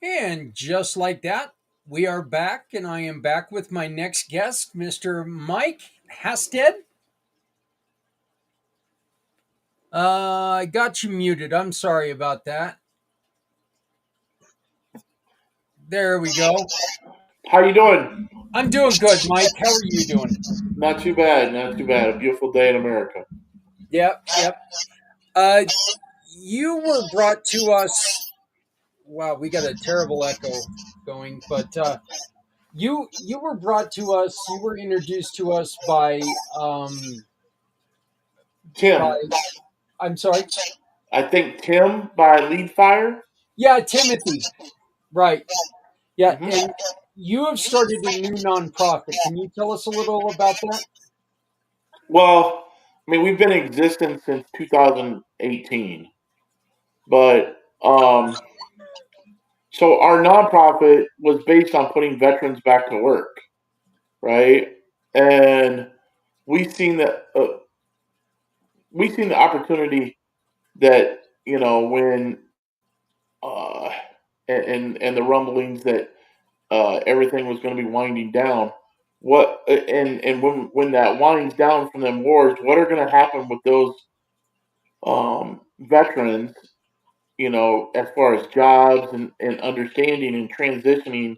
And just like that, we are back, and I am back with my next guest, Mr. Mike Hasted. I got you muted. I'm sorry about that. There we go. How you doing? I'm doing good, Mike. How are you doing? Not too bad, not too bad. A beautiful day in America. Yep, yep. Uh, you were brought to us. Wow, we got a terrible echo going, but you were brought to us. You were introduced to us by. Tim, I'm sorry. I think Tim by Lead Fire. Yeah, Timothy. Right. Yeah, hmm and you have started a new nonprofit. Can you tell us a little about that? Well, I mean, we've been in existence since 2018, but so our nonprofit was based on putting veterans back to work, right? And we've seen that we've seen the opportunity that when uh, and the rumblings that everything was going to be winding down. What and when that winds down from them wars, what are going to happen with those veterans? As far as jobs and understanding and transitioning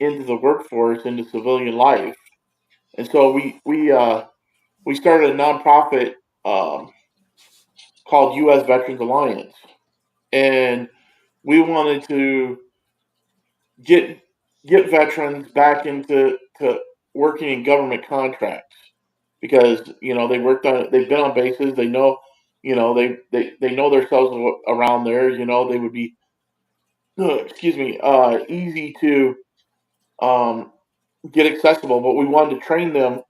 into the workforce, into civilian life. And so we started a nonprofit um, called U.S. Veterans Alliance, and we wanted to get get veterans back into working in government contracts because they've been on bases, they know, they know themselves around there, they would be excuse me, easy to um, get accessible, but we wanted to train them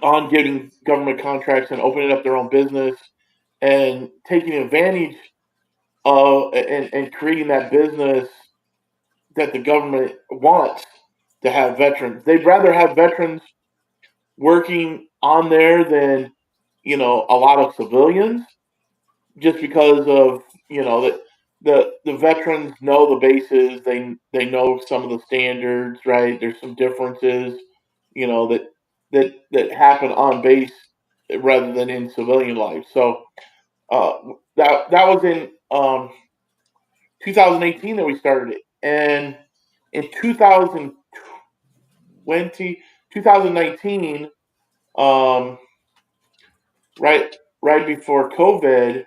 on getting government contracts and opening up their own business and taking advantage of and creating that business that the government wants to have veterans. They'd rather have veterans working on there than a lot of civilians, just because of that the veterans know the bases. They know some of the standards, right? There's some differences, that that happen on base rather than in civilian life. So uh, that was in 2018 that we started it, and in 2019, um, right right before COVID,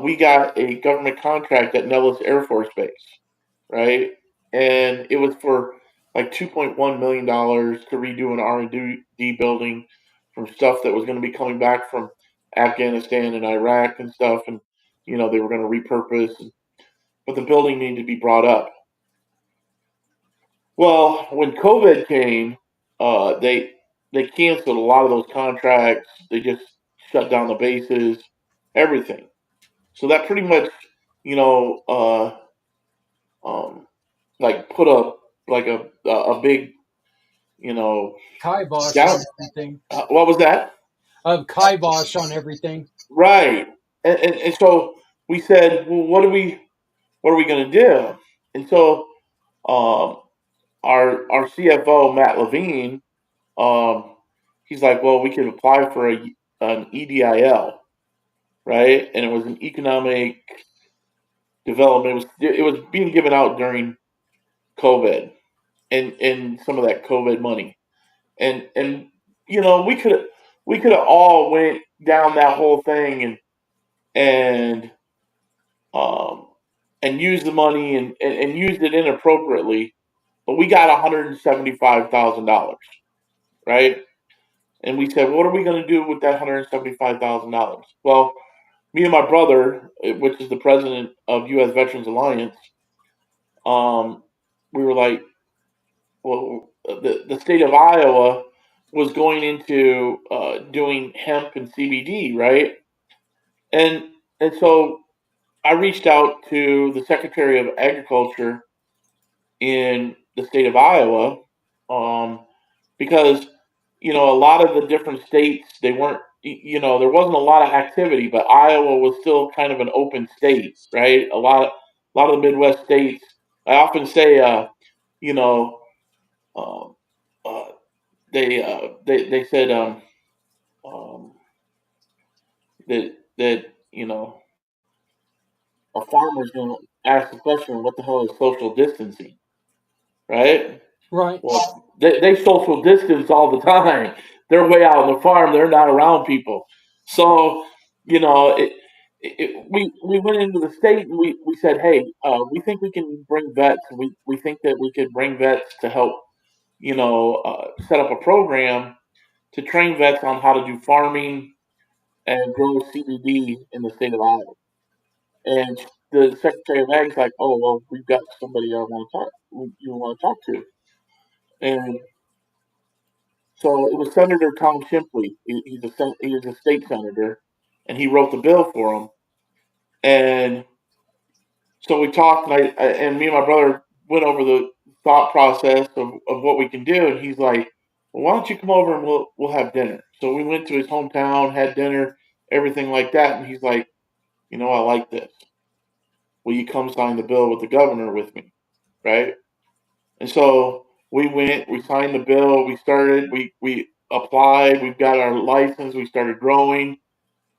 we got a government contract at Nellis Air Force Base, right? And it was for like $2.1 million to redo an R&D building from stuff that was going to be coming back from Afghanistan and Iraq and stuff, and they were going to repurpose, but the building needed to be brought up. Well, when COVID came, they canceled a lot of those contracts. They just shut down the bases, everything. So that pretty much, you know, uh, like put a a big, you know, Kibosh down. on everything. What was that? Kibosh on everything. Right. And so we said, well, what are we going to do? And so um, our CFO Matt Levine, um, he's like, well, we could apply for an EDIL, right? And it was an economic development. It was being given out during COVID and some of that COVID money, and we could have all went down that whole thing and um and used the money and used it inappropriately, but we got $175,000, right? And we said, what are we going to do with that $175,000? Well, me and my brother, which is the president of U.S. Veterans Alliance, um, we were like, well, the state of Iowa was going into doing hemp and CBD, right? And and so I reached out to the Secretary of Agriculture in the state of Iowa, um, because a lot of the different states, they weren't, there wasn't a lot of activity, but Iowa was still kind of an open state, right? a lot of the Midwest states. I often say, you know, um, uh, they said um, that a farmer's going to ask the question, what the hell is social distancing, right? Right. Well, they social distance all the time. They're way out on the farm. They're not around people. So, we went into the state and we said, hey, we think we can bring vets. We think that we could bring vets to help, set up a program to train vets on how to do farming and grow CBD in the state of Iowa. And the Secretary of Ag's like, oh, well, we've got somebody I want to talk, you want to talk to. And so it was Senator Tom Shipley. He was a state senator, and he wrote the bill for him. And so we talked, and me and my brother went over the thought process of what we can do. And he's like, "Well, why don't you come over and we'll have dinner?" So we went to his hometown, had dinner, everything like that. And he's like, "I like this. Will you come sign the bill with the governor with me?" Right? And so we went, we signed the bill, we applied, we've got our license, we started growing,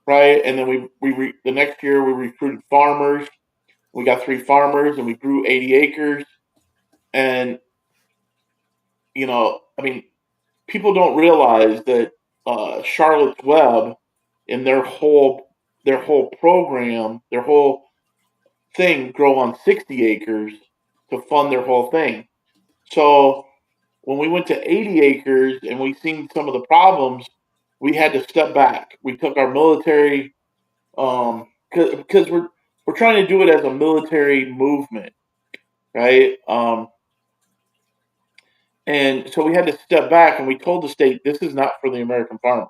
right? And then the next year we recruited farmers. We got 3 farmers and we grew 80 acres. And, I mean, people don't realize that Charlotte's Web in their whole program, their whole thing grow on 60 acres to fund their whole thing. So when we went to 80 acres and we seen some of the problems, we had to step back. We took our military, because we're trying to do it as a military movement, right? And so we had to step back and we told the state, this is not for the American farmer.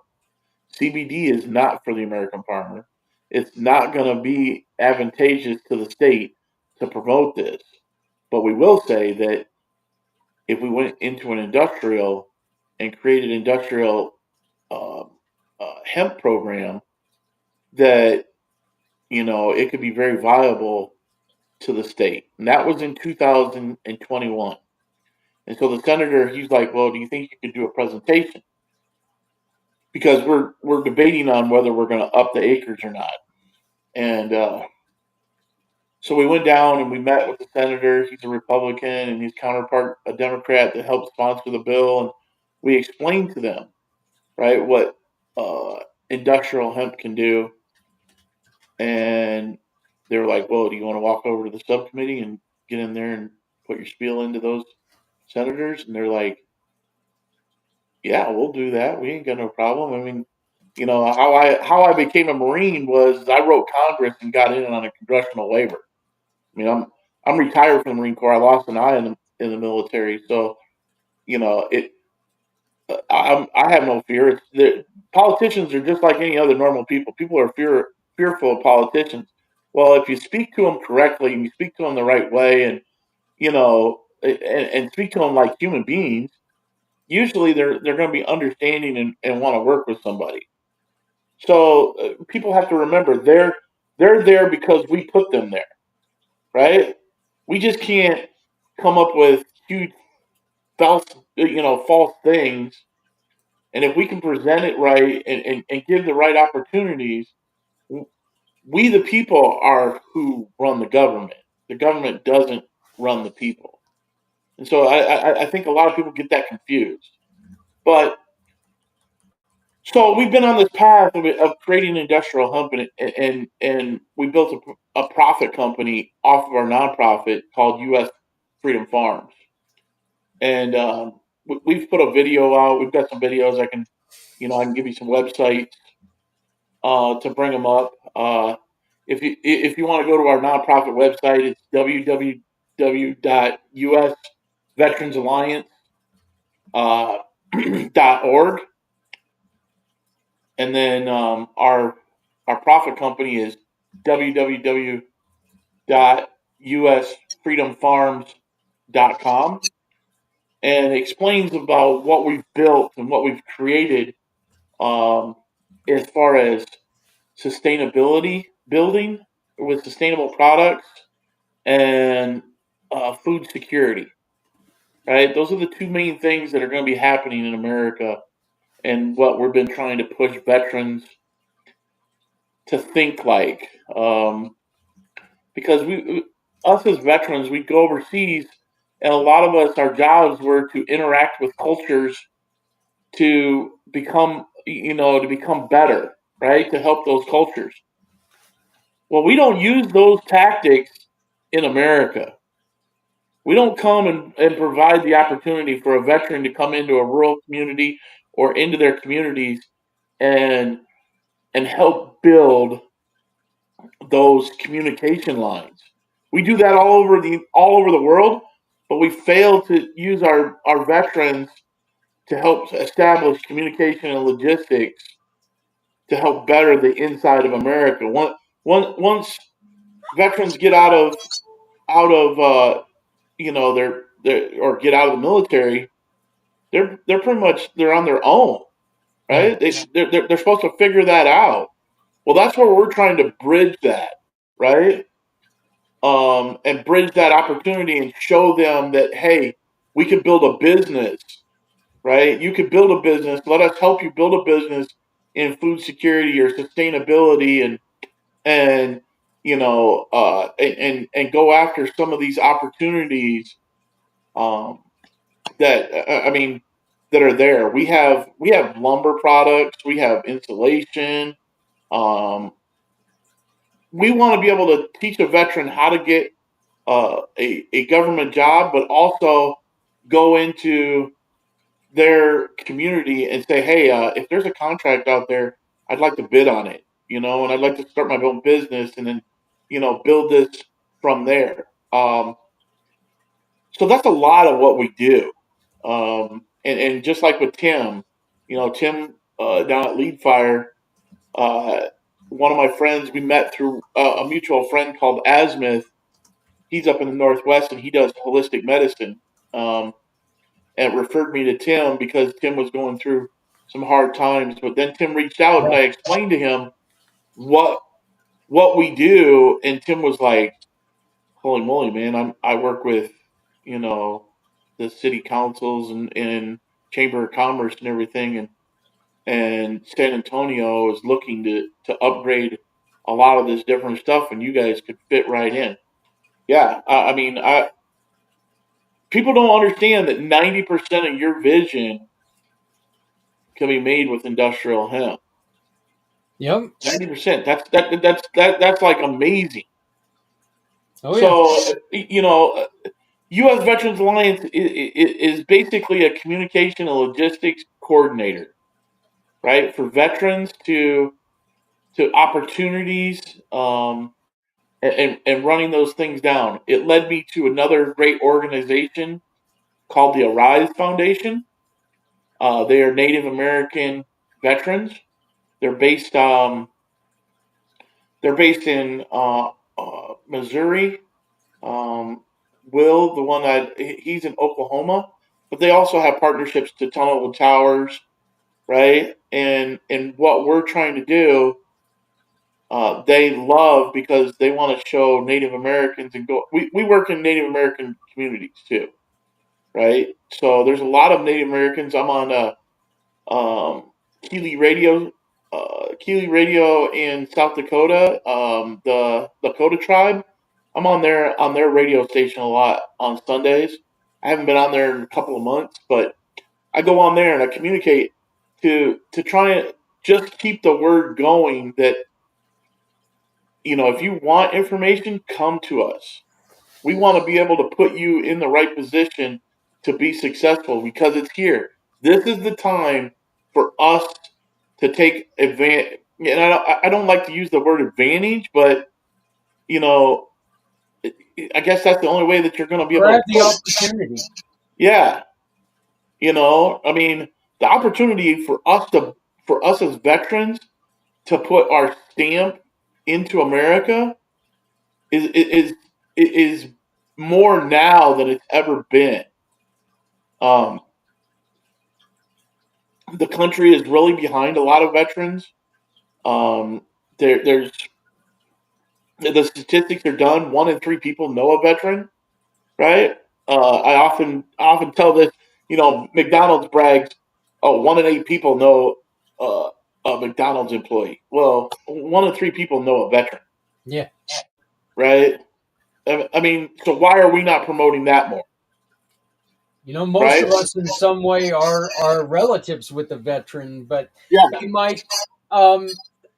CBD is not for the American farmer. It's not going to be advantageous to the state to promote this. But we will say that if we went into an industrial and created industrial um, hemp program, that it could be very viable to the state. And that was in 2021. And so the senator, he's like, "Well, do you think you could do a presentation?" Because we're debating on whether we're going to up the acres or not. And so we went down and we met with the senator. He's a Republican, and his counterpart, a Democrat, that helped sponsor the bill. And we explained to them, right, what industrial hemp can do. And they were like, "Well, do you want to walk over to the subcommittee and get in there and put your spiel into those senators?" And they're like, "Yeah, we'll do that. We ain't got no problem." I mean, how I became a Marine was I wrote Congress and got in on a congressional waiver. I mean, I'm retired from the Marine Corps. I lost an eye in the military, so it. I have no fear. Politicians are just like any other normal people. People are fearful of politicians. Well, if you speak to them correctly and you speak to them the right way, and and speak to them like human beings, usually they're going to be understanding and want to work with somebody. So people have to remember they're there because we put them there, right? We just can't come up with huge false false things. And if we can present it right and give the right opportunities, we the people are who run the government. The government doesn't run the people. And so I think a lot of people get that confused. But so we've been on this path of creating industrial hemp, and we built a profit company off of our nonprofit called U.S. Freedom Farms. And we've put a video out. We've got some videos. I can give you some websites to bring them up. If you want to go to our nonprofit website, it's www.usveteransalliance.org. And then our profit company is www.usfreedomfarms.com, and it explains about what we've built and what we've created as far as sustainability building with sustainable products, and food security. Right, those are the two main things that are going to be happening in America, and what we've been trying to push veterans to think like. Because us as veterans, we go overseas, and a lot of us, our jobs were to interact with cultures to become, to become better, right? To help those cultures. Well, we don't use those tactics in America. We don't come and provide the opportunity for a veteran to come into a rural community or into their communities and help build those communication lines. We do that all over the world, but we fail to use our veterans to help establish communication and logistics to help better the inside of America. Once veterans get out of their or get out of the military, they're pretty much they're on their own, right? They're supposed to figure that out. Well, that's where we're trying to bridge that, right? And bridge that opportunity and show them that, hey, we can build a business, right? You could build a business. Let us help you build a business in food security or sustainability, and and go after some of these opportunities, um, that I mean that are there. We have lumber products. We have insulation. Um, we want to be able to teach a veteran how to get a government job, but also go into their community and say, hey, if there's a contract out there, I'd like to bid on it, and I'd like to start my own business and then, build this from there. So that's a lot of what we do. And just like with Tim, Tim down at Lead Fire, uh, one of my friends we met through a mutual friend called Asmith. He's up in the Northwest and he does holistic medicine. Um, and referred me to Tim because Tim was going through some hard times. But then Tim reached out and I explained to him what we do, and Tim was like, "Holy moly, man! I work with you know the city councils and chamber of commerce and everything, and San Antonio is looking to upgrade a lot of this different stuff, and you guys could fit right in." Yeah, I mean, people don't understand that 90% of your vision can be made with industrial hemp. Yep. 90%. That's like amazing. Oh yeah. So U.S. Veterans Alliance is basically a communication and logistics coordinator, right, for veterans to opportunities, and running those things down. It led me to another great organization called the Arise Foundation. They are Native American veterans. They're based they're based in Missouri. Will, the one that he's in Oklahoma, but they also have partnerships to Tunnel to Towers, right? And what we're trying to do, they love because they want to show Native Americans and go. We work in Native American communities too, right? So there's a lot of Native Americans. I'm on Keeley Radio, Keeley Radio in South Dakota, the Lakota tribe. I'm on their radio station a lot on Sundays. I haven't been on there in a couple of months, but I go on there and I communicate to try and just keep the word going that if you want information, come to us. We want to be able to put you in the right position to be successful because it's here. This is the time for us to take advantage. And I don't like to use the word advantage, but you know, I guess that's the only way that you're going to be able Grab to. the opportunity. Yeah, I mean, the opportunity for us as veterans to put our stamp into America is more now than it's ever been. Um, the country is really behind a lot of veterans. There's the statistics are done, 1 in 3 people know a veteran, right? I often tell this. McDonald's brags, oh, 1 in 8 people know uh, a McDonald's employee. Well, 1 in 3 people know a veteran, Yeah. right? I mean, so why are we not promoting that more, Most right? of us in some way are relatives with the veteran, but Yeah, hey, Mike, um,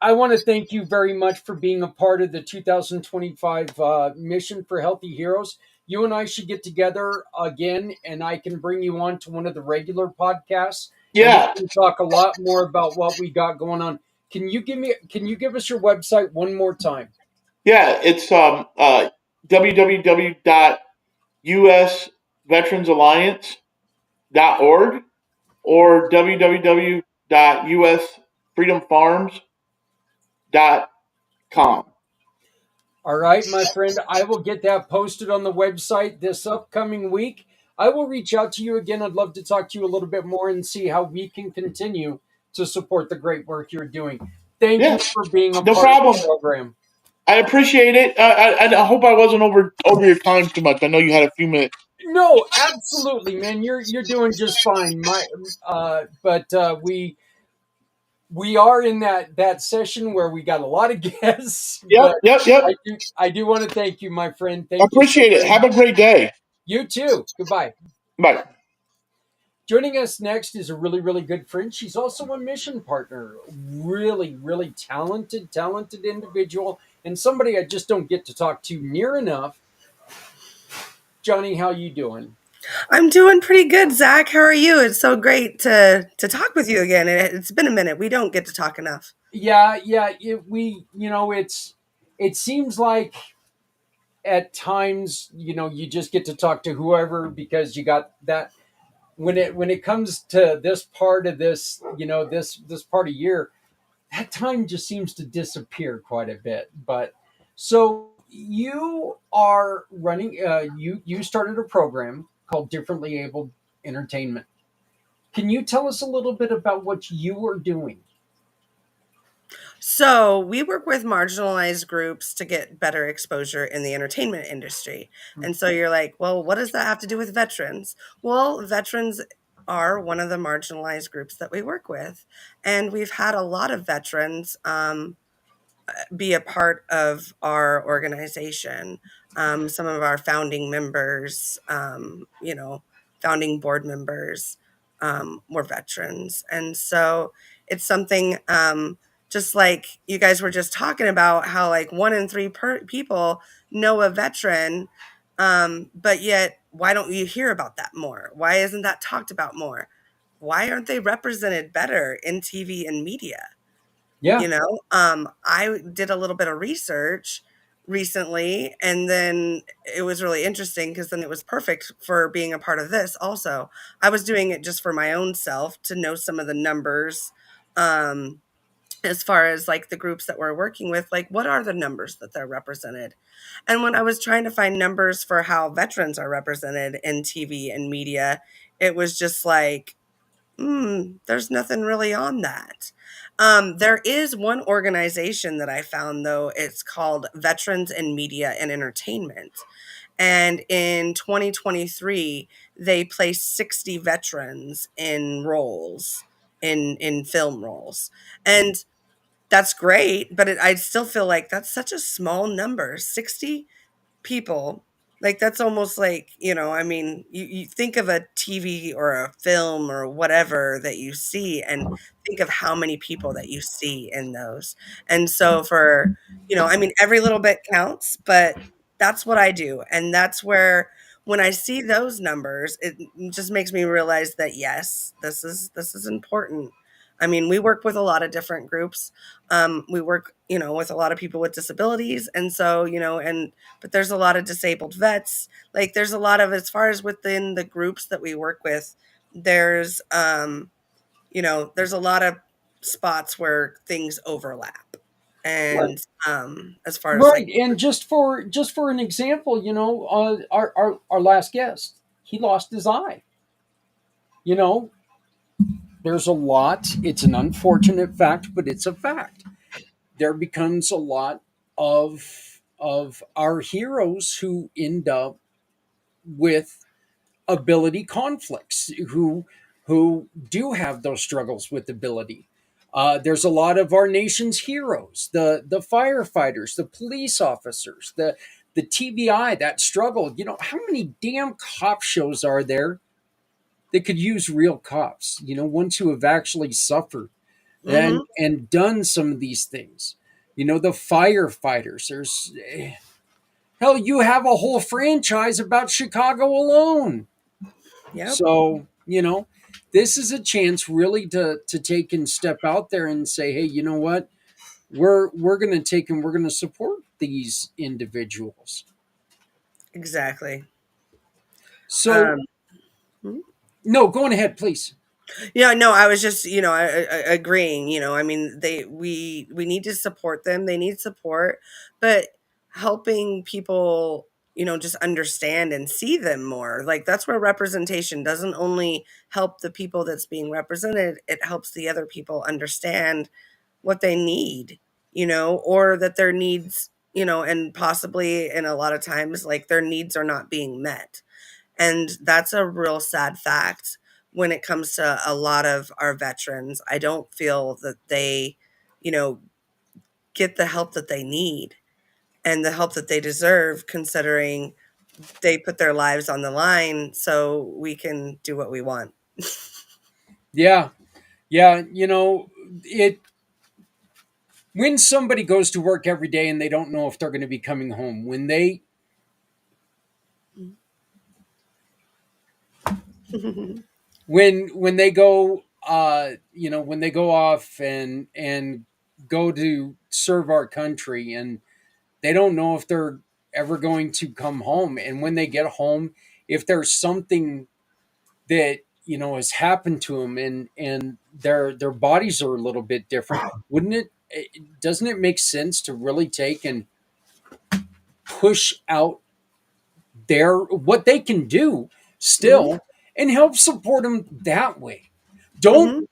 I want to thank you very much for being a part of the 2025 Mission for Healthy Heroes. You and I should get together again, and I can bring you on to one of the regular podcasts, and we yeah, can talk a lot more about what we got going on. Can you give us your website one more time? yeah. It's www.usveteransalliance.org or www.usfreedomfarms.com. All right, my friend, I will get that posted on the website this upcoming week. I will reach out to you again. I'd love to talk to you a little bit more and see how we can continue to support the great work you're doing. Thank you Yeah, for being a no part of the problem. program. I appreciate it. I hope I wasn't over your time too much. I know you had a few minutes. No, absolutely, man. You're doing just fine. But we are in that session where we got a lot of guests. Yep, But yep, yep. I do want to thank you, my friend. I Thank you so appreciate it. very Have much. a great day. You too. Goodbye. Bye. Joining us next is a really, really good friend. She's also a mission partner. Really, really talented individual, and somebody I just don't get to talk to near enough. Johnny, how you doing? I'm doing pretty good, Zach. How are you? It's so great to talk with you again. It's been a minute. We don't get to talk enough. Yeah, yeah. It seems like at times, you just get to talk to whoever because you got that. When it comes to this part of this, this part of year, that time just seems to disappear quite a bit. But so you are running. You started a program called Differently Abled Entertainment. Can you tell us a little bit about what you are doing? So, we work with marginalized groups to get better exposure in the entertainment industry. And so you're like, well, what does that have to do with veterans? Well, veterans are one of the marginalized groups that we work with. And we've had a lot of veterans be a part of our organization. Some of our founding members, founding board members were veterans. And so it's something just like you guys were just talking about how like 1 in 3 people know a veteran. But yet, why don't you hear about that more? Why isn't that talked about more? Why aren't they represented better in TV and media? Yeah, I did a little bit of research recently, and then it was really interesting because then it was perfect for being a part of this also. I was doing it just for my own self to know some of the numbers, um, as far as like the groups that we're working with, like what are the numbers that they're represented? And when I was trying to find numbers for how veterans are represented in TV and media, it was just like, there's nothing really on that. There is one organization that I found, though. It's called Veterans in Media and Entertainment. And in 2023, they placed 60 veterans in roles, in film roles. And that's great, but I still feel like that's such a small number. 60 people, like that's almost like, I mean, you think of a TV or a film or whatever that you see and think of how many people that you see in those. And so I mean, every little bit counts, but that's what I do. And that's where when I see those numbers, it just makes me realize that yes, this is important. I mean, we work with a lot of different groups. We work, with a lot of people with disabilities. And so, but there's a lot of disabled vets. Like there's a lot of, as far as within the groups that we work with, there's there's a lot of spots where things overlap. right, And as far as right. like, And just for an example, our last guest, he lost his eye. You know, there's a lot. It's an unfortunate fact, but it's a fact. There becomes a lot of of our heroes who end up with ability conflicts, who do have those struggles with ability. There's a lot of our nation's heroes, the firefighters, the police officers, the TBI that struggle. You know, how many damn cop shows are there that could use real cops? You know, ones who have actually suffered Hmm. and done some of these things. You know, the firefighters. Hell, you have a whole franchise about Chicago alone. Yep. So, you know, this is a chance really to take and step out there and say, hey, you know what? We're gonna take and we're gonna support these individuals. Exactly. So Um, mhm. no, go on ahead, please. Yeah, no, I was just, agreeing, I mean, we need to support them. They need support, but helping people, just understand and see them more. Like that's where representation doesn't only help the people that's being represented, it helps the other people understand what they need, or that their needs, and possibly in a lot of times like their needs are not being met. And that's a real sad fact when it comes to a lot of our veterans. I don't feel that they, you know, get the help that they need and the help that they deserve, considering they put their lives on the line so we can do what we want. Yeah, yeah, you know, it when somebody goes to work every day and they don't know if they're going to be coming home, when they go you know, when they go off and go to serve our country, and they don't know if they're ever going to come home, and when they get home, if there's something that, you know, has happened to them, and their bodies are a little bit different, wouldn't doesn't it make sense to really take and push out their what they can do Mhm, still and help support them that way? don't mhm,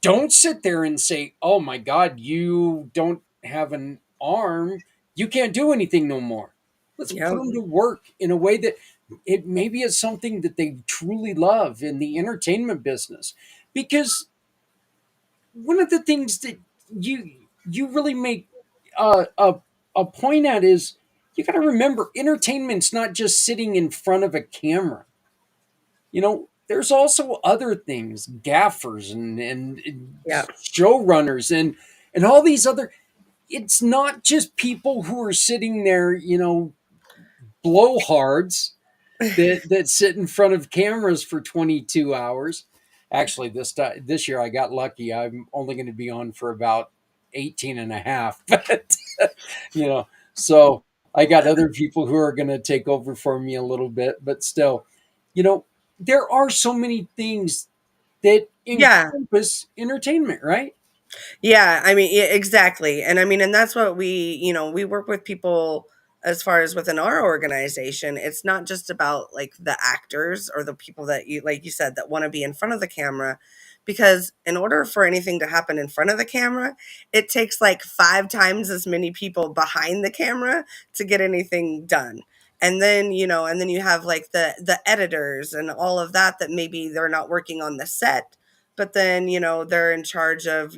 don't sit there and say, oh my god, you don't have an arm, you can't do anything no more. Let's put yep, them to work in a way that it maybe is something that they truly love in the entertainment business. Because one of the things that you really make a point at is, you got to remember, entertainment's not just sitting in front of a camera. You know, there's also other things, gaffers and yep, showrunners and all these other. It's not just people who are sitting there, you know, blowhards that sit in front of cameras for 22 hours. Actually, this year I got lucky. I'm only going to be on for about 18 and a half, but you know, so I got other people who are going to take over for me a little bit, but still, you know, there are so many things that yeah. encompass entertainment, right? Yeah, I mean, exactly. And I mean, and that's what we work with people as far as within our organization. It's not just about like the actors or the people that you, like you said, that want to be in front of the camera. Because in order for anything to happen in front of the camera, it takes like 5 times as many people behind the camera to get anything done. And then you have like the editors and all of that, that maybe they're not working on the set, but then they're in charge of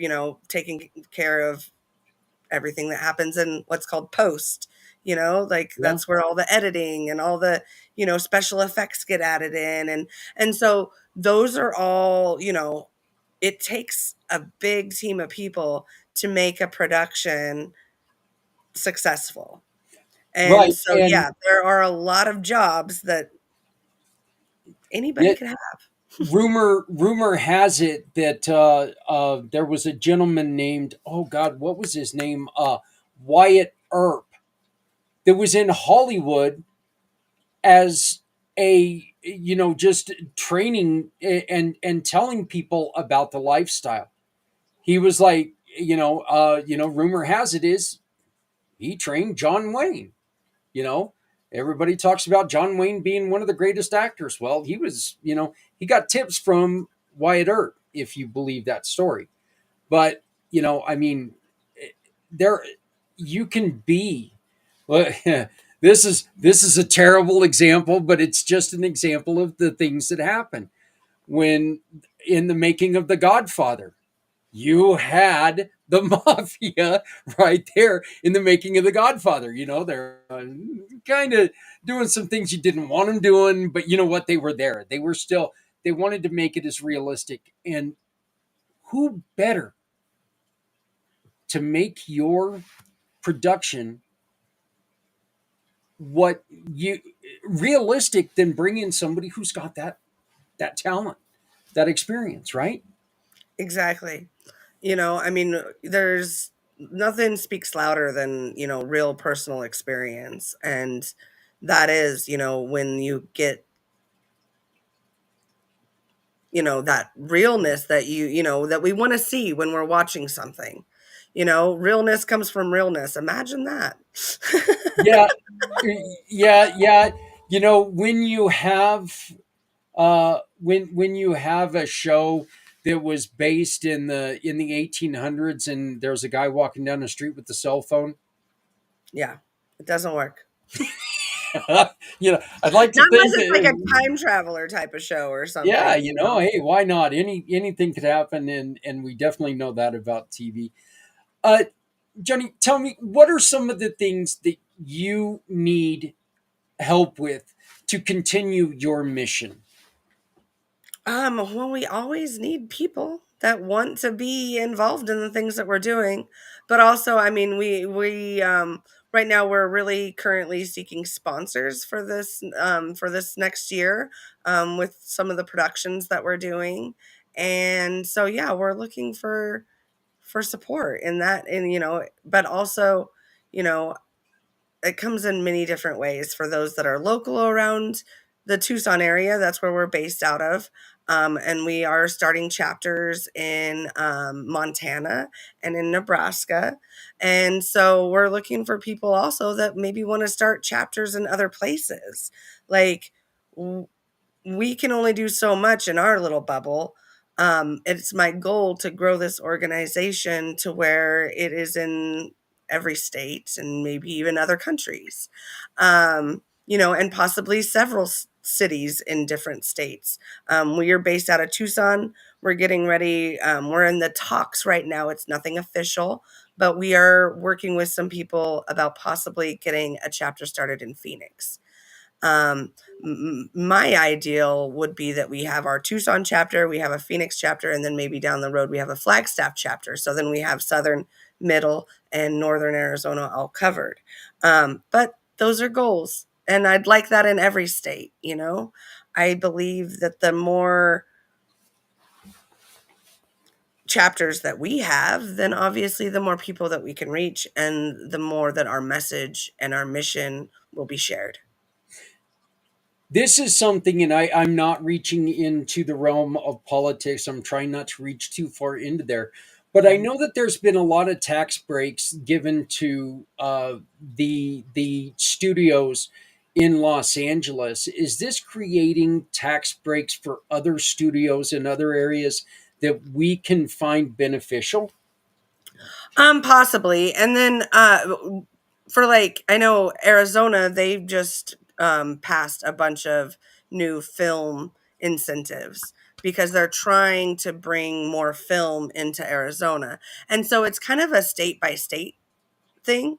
taking care of everything that happens in what's called post. Like Yeah. that's where all the editing and all the special effects get added in. And so those are all, it takes a big team of people to make a production successful. And Right. so And yeah, there are a lot of jobs that anybody yet could have. rumor has it that there was a gentleman named, oh god, what was his name, Wyatt Earp, that was in Hollywood as a, you know, just training and telling people about the lifestyle. He was like, you know, rumor has it is he trained John Wayne. You know, everybody talks about John Wayne being one of the greatest actors. Well, he was, you know, he got tips from Wyatt Earp, if you believe that story. But, you know, I mean, there, you can be Well, this is a terrible example, but it's just an example of the things that happen when in the making of The Godfather. You had the mafia right there in the making of The Godfather. They're kind of doing some things you didn't want them doing, but you know what? They were there. They wanted to make it as realistic. And who better to make your production what you realistic than bring in somebody who's got that talent, that experience, right? Exactly. I mean, there's nothing speaks louder than, real personal experience. And that is, when you get, that realness that that we want to see when we're watching something. Realness comes from realness. Imagine that. Yeah, yeah. When you have when you have a show that was based in the 1800s, and there's a guy walking down the street with the cell phone. Yeah, it doesn't work. I'd like to Not unless think it's like a that. time traveler type of show or Yeah, something. hey, why not? Anything could happen, and we definitely know that about TV. Uh, Johnny, tell me, what are some of the things that you need help with to continue your mission? Well, we always need people that want to be involved in the things that we're doing, but also, I mean, we right now we're really currently seeking sponsors for this next year with some of the productions that we're doing, and so yeah, we're looking for support in that, and but also, you know, it comes in many different ways for those that are local around the Tucson area. That's where we're based out of. And we are starting chapters in Montana and in Nebraska. And so we're looking for people also that maybe want to start chapters in other places. Like, we can only do so much in our little bubble. It's my goal to grow this organization to where it is in every state and maybe even other countries, and possibly several cities in different states. We are based out of Tucson. We're getting ready. We're in the talks right now. It's nothing official, but we are working with some people about possibly getting a chapter started in Phoenix. Um, my ideal would be that we have our Tucson chapter, we have a Phoenix chapter, and then maybe down the road we have a Flagstaff chapter. So then we have Southern, Middle, and Northern Arizona all covered. But those are goals. And I'd like that in every state. I believe that the more chapters that we have, then obviously the more people that we can reach and the more that our message and our mission will be shared. This is something, and I'm not reaching into the realm of politics. I'm trying not to reach too far into there. But I know that there's been a lot of tax breaks given to the studios in Los Angeles. Is this creating tax breaks for other studios in other areas that we can find beneficial? Possibly. And then for like I know Arizona, they've just passed a bunch of new film incentives because they're trying to bring more film into Arizona. And so it's kind of a state by state thing.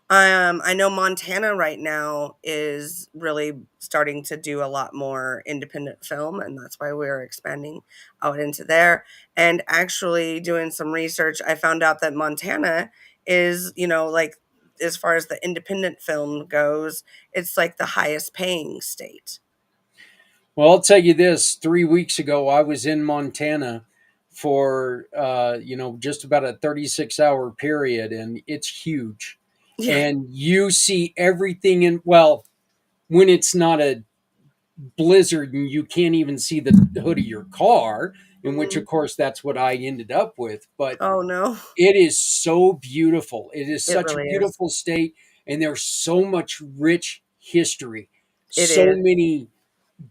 I know Montana right now is really starting to do a lot more independent film, and that's why we're expanding out into there. And actually, doing some research, I found out that Montana is, like as far as the independent film goes, it's like the highest paying state. Well, I'll tell you this: 3 weeks ago, I was in Montana for just about a 36-hour period, and it's huge. Yeah. And you see everything in well, when it's not a blizzard and you can't even see the hood of your car, in which Mhm. of course that's what I ended up with. But Oh no, it is so beautiful. It is it such a really is. beautiful state, and there's so much rich history, It so is. many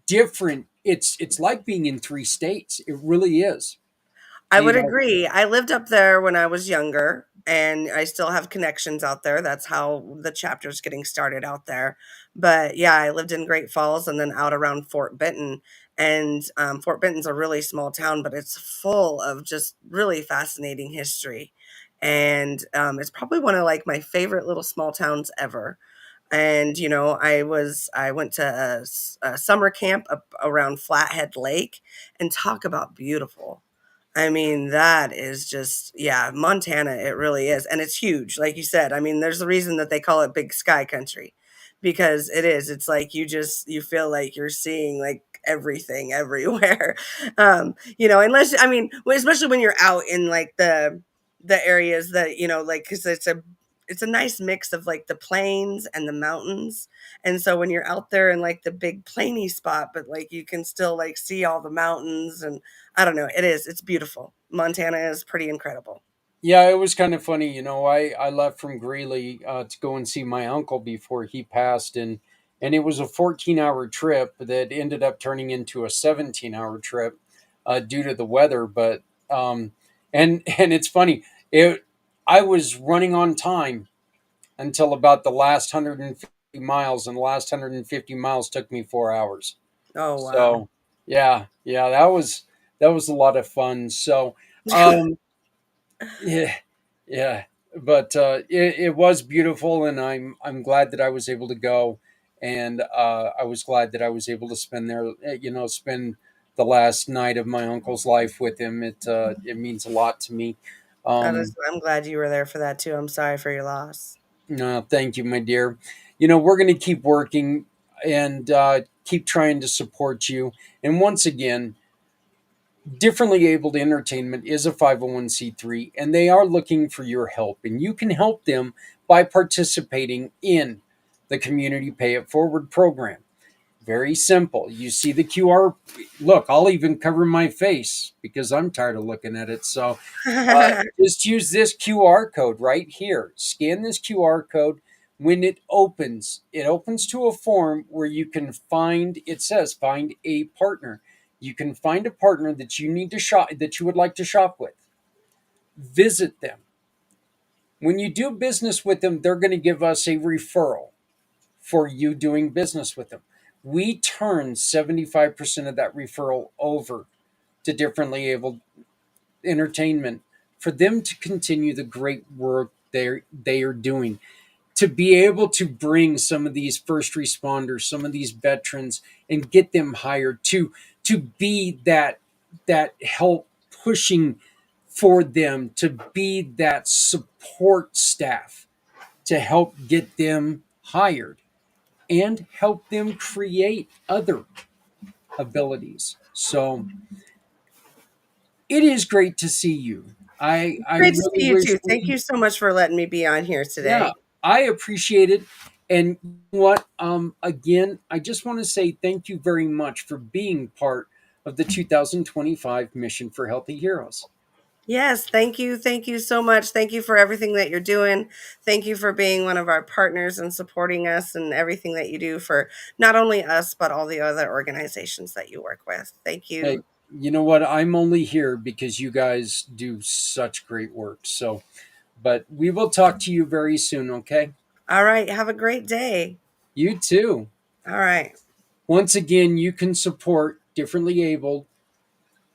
different. It's like being in three states. It really is. I would You know, agree. I lived up there when I was younger, and I still have connections out there. That's how the chapter's getting started out there. But yeah, I lived in Great Falls and then out around Fort Benton. And Fort Benton's a really small town, but it's full of just really fascinating history. And it's probably one of like my favorite little small towns ever. And I went to a summer camp up around Flathead Lake, and talk about beautiful. I mean, that is just, yeah, Montana, it really is. And it's huge, like you said. I mean, there's a reason that they call it Big Sky Country, because it is. It's like you feel like you're seeing like everything everywhere. Unless, I mean, especially when you're out in like the areas that, like, because it's a nice mix of like the plains and the mountains. And so when you're out there in like the big plainy spot, but like you can still like see all the mountains, and I don't know, it's beautiful. Montana is pretty incredible. Yeah, it was kind of funny. I left from Greeley to go and see my uncle before he passed, and it was a 14-hour trip that ended up turning into a 17-hour trip due to the weather. But and it's funny. I was running on time until about the last 150 miles, and the last 150 miles took me 4 hours. Oh wow. So yeah, that was a lot of fun. So um, yeah, yeah, but it was beautiful, and I'm glad that I was able to go, and I was glad that I was able to spend there. Spend the last night of my uncle's life with him. It means a lot to me. Um, I'm glad you were there for that too. I'm sorry for your loss. no, thank you, my dear. We're going to keep working and keep trying to support you. And once again, Differently Abled Entertainment is a 501c3, and they are looking for your help. And you can help them by participating in the Community Pay It Forward program. Very simple. You see the QR. Look, I'll even cover my face because I'm tired of looking at it. So just use this QR code right here. Scan this QR code. When it opens to a form where you can it says find a partner. You can find a partner that you need to shop, that you would like to shop with. Visit them. When you do business with them, they're going to give us a referral for you doing business with them. We turn 75% of that referral over to Differently Abled Entertainment for them to continue the great work they are doing, to be able to bring some of these first responders, some of these veterans, and get them hired to be that help pushing for them, to be that support staff to help get them hired and help them create other abilities. So it is great to see you. I Great to really see you wish too. Thank you so much for letting me be on here yeah, today. I appreciate it. And you know what? Again, I just want to say thank you very much for being part of the 2025 Mission for Healthy Heroes. Yes, thank you. Thank you so much. Thank you for everything that you're doing. Thank you for being one of our partners and supporting us and everything that you do for not only us, but all the other organizations that you work with. Thank Hey, you. you know what? I'm only here because you guys do such great work. So, but we will talk to you very soon, okay? All right. Have a great day. You too. All right. Once again, you can support Differently Abled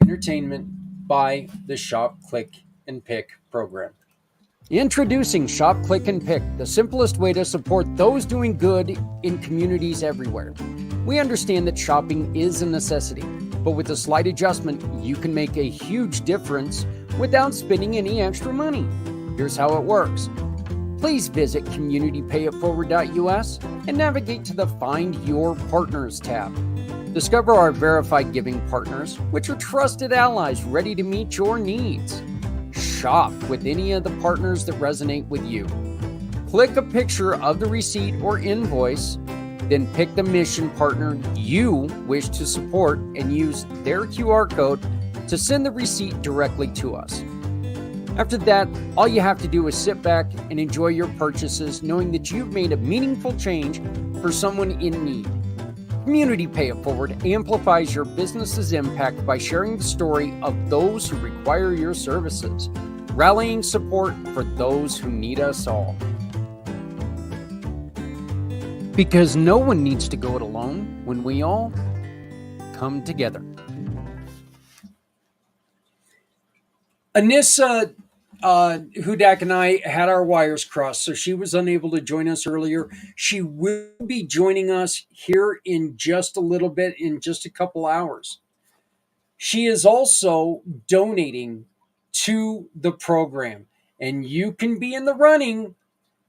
Entertainment by the Shop, Click, and Pick program. Introducing Shop, Click, and Pick, the simplest way to support those doing good in communities everywhere. We understand that shopping is a necessity, but with a slight adjustment, you can make a huge difference without spending any extra money. Here's how it works. Please visit communitypayitforward.us and navigate to the Find Your Partners tab. Discover our verified giving partners, which are trusted allies ready to meet your needs. Shop with any of the partners that resonate with you. Click a picture of the receipt or invoice, then pick the mission partner you wish to support and use their QR code to send the receipt directly to us. After that, all you have to do is sit back and enjoy your purchases, knowing that you've made a meaningful change for someone in need. Community Pay It Forward amplifies your business's impact by sharing the story of those who require your services. rallying support for those who need us all. Because no one needs to go it alone when we all come together. Anissa Hudak and I had our wires crossed, so she was unable to join us earlier. She will be joining us here in just a little bit, in just a couple hours. She is also donating to the program, and you can be in the running.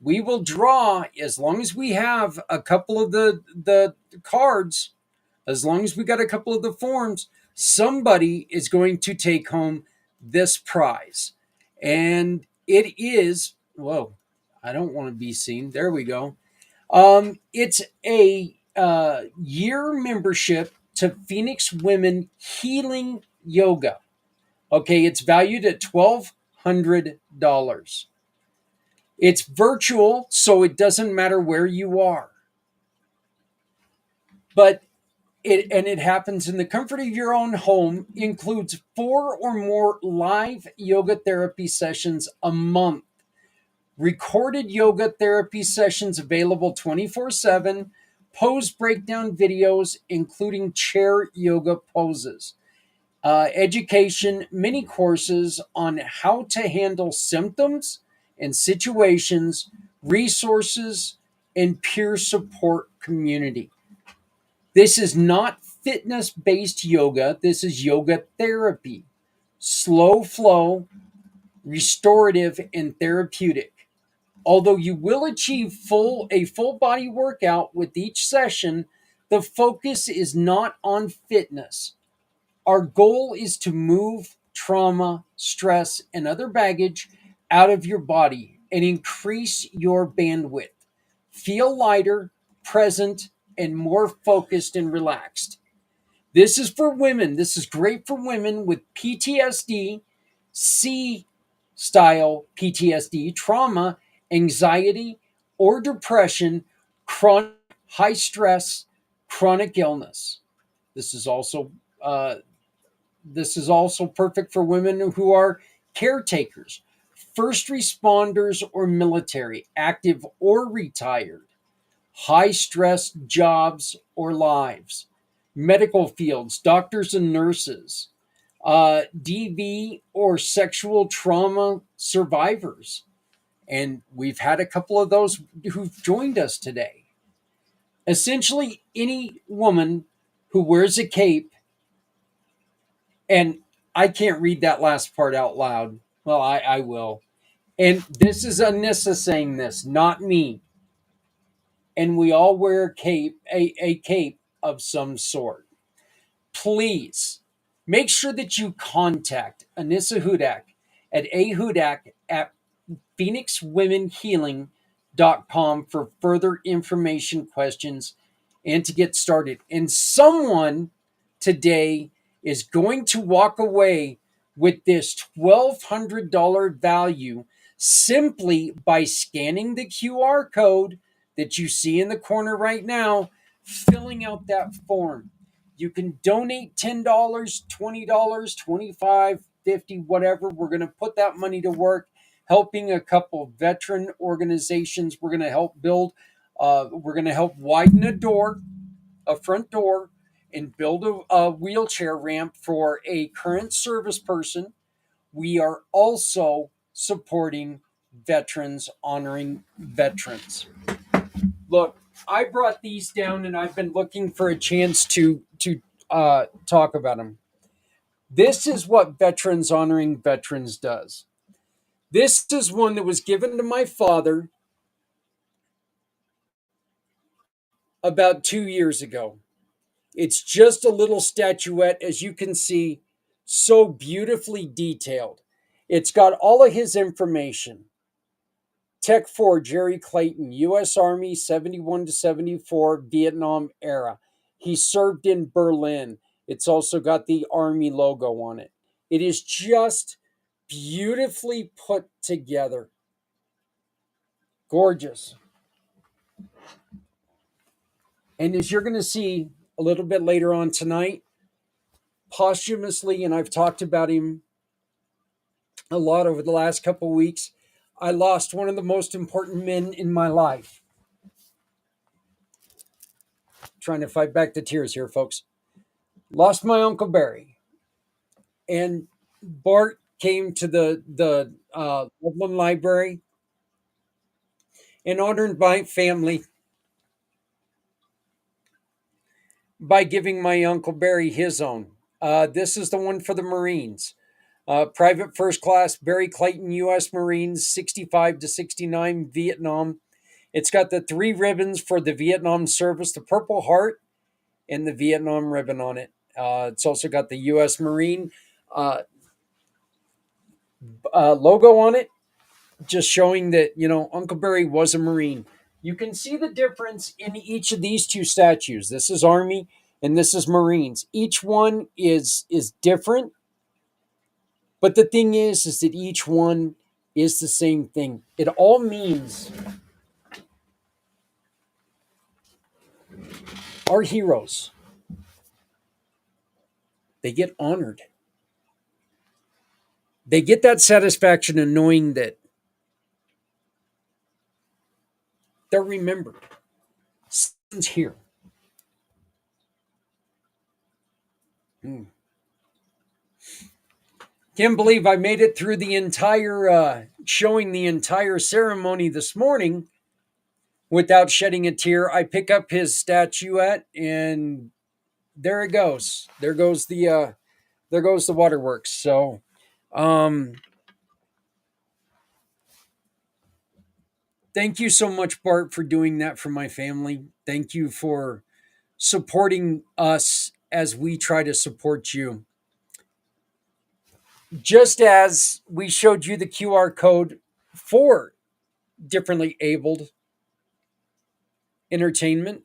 We will draw, as long as we have a couple of the cards, as long as we got a couple of the forms, somebody is going to take home this prize. And it is, whoa, I don't want to be seen. There we go. It's a year membership to Phoenix Women Healing Yoga. Okay, it's valued at $1,200. It's virtual, so it doesn't matter where you are. But it happens in the comfort of your own home, includes 4 or more live yoga therapy sessions a month. Recorded yoga therapy sessions available 24/7, pose breakdown videos, including chair yoga poses. Education, mini courses on how to handle symptoms and situations, resources, and peer support community. This is not fitness based yoga, this is yoga therapy. Slow flow, restorative, and therapeutic. Although you will achieve a full body workout with each session, the focus is not on fitness. Our goal is to move trauma, stress, and other baggage out of your body and increase your bandwidth. Feel lighter, present, and more focused and relaxed. This is for women. This is great for women with PTSD, C style PTSD, trauma, anxiety, or depression, chronic high stress, chronic illness. This is also uh, this is also perfect for women who are caretakers, first responders, or military, active or retired, high stress jobs or lives, medical fields, doctors and nurses, DV or sexual trauma survivors. And we've had a couple of those who've joined us today. Essentially, any woman who wears a cape, and I can't read that last part out loud. Well, I will. And this is Anissa saying this, not me. And we all wear a cape of some sort. Please make sure that you contact Anissa Hudak at phoenixwomenhealing.com for further information, questions, and to get started. And someone today is going to walk away with this $1,200 value simply by scanning the QR code that you see in the corner right now, filling out that form. You can donate $10, $20, $25, $50, whatever. We're going to put that money to work helping a couple veteran organizations. We're going to help build, we're going to help widen a front door, and build a wheelchair ramp for a current service person. We are also supporting veterans, honoring veterans. Look, I brought these down and I've been looking for a chance to talk about them. This is what Veterans Honoring Veterans does. This is one that was given to my father about 2 years ago. It's just a little statuette, as you can see, so beautifully detailed. It's got all of his information. Tech 4, Jerry Clayton, U.S. Army, 71 to 74, Vietnam era. He served in Berlin. It's also got the Army logo on it. It is just beautifully put together. Gorgeous. And as you're going to see a little bit later on tonight, posthumously, and I've talked about him a lot over the last couple of weeks. I lost one of the most important men in my life. Trying to fight back the tears here, folks. Lost my Uncle Barry. And Bart came to the Loveland Library and honored my family by giving my Uncle Barry his own. This is the one for the Marines. Private First Class Barry Clayton, U.S. Marines, 65 to 69, Vietnam. It's got the 3 ribbons for the Vietnam service, the Purple Heart, and the Vietnam ribbon on it. It's also got the U.S. Marine logo on it, just showing that, Uncle Barry was a Marine. You can see the difference in each of these 2 statues. This is Army and this is Marines. Each one is different, but the thing is that each one is the same thing. It all means our heroes, they get honored. They get that satisfaction in knowing that they're remembered. Someone's here. Can't believe I made it through the entire showing the entire ceremony this morning without shedding a tear. I pick up his statuette and there it goes. There goes the waterworks. So thank you so much, Bart, for doing that for my family. Thank you for supporting us as we try to support you. Just as we showed you the QR code for differently abled entertainment,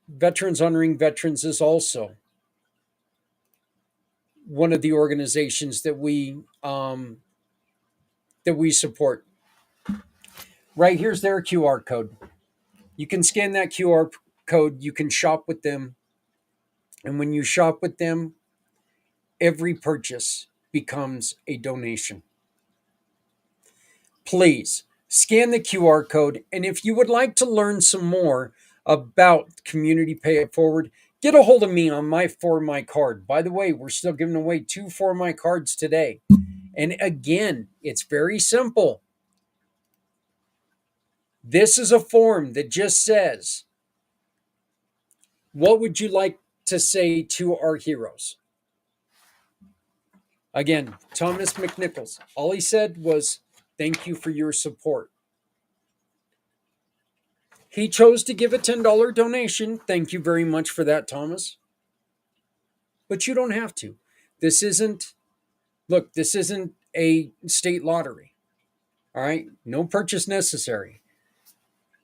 Veterans Honoring Veterans is also one of the organizations that we support. Right here's their QR code. You can scan that QR code. You can shop with them, and when you shop with them, every purchase becomes a donation. Please scan the QR code, and if you would like to learn some more about Community Pay It Forward, get a hold of me on my For My card. By the way, we're still giving away 2 For My cards today. And again, it's very simple. This is a form that just says, what would you like to say to our heroes? Again, Thomas McNichols. All he said was, thank you for your support. He chose to give a $10 donation. Thank you very much for that, Thomas. But you don't have to. This isn't a state lottery. All right? No purchase necessary.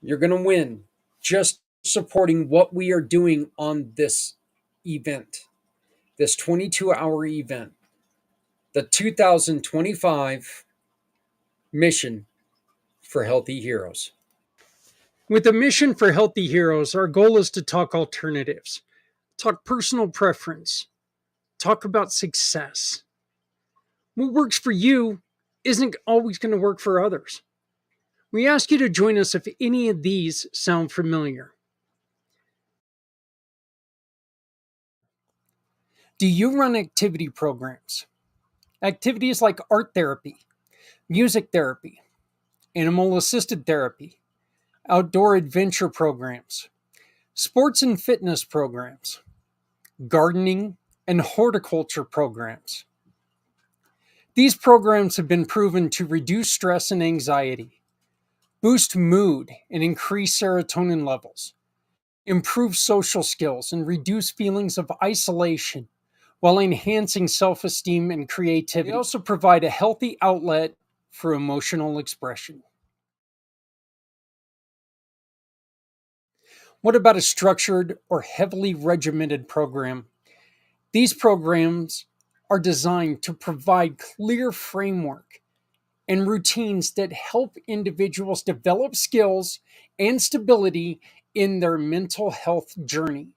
You're going to win just supporting what we are doing on this event, this 22-hour event, the 2025 Mission for Healthy Heroes. With the Mission for Healthy Heroes, our goal is to talk alternatives, talk personal preference, talk about success. What works for you isn't always going to work for others. We ask you to join us if any of these sound familiar. Do you run activity programs? Activities like art therapy, music therapy, animal assisted therapy, outdoor adventure programs, sports and fitness programs, gardening and horticulture programs. These programs have been proven to reduce stress and anxiety, boost mood and increase serotonin levels, improve social skills and reduce feelings of isolation while enhancing self-esteem and creativity. They also provide a healthy outlet for emotional expression. What about a structured or heavily regimented program? These programs are designed to provide clear framework and routines that help individuals develop skills and stability in their mental health journey.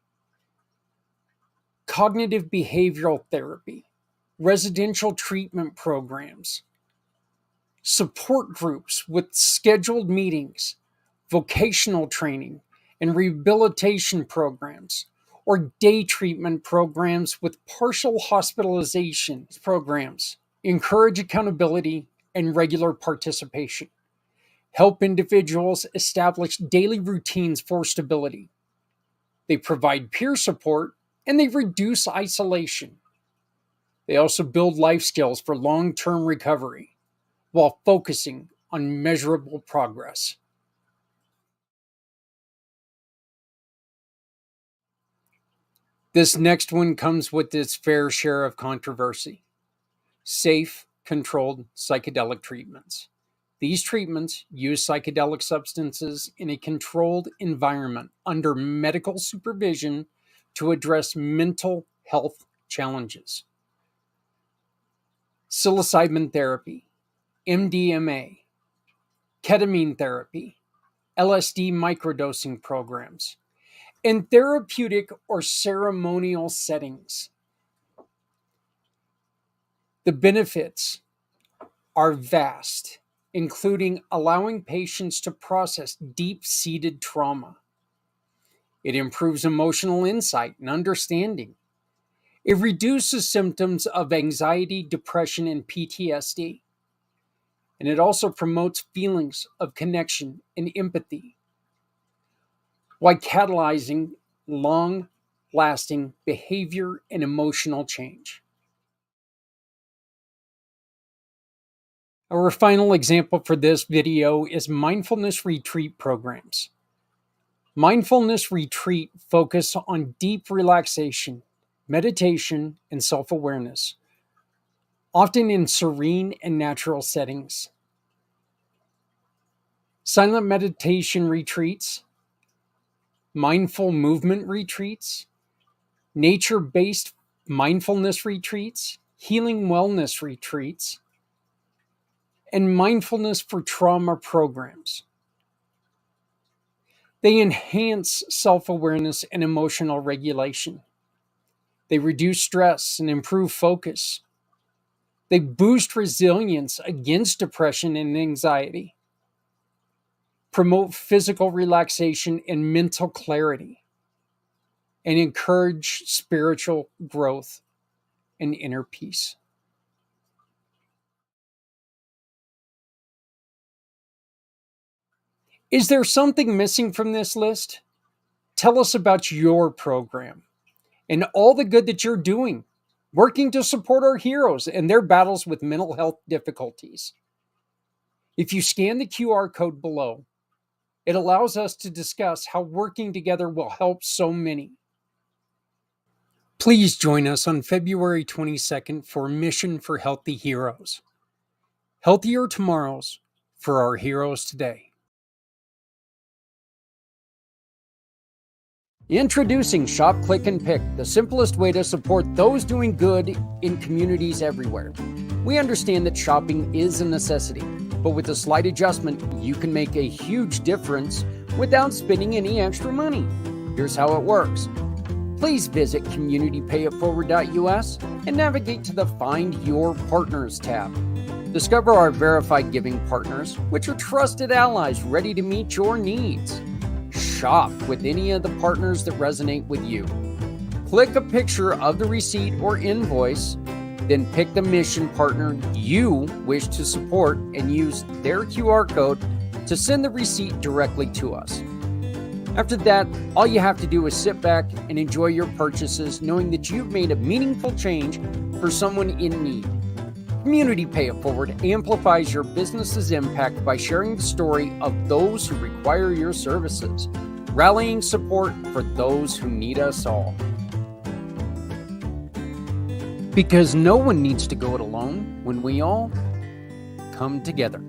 Cognitive behavioral therapy, residential treatment programs, support groups with scheduled meetings, vocational training, and rehabilitation programs, or day treatment programs with partial hospitalization programs. Encourage accountability and regular participation. Help individuals establish daily routines for stability. They provide peer support and they reduce isolation. They also build life skills for long term recovery while focusing on measurable progress. This next one comes with its fair share of controversy. Safe, controlled psychedelic treatments. These treatments use psychedelic substances in a controlled environment under medical supervision to address mental health challenges. Psilocybin therapy, MDMA, ketamine therapy, LSD microdosing programs, in therapeutic or ceremonial settings. The benefits are vast, including allowing patients to process deep-seated trauma. It improves emotional insight and understanding. It reduces symptoms of anxiety, depression, and PTSD. And it also promotes feelings of connection and empathy, while catalyzing long-lasting behavior and emotional change. Our final example for this video is mindfulness retreat programs. Mindfulness retreat focus on deep relaxation, meditation, and self-awareness, often in serene and natural settings. Silent meditation retreats, mindful movement retreats, nature-based mindfulness retreats, healing wellness retreats, and mindfulness for trauma programs. They enhance self-awareness and emotional regulation. They reduce stress and improve focus. They boost resilience against depression and anxiety, promote physical relaxation and mental clarity, and encourage spiritual growth and inner peace. Is there something missing from this list? Tell us about your program and all the good that you're doing, working to support our heroes and their battles with mental health difficulties. If you scan the QR code below, it allows us to discuss how working together will help so many. Please join us on February 22nd for Mission for Healthy Heroes. Healthier tomorrows for our heroes today. Introducing Shop, Click, and Pick, the simplest way to support those doing good in communities everywhere. We understand that shopping is a necessity, but with a slight adjustment, you can make a huge difference without spending any extra money. Here's how it works. Please visit communitypayitforward.us and navigate to the Find Your Partners tab. Discover our verified giving partners, which are trusted allies ready to meet your needs. Shop with any of the partners that resonate with you. Click a picture of the receipt or invoice, then pick the mission partner you wish to support and use their QR code to send the receipt directly to us. After that, all you have to do is sit back and enjoy your purchases, knowing that you've made a meaningful change for someone in need. Community Pay It Forward amplifies your business's impact by sharing the story of those who require your services, rallying support for those who need us all. Because no one needs to go it alone when we all come together.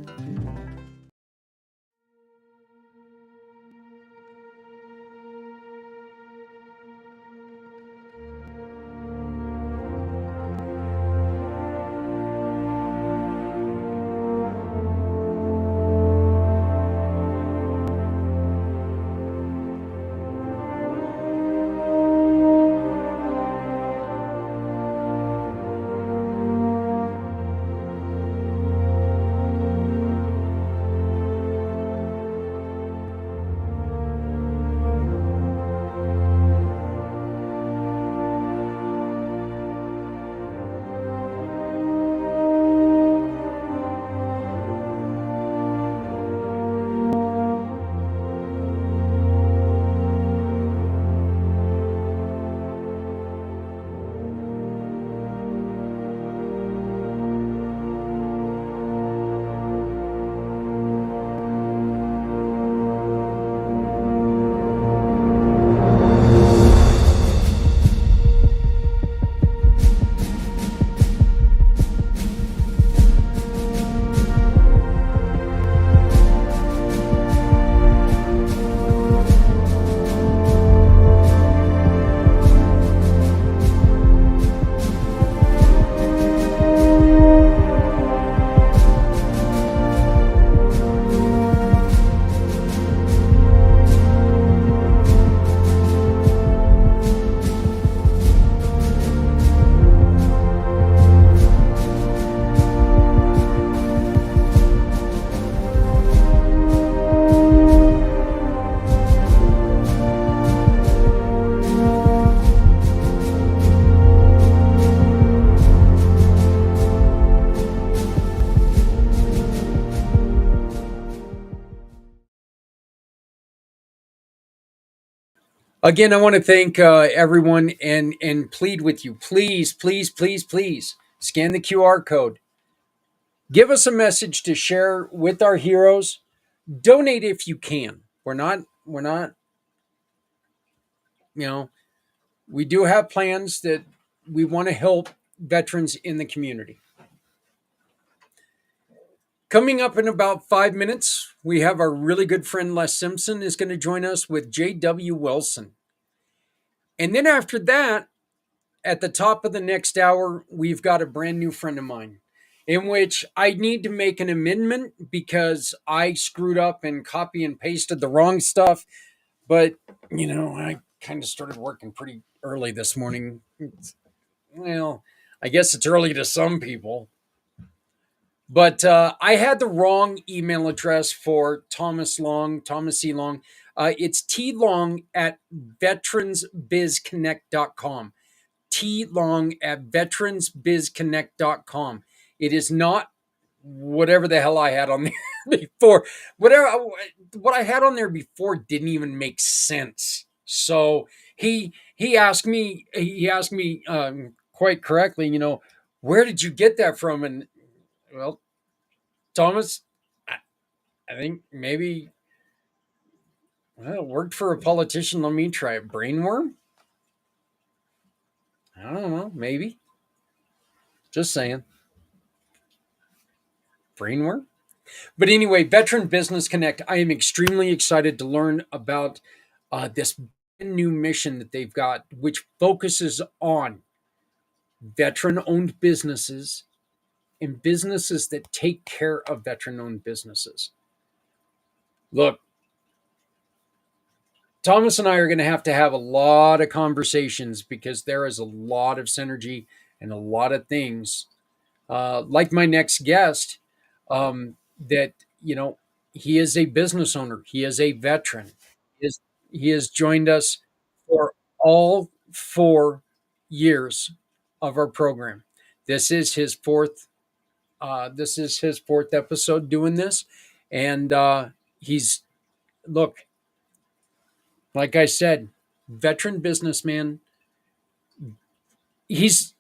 Again, I want to thank everyone and plead with you. Please, please, please, please scan the QR code. Give us a message to share with our heroes. Donate if you can. We're not, you know, we do have plans that we want to help veterans in the community. Coming up in about 5 minutes, we have our really good friend Les Simpson is going to join us with J.W. Wilson. And then after that, at the top of the next hour, we've got a brand new friend of mine in which I need to make an amendment because I screwed up and copy and pasted the wrong stuff. But, I kind of started working pretty early this morning. Well, I guess it's early to some people. But I had the wrong email address for Thomas E. Long. It's tlong@veteransbizconnect.com. tlong@veteransbizconnect.com. It is not whatever the hell I had on there before. What I had on there before didn't even make sense. So he asked me quite correctly, where did you get that from? And well, Thomas, I think maybe it worked for a politician. Let me try it. Brainworm? I don't know. Maybe. Just saying. Brainworm? But anyway, Veteran Business Connect. I am extremely excited to learn about this new mission that they've got, which focuses on veteran-owned businesses and businesses that take care of veteran-owned businesses. Look, Thomas and I are going to have a lot of conversations because there is a lot of synergy and a lot of things, like my next guest, that, he is a business owner. He is a veteran. He has joined us for all 4 years of our program. This is his fourth episode doing this. And look, like I said, veteran businessman. He's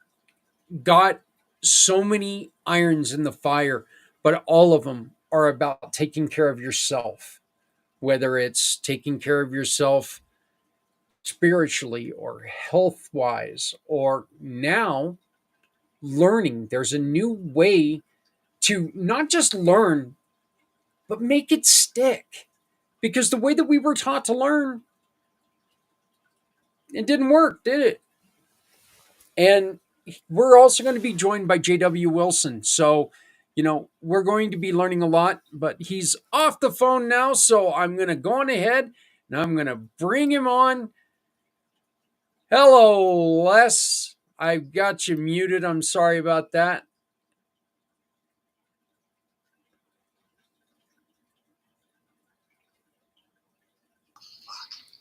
got so many irons in the fire, but all of them are about taking care of yourself, whether it's taking care of yourself spiritually or health wise, or now learning. There's a new way to not just learn, but make it stick. Because the way that we were taught to learn, it didn't work, did it? And we're also going to be joined by J.W. Wilson. So, we're going to be learning a lot, but he's off the phone now. So I'm going to go on ahead and I'm going to bring him on. Hello, Les. I've got you muted. I'm sorry about that.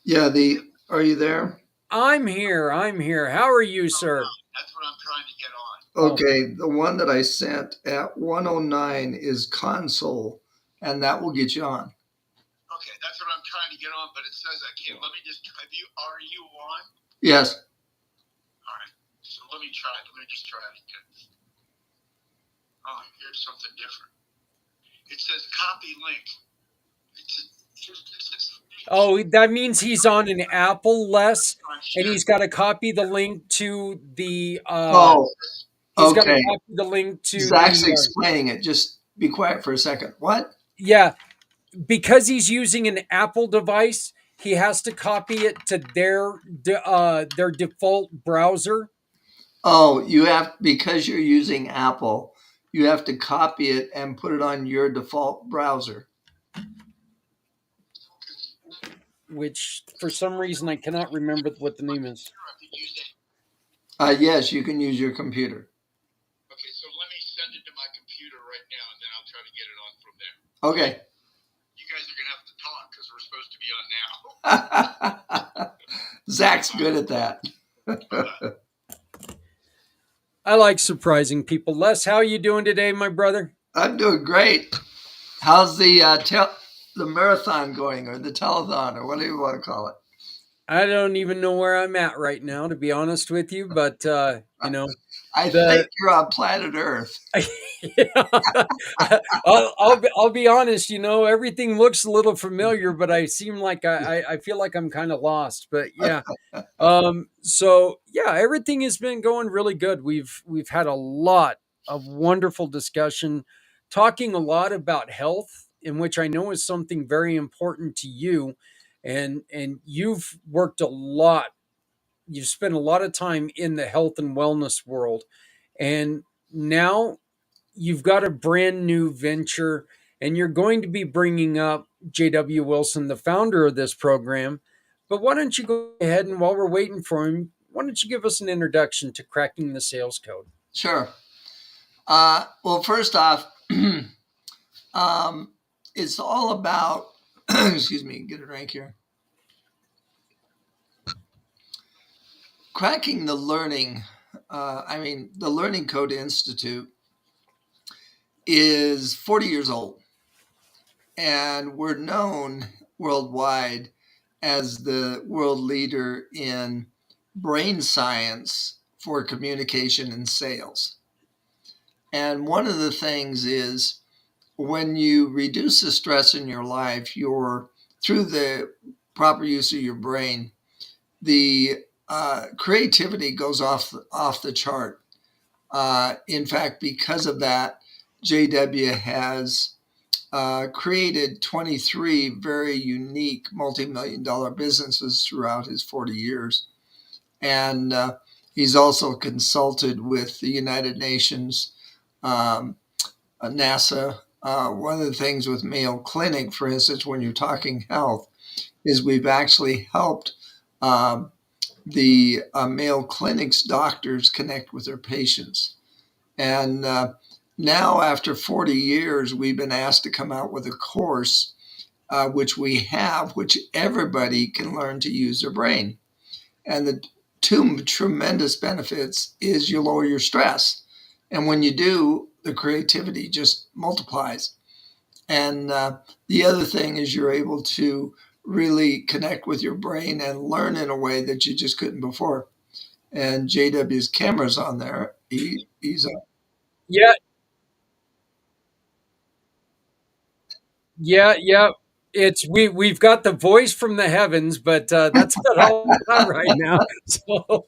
Yeah, are you there? I'm here. How are you, sir? That's what I'm trying to get on. Okay, the one that I sent at 109 is console, and that will get you on. Okay, that's what I'm trying to get on, but it says I can't. Let me just try. Are you on? Yes. All right. So let me try it. Let me just try it again. Oh, here's something different. It says copy link. Oh, that means he's on an Apple, Les, and he's got to copy the link to the. He's got to copy the link to. Zach's explaining it. Just be quiet for a second. What? Yeah, because he's using an Apple device, he has to copy it to their default browser. Oh, because you're using Apple, you have to copy it and put it on your default browser. Which, for some reason, I cannot remember what the name is. Yes, you can use your computer. Okay, so let me send it to my computer right now, and then I'll try to get it on from there. Okay. You guys are going to have to talk because we're supposed to be on now. Zach's good at that. I like surprising people. Les, how are you doing today, my brother? I'm doing great. How's the marathon going, or the telethon, or whatever you want to call it? I don't even know where I'm at right now, to be honest with you. But you know, I think the you're on planet Earth. yeah, I'll be honest. You know, everything looks a little familiar, but I seem like I feel like I'm kind of lost. But yeah, so yeah, everything has been going really good. We've had a lot of wonderful discussion, talking a lot about health, in which I know is something very important to you, and you've worked a lot. You've spent a lot of time in the health and wellness world, and now you've got a brand new venture, and you're going to be bringing up JW Wilson, the founder of this program. But why don't you go ahead, and while we're waiting for him, why don't you give us an introduction to Cracking the Sales Code? Sure. Well, first off, it's all about, excuse me, get a drink here. Cracking the Learning, the Learning Code Institute is 40 years old, and we're known worldwide as the world leader in brain science for communication and sales. And one of the things is when you reduce the stress in your life, through the proper use of your brain, the creativity goes off the chart. In fact, because of that, JW has created 23 very unique multi-million dollar businesses throughout his 40 years. And he's also consulted with the United Nations, NASA. One of the things with Mayo Clinic, for instance, when you're talking health, is we've actually helped the Mayo Clinic's doctors connect with their patients. And now, after 40 years, we've been asked to come out with a course, which we have, which everybody can learn to use their brain. And the two tremendous benefits is you lower your stress. And when you do, the creativity just multiplies. And the other thing is you're able to really connect with your brain and learn in a way that you just couldn't before. And JW's camera's on there. He's Yeah, yeah. It's we've got the voice from the heavens, but that's about all we got right now. So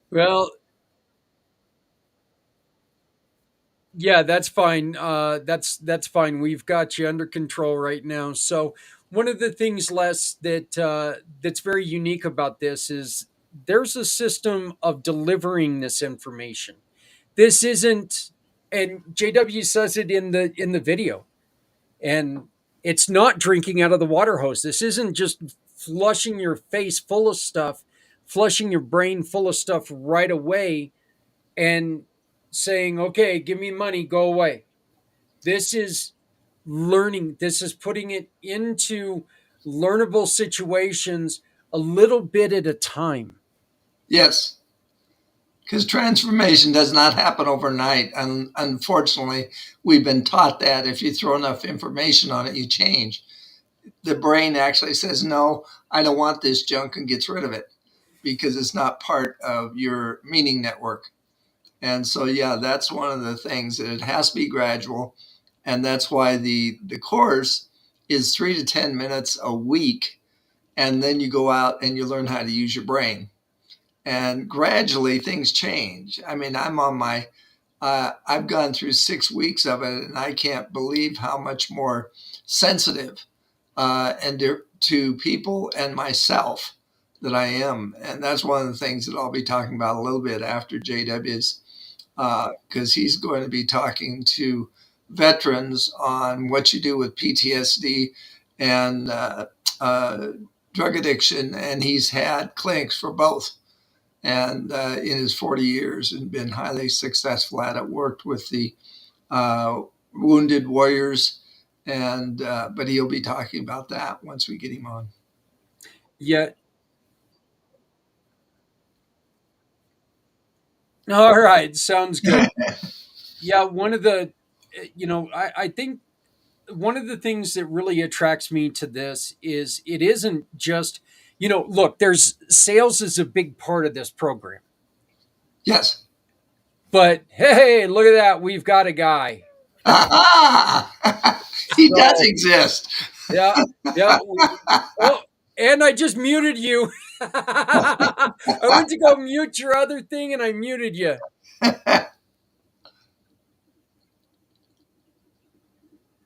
well, yeah, that's fine. That's fine. We've got you under control right now. So one of the things, Les, that's very unique about this is there's a system of delivering this information. This isn't, and JW says it in the video, and it's not drinking out of the water hose. This isn't just flushing your face full of stuff, flushing your brain full of stuff right away, and saying, okay, give me money, go away. This is learning. This is putting it into learnable situations a little bit at a time. Yes, because transformation does not happen overnight. And unfortunately, we've been taught that if you throw enough information on it, you change. The brain actually says, no, I don't want this junk, and gets rid of it because it's not part of your meaning network. And so, yeah, that's one of the things that it has to be gradual. And that's why the course is 3 to 10 minutes a week. And then you go out and you learn how to use your brain. And gradually things change. I mean, I've gone through 6 weeks of it, and I can't believe how much more sensitive and to people and myself that I am. And that's one of the things that I'll be talking about a little bit after JW's, because he's going to be talking to veterans on what you do with PTSD and drug addiction. And he's had clinics for both. And in his 40 years, and been highly successful at it, worked with the wounded warriors. And but he'll be talking about that once we get him on. Yeah, All right, sounds good. Yeah, one of the, I think one of the things that really attracts me to this is it isn't just, look, there's sales is a big part of this program, Yes. but hey, look at that, we've got a guy. Aha! He does So, exist. yeah, yeah. Oh, and I just muted you. I went to go mute your other thing and I muted you.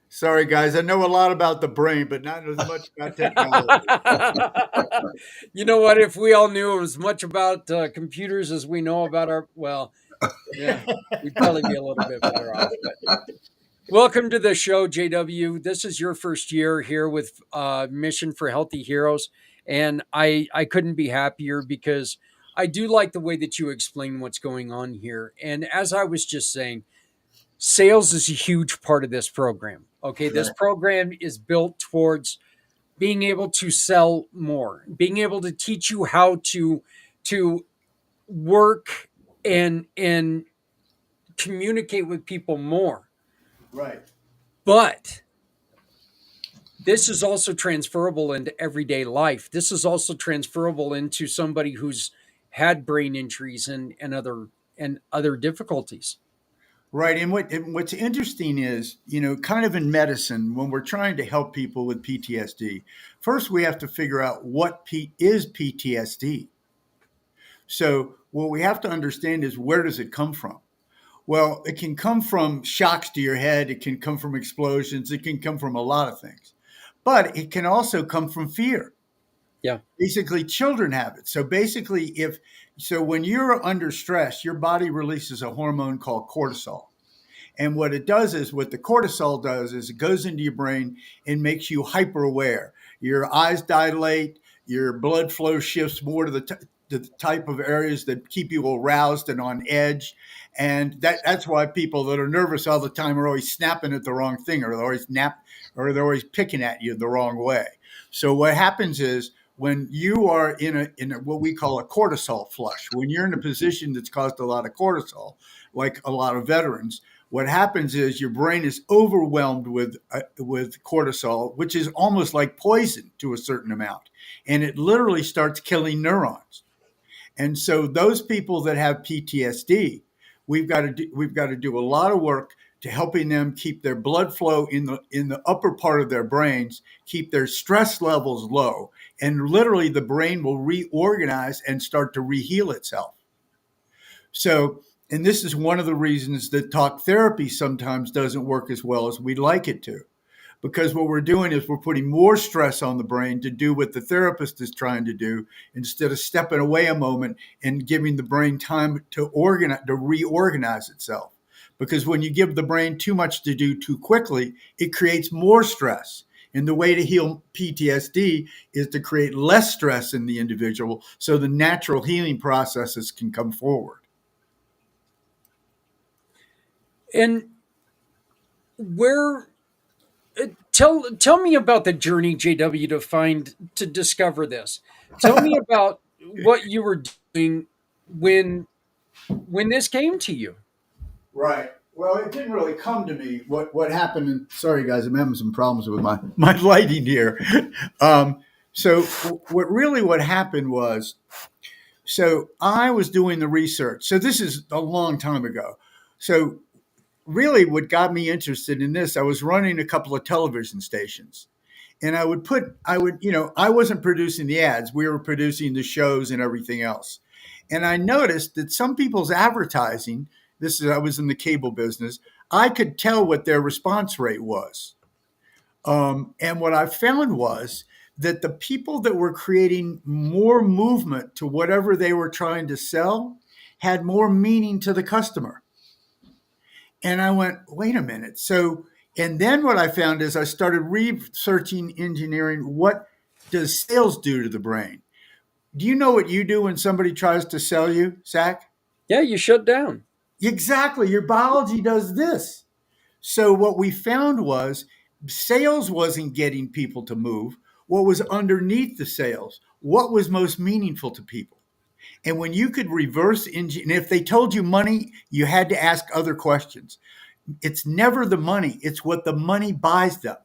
Sorry, guys. I know a lot about the brain, but not as much about technology. You know what? If we all knew as much about computers as we know about yeah, we'd probably be a little bit better off. But welcome to the show, JW. This is your first year here with Mission for Healthy Heroes, and I couldn't be happier because I do like the way that you explain what's going on here. And as I was just saying, sales is a huge part of this program. Okay, this program is built towards being able to sell more, being able to teach you how to work and communicate with people more. Right. But this is also transferable into everyday life. This is also transferable into somebody who's had brain injuries and other difficulties. Right. And what's interesting is, kind of in medicine, when we're trying to help people with PTSD, first we have to figure out what is PTSD. So what we have to understand is, where does it come from? Well, it can come from shocks to your head. It can come from explosions. It can come from a lot of things, but it can also come from fear. Yeah. Basically, children have it. So basically, when you're under stress, your body releases a hormone called cortisol. And what it does is, what the cortisol does is, it goes into your brain and makes you hyper aware. Your eyes dilate, your blood flow shifts more to the type of areas that keep you aroused and on edge. And that's why people that are nervous all the time are always snapping at the wrong thing, or they're always picking at you the wrong way. So what happens is, when you are in a what we call a cortisol flush, when you're in a position that's caused a lot of cortisol, like a lot of veterans, what happens is your brain is overwhelmed with cortisol, which is almost like poison to a certain amount, and it literally starts killing neurons. And so those people that have PTSD, we've got to do a lot of work to helping them keep their blood flow in the upper part of their brains, keep their stress levels low, and literally the brain will reorganize and start to reheal itself. So, and this is one of the reasons that talk therapy sometimes doesn't work as well as we'd like it to, because what we're doing is we're putting more stress on the brain to do what the therapist is trying to do, instead of stepping away a moment and giving the brain time to reorganize itself. Because when you give the brain too much to do too quickly, it creates more stress. And the way to heal PTSD is to create less stress in the individual, so the natural healing processes can come forward. And where tell me about the journey, JW, to discover this. Tell me about what you were doing when this came to you. Right. Well, it didn't really come to me. What happened? And sorry, guys, I'm having some problems with my lighting here. So what happened was, so I was doing the research. So this is a long time ago. So really, what got me interested in this, I was running a couple of television stations, and I wasn't producing the ads. We were producing the shows and everything else. And I noticed that some people's advertising, I was in the cable business, I could tell what their response rate was. And what I found was that the people that were creating more movement to whatever they were trying to sell had more meaning to the customer. And I went, wait a minute. And then what I found is, I started researching engineering. What does sales do to the brain? Do you know what you do when somebody tries to sell you, Zach? Yeah, you shut down. Exactly. Your biology does this. So what we found was, sales wasn't getting people to move. What was underneath the sales? What was most meaningful to people? And when you could reverse engineer, and if they told you money, you had to ask other questions. It's never the money, it's what the money buys them,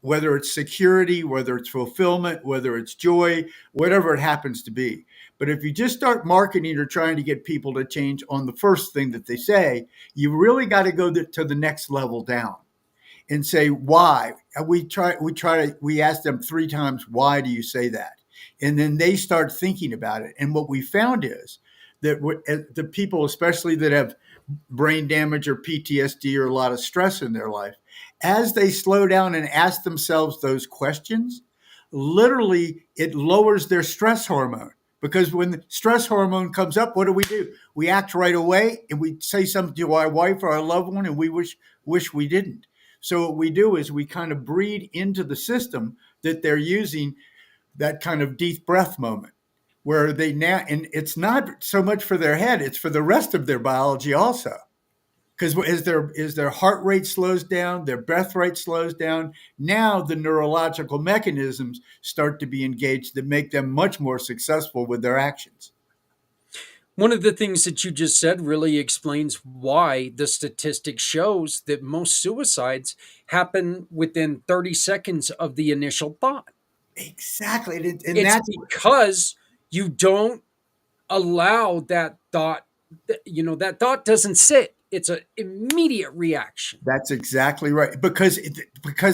whether it's security, whether it's fulfillment, whether it's joy, whatever it happens to be. But if you just start marketing or trying to get people to change on the first thing that they say, you really got to go to the next level down and say why. We ask them 3 times, why do you say that? And then they start thinking about it. And what we found is that the people, especially that have brain damage or PTSD or a lot of stress in their life, as they slow down and ask themselves those questions, literally it lowers their stress hormone. Because when the stress hormone comes up, what do? We act right away and we say something to our wife or our loved one and we wish we didn't. So what we do is we kind of breed into the system that they're using that kind of deep breath moment where they now, and it's not so much for their head, it's for the rest of their biology also. Because as their heart rate slows down, their breath rate slows down, now the neurological mechanisms start to be engaged that make them much more successful with their actions. One of the things that you just said really explains why the statistic shows that most suicides happen within 30 seconds of the initial thought. Exactly. And It's that's because you don't allow that thought, that thought doesn't sit. It's an immediate reaction. That's exactly right. Because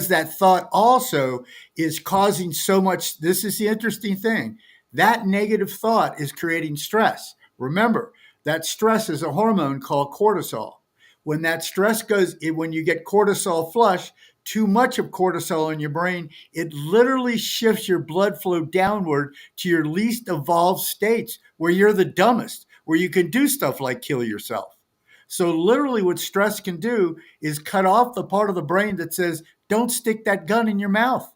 that thought also is causing so much. This is the interesting thing. That negative thought is creating stress. Remember, that stress is a hormone called cortisol. When that stress when you get cortisol flush, too much of cortisol in your brain, it literally shifts your blood flow downward to your least evolved states where you're the dumbest, where you can do stuff like kill yourself. So literally what stress can do is cut off the part of the brain that says, don't stick that gun in your mouth.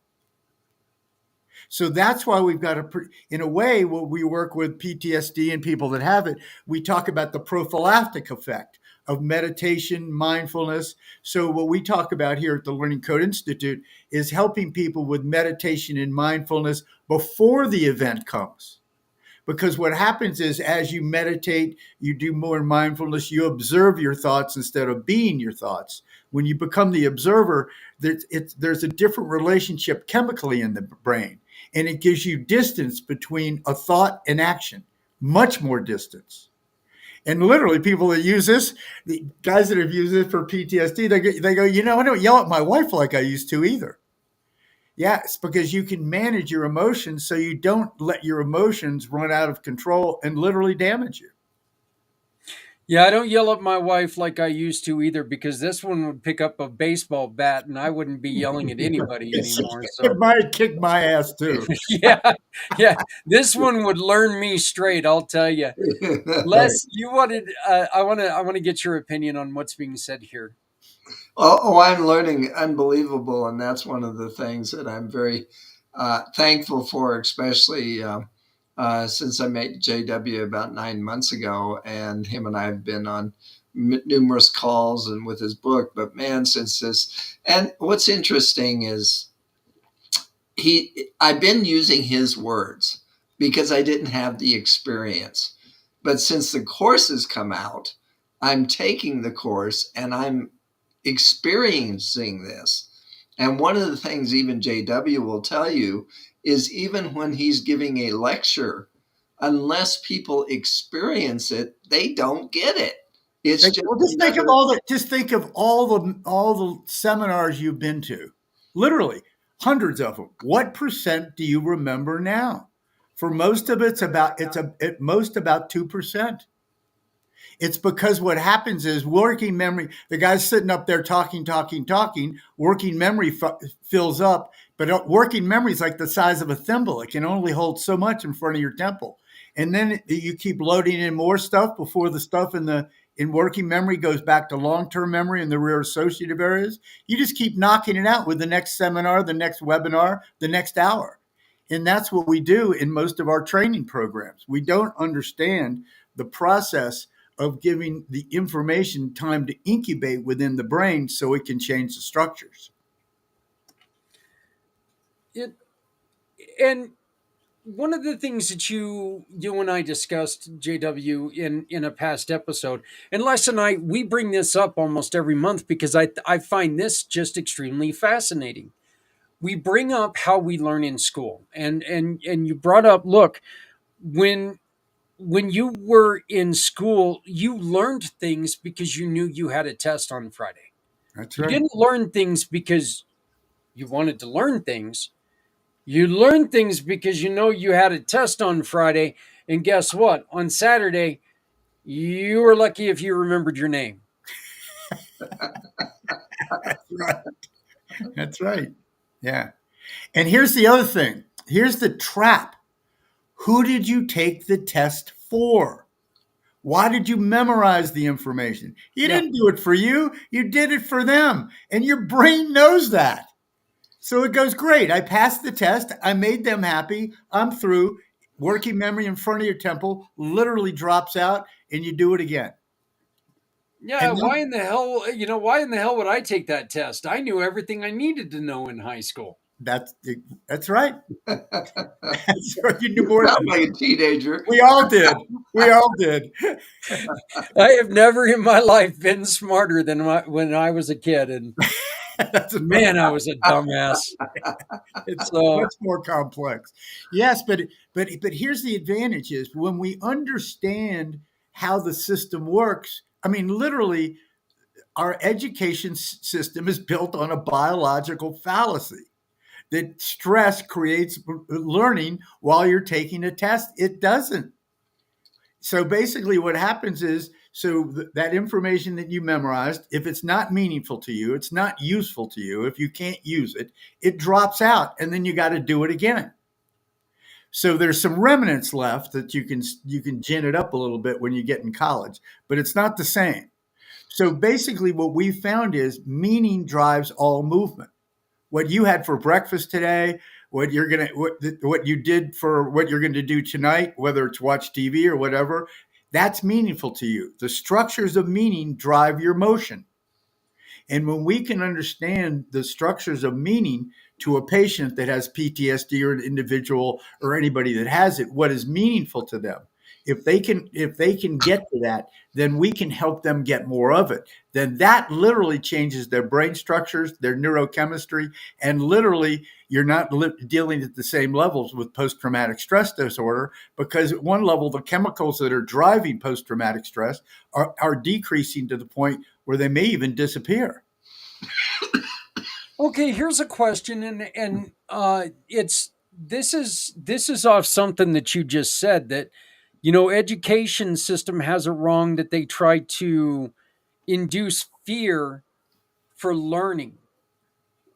So that's why we've got to, in a way, when we work with PTSD and people that have it, we talk about the prophylactic effect of meditation, mindfulness. So what we talk about here at the Learning Code Institute is helping people with meditation and mindfulness before the event comes. Because what happens is as you meditate, you do more mindfulness, you observe your thoughts instead of being your thoughts. When you become the observer, there's a different relationship chemically in the brain, and it gives you distance between a thought and action, much more distance. And literally people that use this, the guys that have used it for PTSD, they go, I don't yell at my wife like I used to either. Yes, because you can manage your emotions so you don't let your emotions run out of control and literally damage you. Yeah, I don't yell at my wife like I used to either, because this one would pick up a baseball bat and I wouldn't be yelling at anybody anymore. So It might kick my ass too. yeah, this one would learn me straight. I'll tell you. Les, you wanted. I want to get your opinion on what's being said here. I'm learning unbelievable, and that's one of the things that I'm very thankful for, especially since I met JW about 9 months ago, and him and I have been on numerous calls and with his book. But man, since this, and what's interesting is I've been using his words because I didn't have the experience. But since the course has come out, I'm taking the course and I'm experiencing this. And one of the things even JW will tell you is even when he's giving a lecture, unless people experience it, they don't get it. It's just think of all the seminars you've been to, literally hundreds of them. What percent do you remember now? For most of it's at most about 2%. It's because what happens is working memory, the guy's sitting up there talking, working memory fills up, but working memory is like the size of a thimble. It can only hold so much in front of your temple. And then you keep loading in more stuff before the stuff in working memory goes back to long-term memory in the rear associative areas. You just keep knocking it out with the next seminar, the next webinar, the next hour. And that's what we do in most of our training programs. We don't understand the process of giving the information time to incubate within the brain so it can change the structures. And one of the things that you and I discussed, JW, in a past episode, and Les and I, we bring this up almost every month because I find this just extremely fascinating. We bring up how we learn in school, and you brought up, look, when you were in school, you learned things because you knew you had a test on Friday. That's You right. didn't learn things because you wanted to learn things. You learned things because you know you had a test on Friday. And guess what? On Saturday, you were lucky if you remembered your name. That's right. That's right. Yeah. And here's the other thing. Here's the trap. Who did you take the test for? Why did you memorize the information? You Yeah. didn't do it for you. You did it for them. And your brain knows that. So it goes, great. I passed the test. I made them happy. I'm through. Working memory in front of your temple literally drops out and you do it again. Yeah, And why in the hell, why in the hell would I take that test? I knew everything I needed to know in high school. that's right. That's right. You knew more Sound than like a teenager. we all did. We all did. I have never in my life been smarter than when I was a kid. And That's man, I was a dumbass. It's So, much more complex. Yes, but here's the advantage is when we understand how the system works. I mean, literally, our education system is built on a biological fallacy that stress creates learning while you're taking a test. It doesn't. So basically, what happens is that information that you memorized, if it's not meaningful to you, it's not useful to you, if you can't use it, it drops out and then you got to do it again. So there's some remnants left that you can gin it up a little bit when you get in college, but it's not the same. So basically, what we found is meaning drives all movement. What you had for breakfast today, what you did for what you're going to do tonight, whether it's watch TV or whatever, that's meaningful to you. The structures of meaning drive your motion. And when we can understand the structures of meaning to a patient that has PTSD or an individual or anybody that has it, what is meaningful to them, if they can get to that, then we can help them get more of it. Then that literally changes their brain structures, their neurochemistry, and literally you're not dealing at the same levels with post-traumatic stress disorder, because at one level the chemicals that are driving post-traumatic stress are decreasing to the point where they may even disappear. okay, here's a question, and it's this is off something that you just said, that education system has it wrong that they try to induce fear for learning.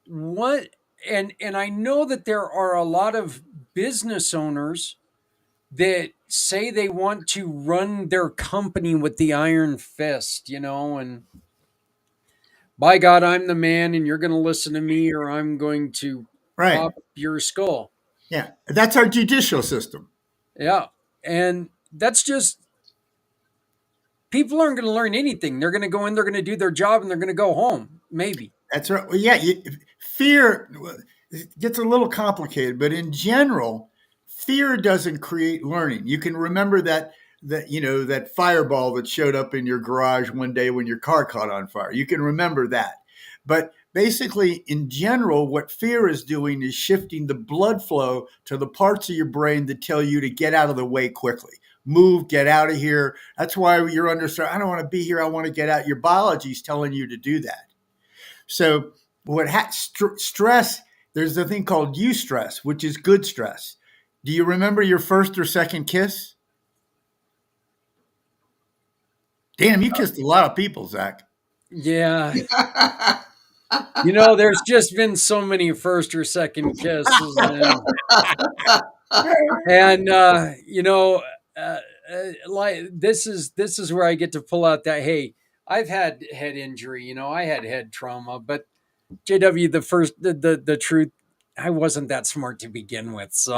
What and I know that there are a lot of business owners that say they want to run their company with the iron fist, and by God, I'm the man and you're going to listen to me or I'm going to Right. pop your skull. Yeah. That's our judicial system. Yeah. And that's just, people aren't going to learn anything. They're going to go in, they're going to do their job, and they're going to go home, maybe. That's right. Well, yeah, fear gets a little complicated, but in general, fear doesn't create learning. You can remember that fireball that showed up in your garage one day when your car caught on fire. You can remember that. But basically, in general, what fear is doing is shifting the blood flow to the parts of your brain that tell you to get out of the way quickly. Move, get out of here. That's why you're under stress. I don't want to be here. I want to get out. Your biology is telling you to do that. So stress, there's a thing called eustress, which is good stress. Do you remember your first or second kiss? Damn, you kissed a lot of people, Zach. Yeah. There's just been so many first or second kisses. Like this is where I get to pull out that, hey, I've had head injury, I had head trauma, but JW, the truth, I wasn't that smart to begin with. So,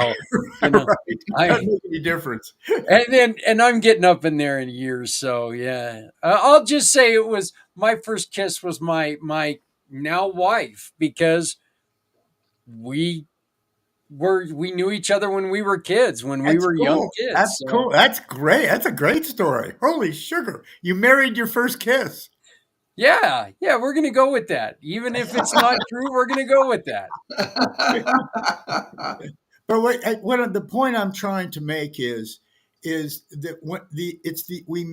Right. Doesn't make any difference. and I'm getting up in there in years. So yeah, I'll just say it was my first kiss was my now wife, because we we knew each other when we were kids, when we That's were young cool. kids. That's So, cool. That's great. That's a great story. Holy sugar. You married your first kiss. yeah, we're gonna go with that. Even if it's not true, we're gonna go with that. But what the point I'm trying to make is that we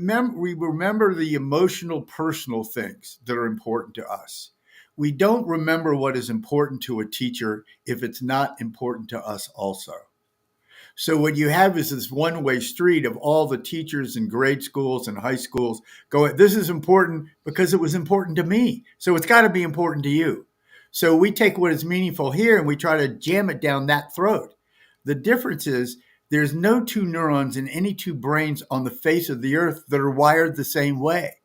remember the emotional personal things that are important to us. We don't remember what is important to a teacher if it's not important to us also. So what you have is this one-way street of all the teachers in grade schools and high schools going, this is important because it was important to me. So it's got to be important to you. So we take what is meaningful here and we try to jam it down that throat. The difference is there's no two neurons in any two brains on the face of the earth that are wired the same way.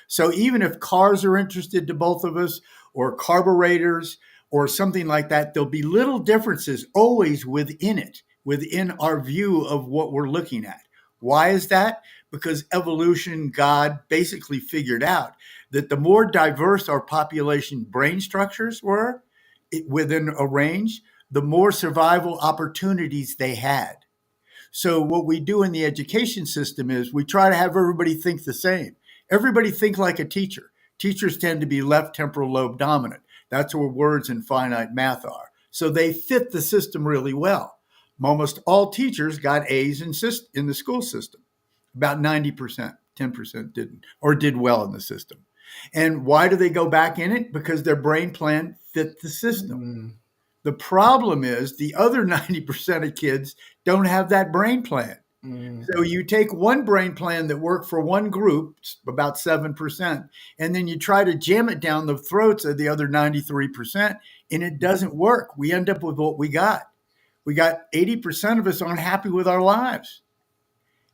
So even if cars are interested to both of us, or carburetors, or something like that, there'll be little differences always within it, within our view of what we're looking at. Why is that? Because evolution, God basically figured out that the more diverse our population brain structures were within a range, the more survival opportunities they had. So what we do in the education system is we try to have everybody think the same. Everybody think like a teacher. Teachers tend to be left temporal lobe dominant. That's where words and finite math are. So they fit the system really well. Almost all teachers got A's in the school system. About 90%, 10% didn't, or did well in the system. And why do they go back in it? Because their brain plan fit the system. The problem is the other 90% of kids don't have that brain plan. So you take one brain plan that worked for one group, about 7%, and then you try to jam it down the throats of the other 93%, and it doesn't work. We end up with what we got. We got 80% of us aren't happy with our lives.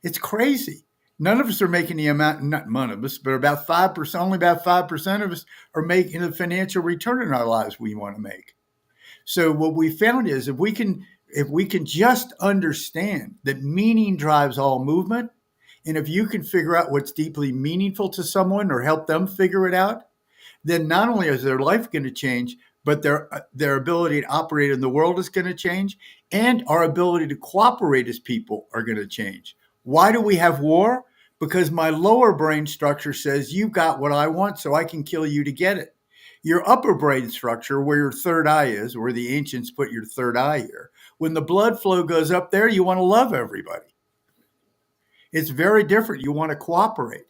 It's crazy. None of us are making the amount, not none of us, but about 5%, only about 5% of us are making the financial return in our lives we want to make. So what we found is if we can just understand that meaning drives all movement, and if you can figure out what's deeply meaningful to someone or help them figure it out, then not only is their life going to change, but their ability to operate in the world is going to change, and our ability to cooperate as people are going to change. Why do we have war? Because my lower brain structure says you got what I want, so I can kill you to get it. Your upper brain structure, where your third eye is, where the ancients put your third eye here, when the blood flow goes up there, you want to love everybody. It's very different. You want to cooperate.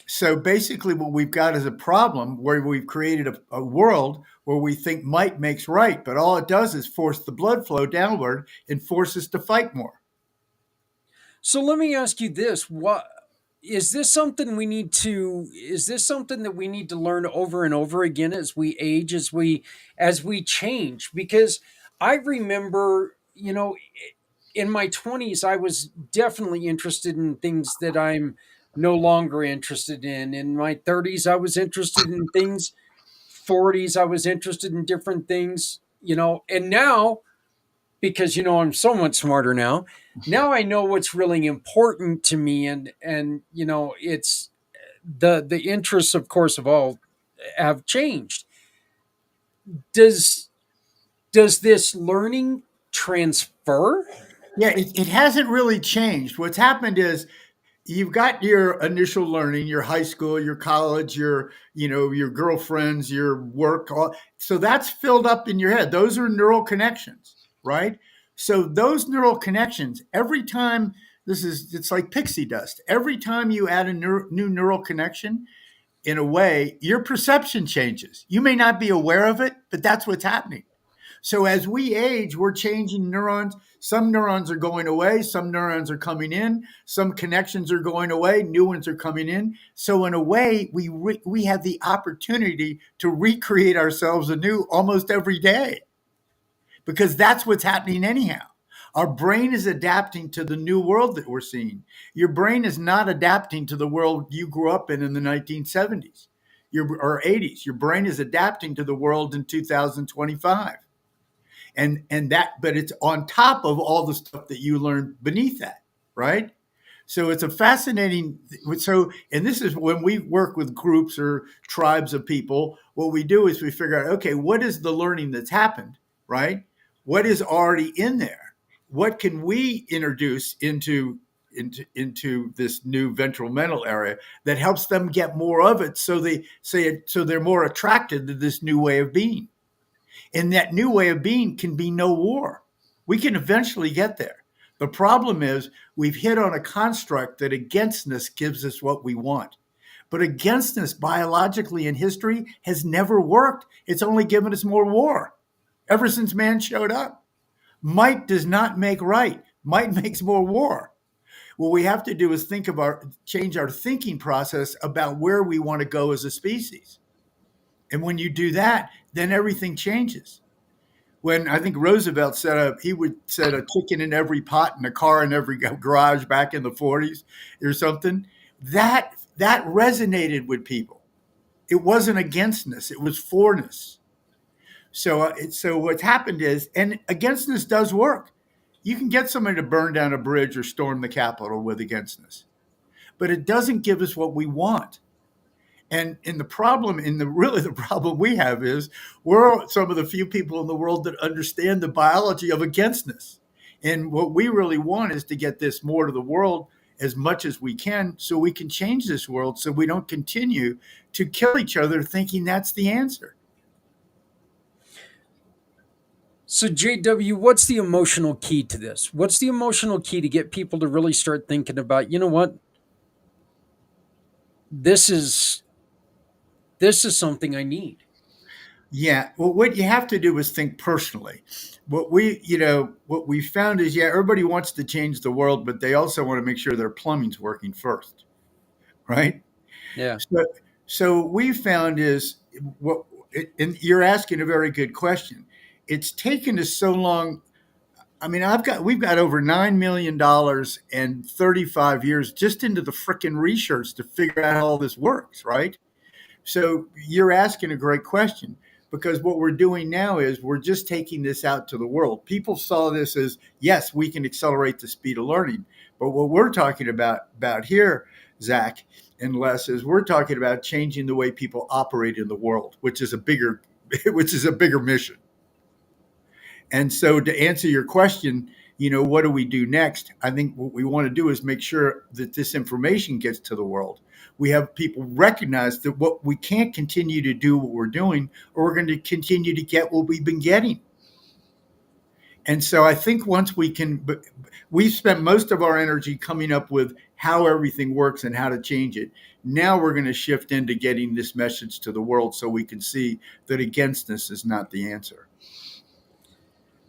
So basically what we've got is a problem where we've created a world where we think might makes right, but all it does is force the blood flow downward and force us to fight more. So let me ask you this: what is this something we need to? Is this something that we need to learn over and over again as we age, as we change? Because I remember, in my 20s, I was definitely interested in things that I'm no longer interested in. In my 30s, I was interested in things. 40s, I was interested in different things. And now, because I'm so much smarter now. Now I know what's really important to me, and it's the interests, of course, of all have changed. Does this learning transfer? Yeah, it hasn't really changed. What's happened is you've got your initial learning, your high school, your college, your girlfriends, your work. So that's filled up in your head. Those are neural connections, right? So those neural connections, every time it's like pixie dust. Every time you add a new neural connection, in a way, your perception changes. You may not be aware of it, but that's what's happening. So as we age, we're changing neurons. Some neurons are going away. Some neurons are coming in. Some connections are going away. New ones are coming in. So in a way, we have the opportunity to recreate ourselves anew almost every day, because that's what's happening anyhow. Our brain is adapting to the new world that we're seeing. Your brain is not adapting to the world you grew up in the 1970s or 80s. Your brain is adapting to the world in 2025. But it's on top of all the stuff that you learned beneath that, right? So it's a fascinating. And this is when we work with groups or tribes of people, what we do is we figure out, okay, what is the learning that's happened, right? What is already in there? What can we introduce into this new ventral mental area that helps them get more of it, so they say it, so they're more attracted to this new way of being. And that new way of being can be no war. We can eventually get there. The problem is we've hit on a construct that againstness gives us what we want. But againstness biologically in history has never worked. It's only given us more war ever since man showed up. Might does not make right. Might makes more war. What we have to do is change our thinking process about where we want to go as a species. And when you do that, then everything changes. When I think Roosevelt he would set a chicken in every pot and a car in every garage back in the 40s or something. That resonated with people. It wasn't againstness; it was forness. So what's happened is, and againstness does work. You can get somebody to burn down a bridge or storm the Capitol with againstness, but it doesn't give us what we want. And the problem we have is we're some of the few people in the world that understand the biology of againstness. And what we really want is to get this more to the world as much as we can, so we can change this world, so we don't continue to kill each other thinking that's the answer. So, JW, what's the emotional key to this? What's the emotional key to get people to really start thinking about, you know what? This is something I need. Yeah. Well, what you have to do is think personally. What we found is, everybody wants to change the world, but they also want to make sure their plumbing's working first, right? Yeah. So we found is and you're asking a very good question. It's taken us so long. I mean, we've got over $9 million and 35 years just into the frickin' research to figure out how all this works, right? So you're asking a great question, because what we're doing now is we're just taking this out to the world. People saw this as, yes, we can accelerate the speed of learning. But what we're talking about here, Zach and Les, is we're talking about changing the way people operate in the world, which is a bigger mission. And so to answer your question, what do we do next? I think what we want to do is make sure that this information gets to the world. We have people recognize that we can't continue to do what we're doing, or we're going to continue to get what we've been getting. And so I think once we've spent most of our energy coming up with how everything works and how to change it. Now we're going to shift into getting this message to the world, so we can see that againstness is not the answer.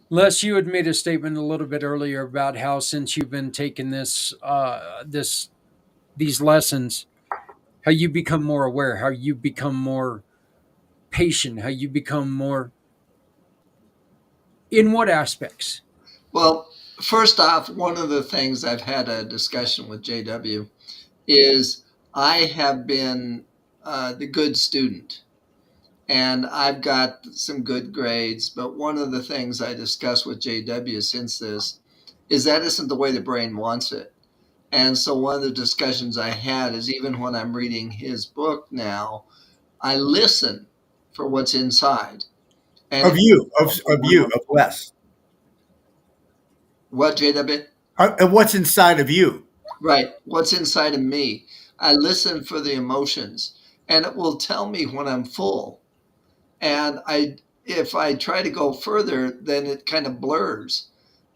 Les, you had made a statement a little bit earlier about how, since you've been taking these lessons, how you become more aware, how you become more patient, how you become more. In what aspects? Well, first off, one of the things I've had a discussion with JW is I have been the good student. And I've got some good grades, but one of the things I discussed with JW since this is that isn't the way the brain wants it. And so one of the discussions I had is, even when I'm reading his book now, I listen for what's inside. And of Les. What, JW? And what's inside of you? Right. What's inside of me. I listen for the emotions, and it will tell me when I'm full. And if I try to go further, then it kind of blurs.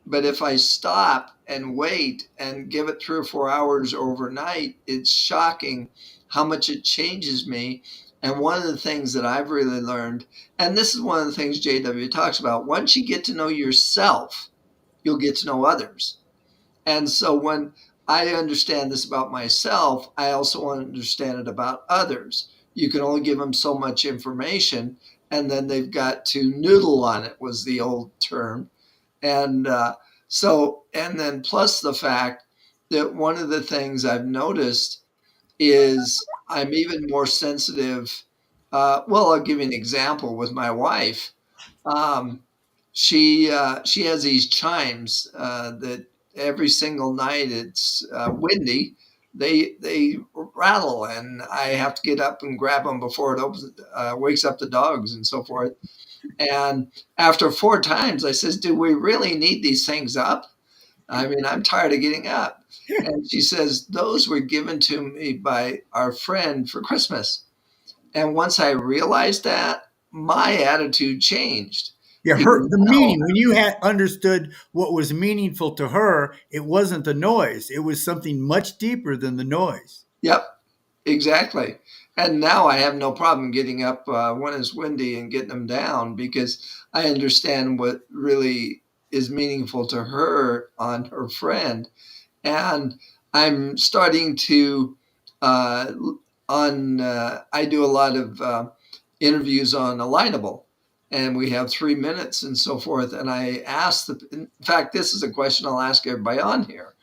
But if I stop and wait and give it 3 or 4 hours overnight, it's shocking how much it changes me. And one of the things that I've really learned, and this is one of the things JW talks about, once you get to know yourself, you'll get to know others. And so when I understand this about myself, I also want to understand it about others. You can only give them so much information, and then they've got to noodle on it, was the old term. And and then plus the fact that one of the things I've noticed is I'm even more sensitive. I'll give you an example with my wife. She has these chimes that every single night it's windy. They rattle, and I have to get up and grab them before it wakes up the dogs and so forth. And after 4 times, I says, do we really need these things up? I mean, I'm tired of getting up. And she says, those were given to me by our friend for Christmas. And once I realized that, my attitude changed. Yeah, Because the now, meaning, when you had understood what was meaningful to her, it wasn't the noise. It was something much deeper than the noise. yep, exactly. And now I have no problem getting up when it's windy and getting them down because I understand what really is meaningful to her on her friend. And I'm starting to uh, I do a lot of interviews on Alignable, and we have 3 minutes and so forth. And I ask in fact, this is a question I'll ask everybody on here,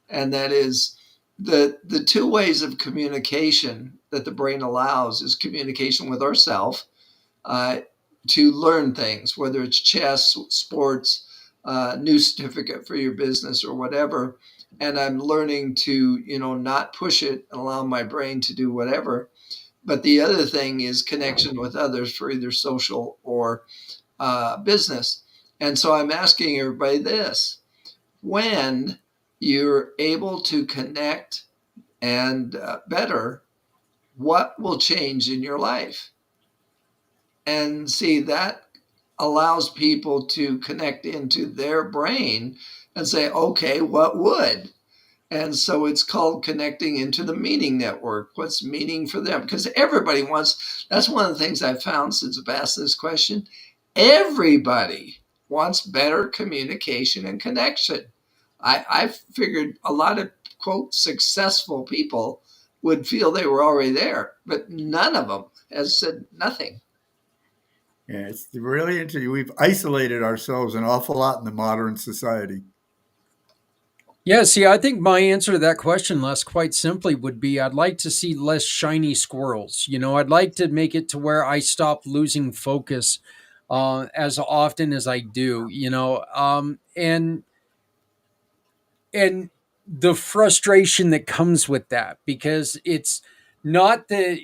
and that is the two ways of communication that the brain allows is communication with ourself uh, to learn things, whether it's chess, sports, new certificate for your business or whatever. And I'm learning to, not push it and allow my brain to do whatever. But the other thing is connection with others for either social or business. And so I'm asking everybody this: when you're able to connect and better, what will change in your life? And see, that allows people to connect into their brain and say, okay, what would? And so it's called connecting into the meaning network. What's meaning for them? Because everybody wants, that's one of the things I've found since I've asked this question. Everybody wants better communication and connection. I figured a lot of, quote, successful people would feel they were already there, but none of them has said nothing. Yeah, it's really interesting. We've isolated ourselves an awful lot in the modern society. Yeah, see, I think my answer to that question, Les, quite simply would be I'd like to see less shiny squirrels. I'd like to make it to where I stop losing focus as often as I do, and the frustration that comes with that, because it's not that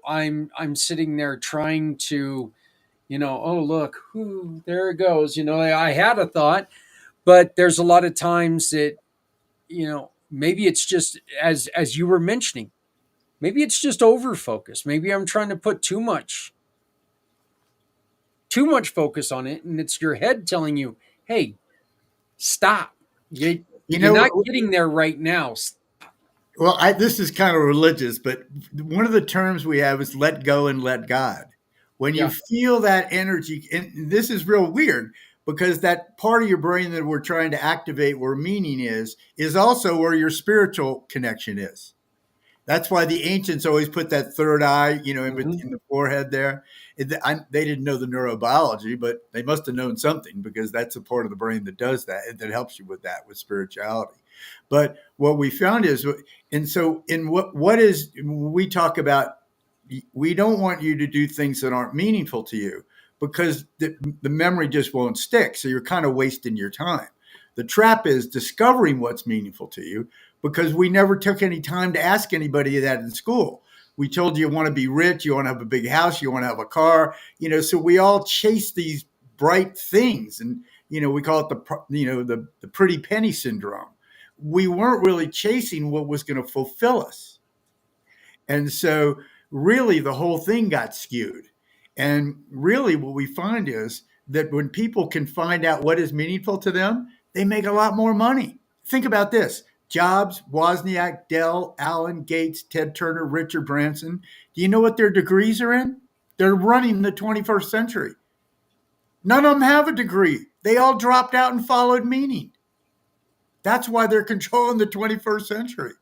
I'm sitting there trying to, oh look, there it goes. I had a thought, but there's a lot of times that maybe it's just as you were mentioning, maybe it's just over focus. Maybe I'm trying to put too much focus on it, and it's your head telling you, hey, stop. you, You you're know, not getting there right now. well, this is kind of religious, but one of the terms we have is let go and let God. When you Yeah. feel that energy, and this is real weird because that part of your brain that we're trying to activate where meaning is also where your spiritual connection is. That's why the ancients always put that third eye, Mhm. in the forehead there. They didn't know the neurobiology, but they must have known something because that's a part of the brain that does that, that helps you with that, with spirituality. But what we found is, and so in what is, we talk about, we don't want you to do things that aren't meaningful to you because the memory just won't stick. So you're kind of wasting your time. The trap is discovering what's meaningful to you because we never took any time to ask anybody that in school. We told you want to be rich, you want to have a big house, you want to have a car, so we all chase these bright things, and we call it the pretty penny syndrome. We weren't really chasing what was going to fulfill us. And so really the whole thing got skewed. And really what we find is that when people can find out what is meaningful to them, they make a lot more money. Think about this: Jobs, Wozniak, Dell, Allen, Gates, Ted Turner, Richard Branson. Do you know what their degrees are in? They're running the 21st century. None of them have a degree. They all dropped out and followed meaning. That's why they're controlling the 21st century.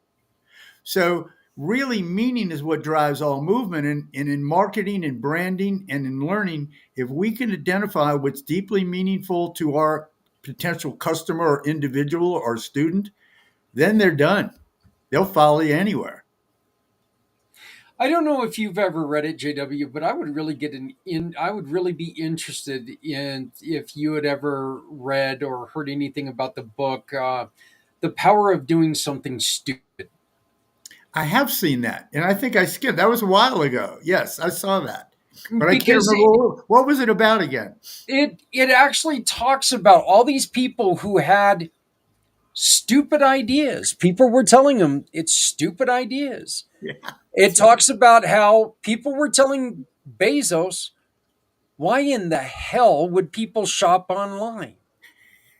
So really meaning is what drives all movement. And in marketing and branding and in learning, if we can identify what's deeply meaningful to our potential customer or individual or student, then they're done. They'll follow you anywhere. I don't know if you've ever read it, JW, but I would really I would really be interested in if you had ever read or heard anything about the book, The Power of Doing Something Stupid. I have seen that. And I think I skipped. That was a while ago. Yes, I saw that. But I can't Because remember what was it about again. it actually talks about all these people who had stupid ideas. People were telling them it's stupid ideas. Yeah, It talks about how people were telling Bezos, why in the hell would people shop online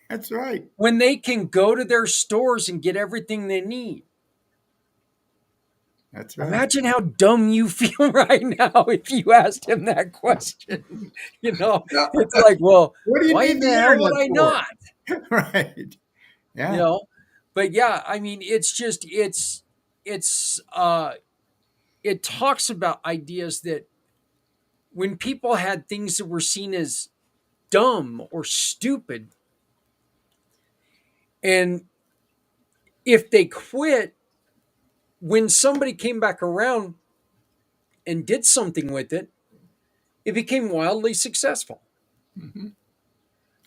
that's right. when they can go to their stores and get everything they need? That's right. Imagine how dumb you feel right now if you asked him that question. Yeah. It's like, well, What do you why need in the the hell would I internet for? not? Right. Yeah. You know, but yeah, I mean, it's just it talks about ideas that when people had things that were seen as dumb or stupid, and if they quit, when somebody came back around and did something with it, it became wildly successful. Mhm.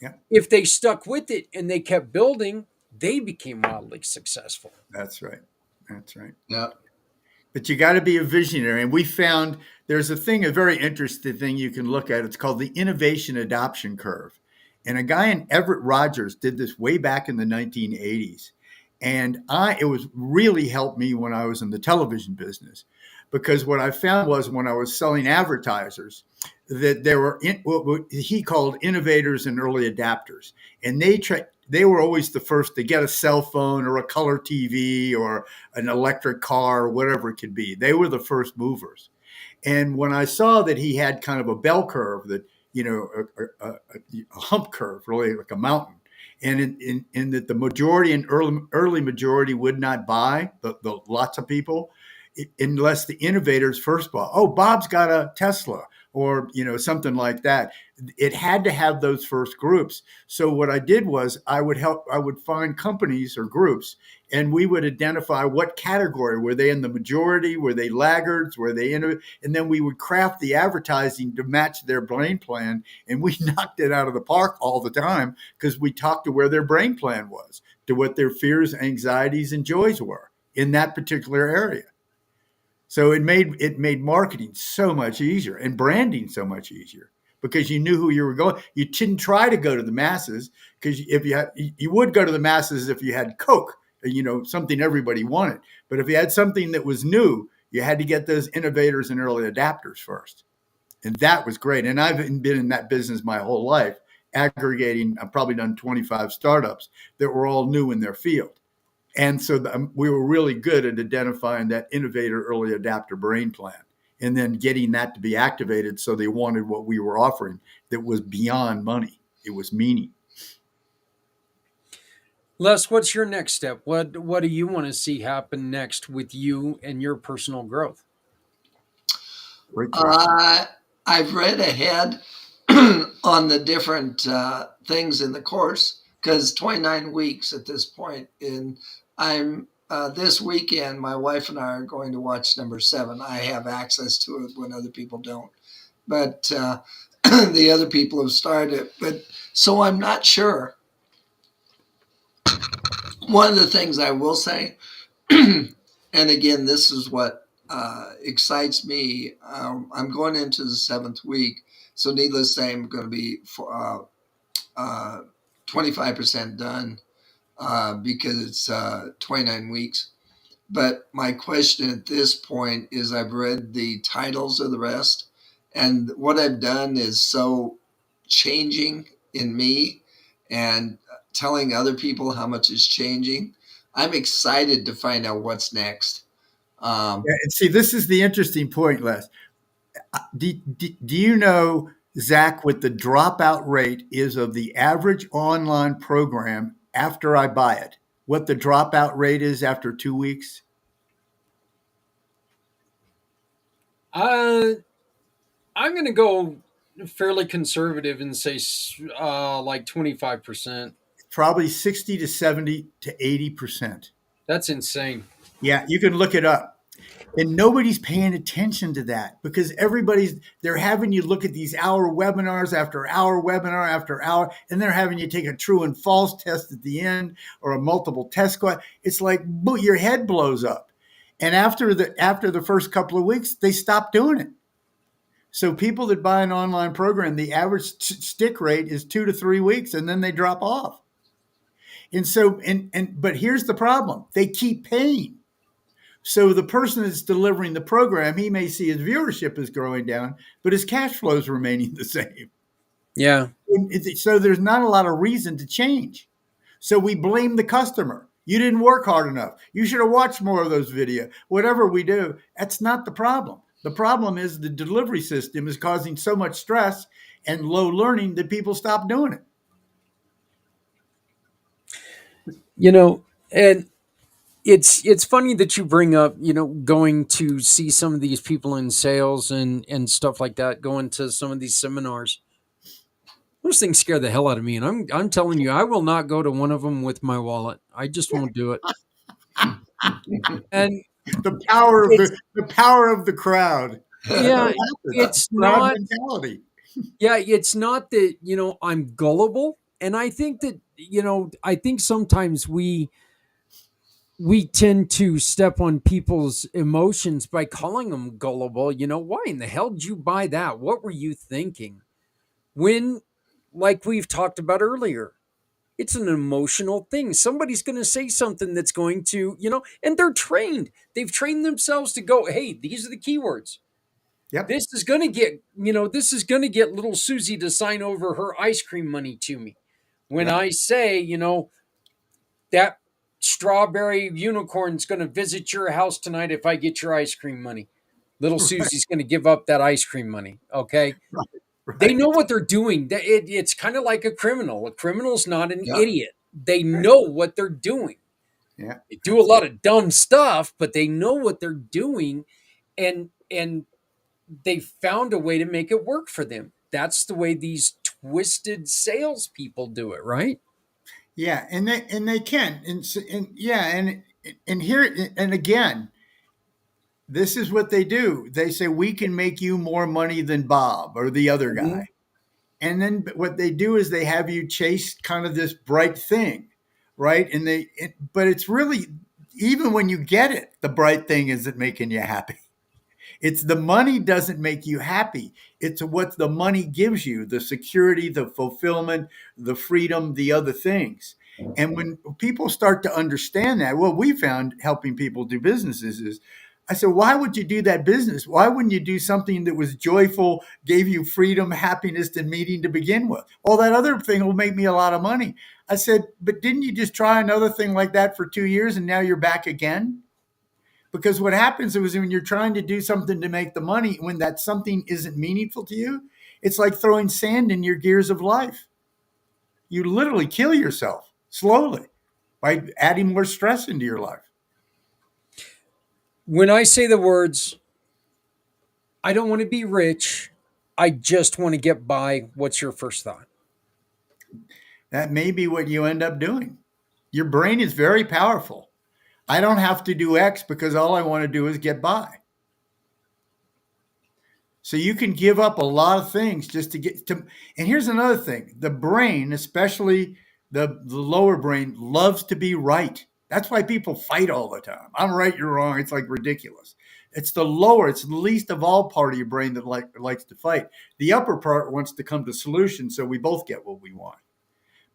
Yeah, If they stuck with it and they kept building, they became wildly successful. that's right. That's right. Yeah. But you got to be a visionary. And we found there's a very interesting thing you can look at. It's called the innovation adoption curve. And a guy in Everett Rogers did this way back in the 1980s. And it was really helped me when I was in the television business, because what I found was when I was selling advertisers, that there were what he called innovators and early adapters. And they were always the first to get a cell phone or a color TV or an electric car or whatever it could be. They were the first movers. And when I saw that he had kind of a bell curve, that, a hump curve, really like a mountain, and in that the majority and early majority would not buy, the lots of people, unless the innovators first bought. Oh, Bob's got a Tesla, or something like that. It had to have those first groups. So what I did was I would find companies or groups, and we would identify what category were they in: the majority, were they laggards, were they and then we would craft the advertising to match their brain plan, and we knocked it out of the park all the time, because we talked to where their brain plan was, to what their fears, anxieties, and joys were in that particular area. So it made marketing so much easier and branding so much easier, because you knew who you were going. You didn't try to go to the masses, because if you would go to the masses if you had Coke, something everybody wanted. But if you had something that was new, you had to get those innovators and early adapters first. And that was great. And I've been in that business my whole life, aggregating. I've probably done 25 startups that were all new in their field. And so we were really good at identifying that innovator early adapter brain plan, and then getting that to be activated so they wanted what we were offering that was beyond money. It was meaning. Les, what's your next step? What do you want to see happen next with you and your personal growth? Great question. I've read ahead on the different things in the course, because 29 weeks at this point. And I'm this weekend, my wife and I are going to watch number 7. I have access to it when other people don't, but the other people have started. But so I'm not sure. One of the things I will say, and again, this is what excites me. I'm going into the 7th week, so needless to say, I'm going to be 25% done because it's 29 weeks. But my question at this point is, I've read the titles of the rest, and what I've done is so changing in me and telling other people how much is changing. I'm excited to find out what's next. And see, this is the interesting point, Les. Do you know, Zach, what the dropout rate is of the average online program after I buy it? What the dropout rate is after 2 weeks? I'm going to go fairly conservative and say like 25%. Probably 60 to 70 to 80%. That's insane. Yeah, you can look it up. And nobody's paying attention to that, because they're having you look at these hour webinars after hour webinar after hour, and they're having you take a true and false test at the end, or a multiple test squad. It's like, your head blows up. And after the first couple of weeks, they stop doing it. So people that buy an online program, the average stick rate is 2 to 3 weeks, and then they drop off. And so, but here's the problem: they keep paying. So the person that's delivering the program, he may see his viewership is growing down, but his cash flow is remaining the same. Yeah. So there's not a lot of reason to change. So we blame the customer. You didn't work hard enough. You should have watched more of those videos. Whatever we do, that's not the problem. The problem is the delivery system is causing so much stress and low learning that people stop doing it. You know, and it's funny that you bring up, you know, going to see some of these people in sales and stuff like that, going to some of these seminars. Those things scare the hell out of me, and I'm telling you, I will not go to one of them with my wallet. I just won't do it. And The power of the power of the crowd. yeah, it's Crowd not. mentality. Yeah, it's not that, you know, I'm gullible, and I think that, you know, I think sometimes we tend to step on people's emotions by calling them gullible. You know, why in the hell did you buy that? What were you thinking? When, like we've talked about earlier, it's an emotional thing. Somebody's going to say something that's going to, you know, and they're trained. They've trained themselves to go, hey, these are the keywords. Yep. This is going to get, you know, this is going to get little Susie to sign over her ice cream money to me. When Yep. I say, you know, that strawberry unicorn's going to visit your house tonight if I get your ice cream money. Little Susie's going to give up that ice cream money. Okay. Right. They know what they're doing. It's kind of like a criminal. A criminal's not an Yeah. idiot. They know what they're doing. Yeah. They do a lot of dumb stuff, but they know what they're doing, and they found a way to make it work for them. That's the way these twisted salespeople do it, right? Yeah, and they can, and yeah, and here and again, this is what they do. They say we can make you more money than Bob or the other guy, Mhm. and then what they do is they have you chase kind of this bright thing, right? And but it's really, even when you get it, the bright thing isn't making you happy. It's the money doesn't make you happy. It's what the money gives you, the security, the fulfillment, the freedom, the other things. And when people start to understand that, what we found helping people do businesses is, I said, why would you do that business? Why wouldn't you do something that was joyful, gave you freedom, happiness, and meaning to begin with? All that other thing will make me a lot of money. I said, but didn't you just try another thing like that for 2 years and now you're back again? Because what happens is when you're trying to do something to make the money, when that something isn't meaningful to you, it's like throwing sand in your gears of life. You literally kill yourself slowly by adding more stress into your life. When I say the words, I don't want to be rich, I just want to get by, what's your first thought? That may be what you end up doing. Your brain is very powerful. I don't have to do X because all I want to do is get by. So you can give up a lot of things just to get to. And here's another thing: the brain, especially the lower brain, loves to be right. That's why people fight all the time. I'm right, you're wrong. It's like ridiculous. It's the lower, it's the least of all part of your brain that likes to fight. The upper part wants to come to solutions so we both get what we want.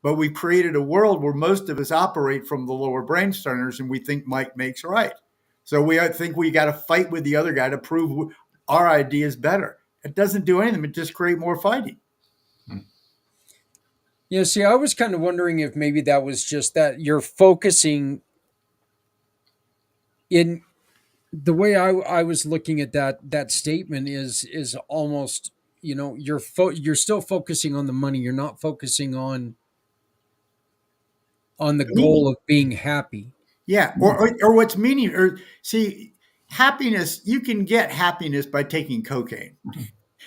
But we've created a world where most of us operate from the lower brain centers, and we think might makes right. So we think we got to fight with the other guy to prove our idea is better. It doesn't do anything. It just create more fighting. Yeah, see, I was kind of wondering if maybe that was just that you're focusing in the way I was looking at that statement is almost, you know, you're still focusing on the money. You're not focusing on the goal of being happy. Yeah, or what's meaning, or see, happiness. You can get happiness by taking cocaine.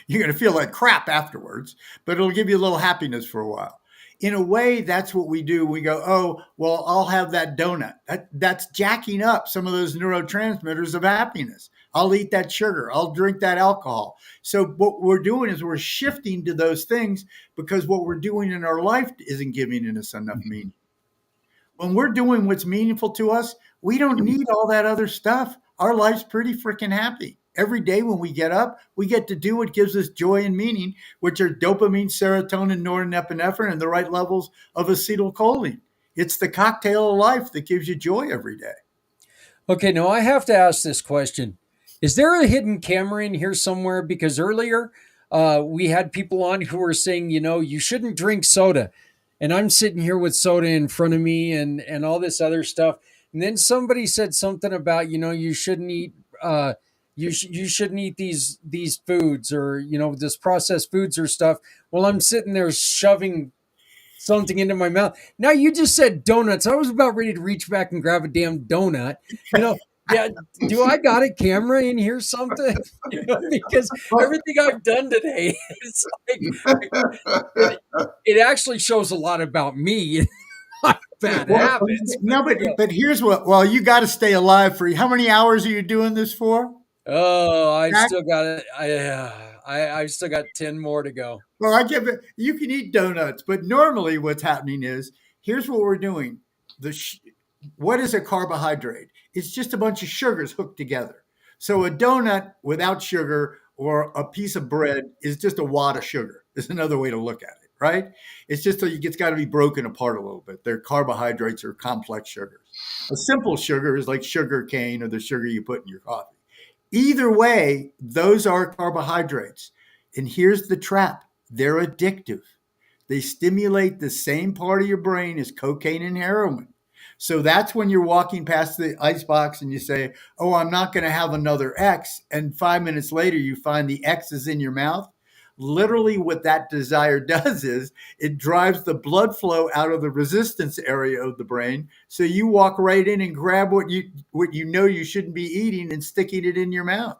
You're going to feel like crap afterwards, but it'll give you a little happiness for a while. In a way, that's what we do. We go, oh, well, I'll have that donut. That's jacking up some of those neurotransmitters of happiness. I'll eat that sugar. I'll drink that alcohol. So what we're doing is we're shifting to those things because what we're doing in our life isn't giving us enough meaning. When we're doing what's meaningful to us, we don't need all that other stuff. Our life's pretty freaking happy. every day when we get up, we get to do what gives us joy and meaning, which are dopamine, serotonin, norepinephrine, and the right levels of acetylcholine. It's the cocktail of life that gives you joy every day. Okay, now I have to ask this question. Is there a hidden camera in here somewhere? Because earlier we had people on who were saying, you shouldn't drink soda. And I'm sitting here with soda in front of me and all this other stuff. And then somebody said something about, you shouldn't eat you shouldn't eat these foods or, this processed foods or stuff. Well, I'm sitting there shoving something into my mouth. Now you just said donuts. I was about ready to reach back and grab a damn donut. Yeah, do I got a camera in here something? Because everything I've done today is it actually shows a lot about me and my bad habits. No, but here's what. Well, you got to stay alive for how many hours are you doing this for? Oh, I still got it. I still got 10 more to go. Well, I give it. You can eat donuts, but normally what's happening is here's what we're doing. What is a carbohydrate? It's just a bunch of sugars hooked together. So a donut without sugar or a piece of bread is just a wad of sugar. Is another way to look at it, right? It's just it's got to be broken apart a little bit. They're carbohydrates or complex sugars. A simple sugar is like sugar cane or the sugar you put in your coffee. Either way, those are carbohydrates. And here's the trap. They're addictive. They stimulate the same part of your brain as cocaine and heroin. So that's when you're walking past the icebox and you say, oh, I'm not going to have another X. And 5 minutes later, you find the X is in your mouth. Literally what that desire does is it drives the blood flow out of the resistance area of the brain. So you walk right in and grab what you know you shouldn't be eating and sticking it in your mouth.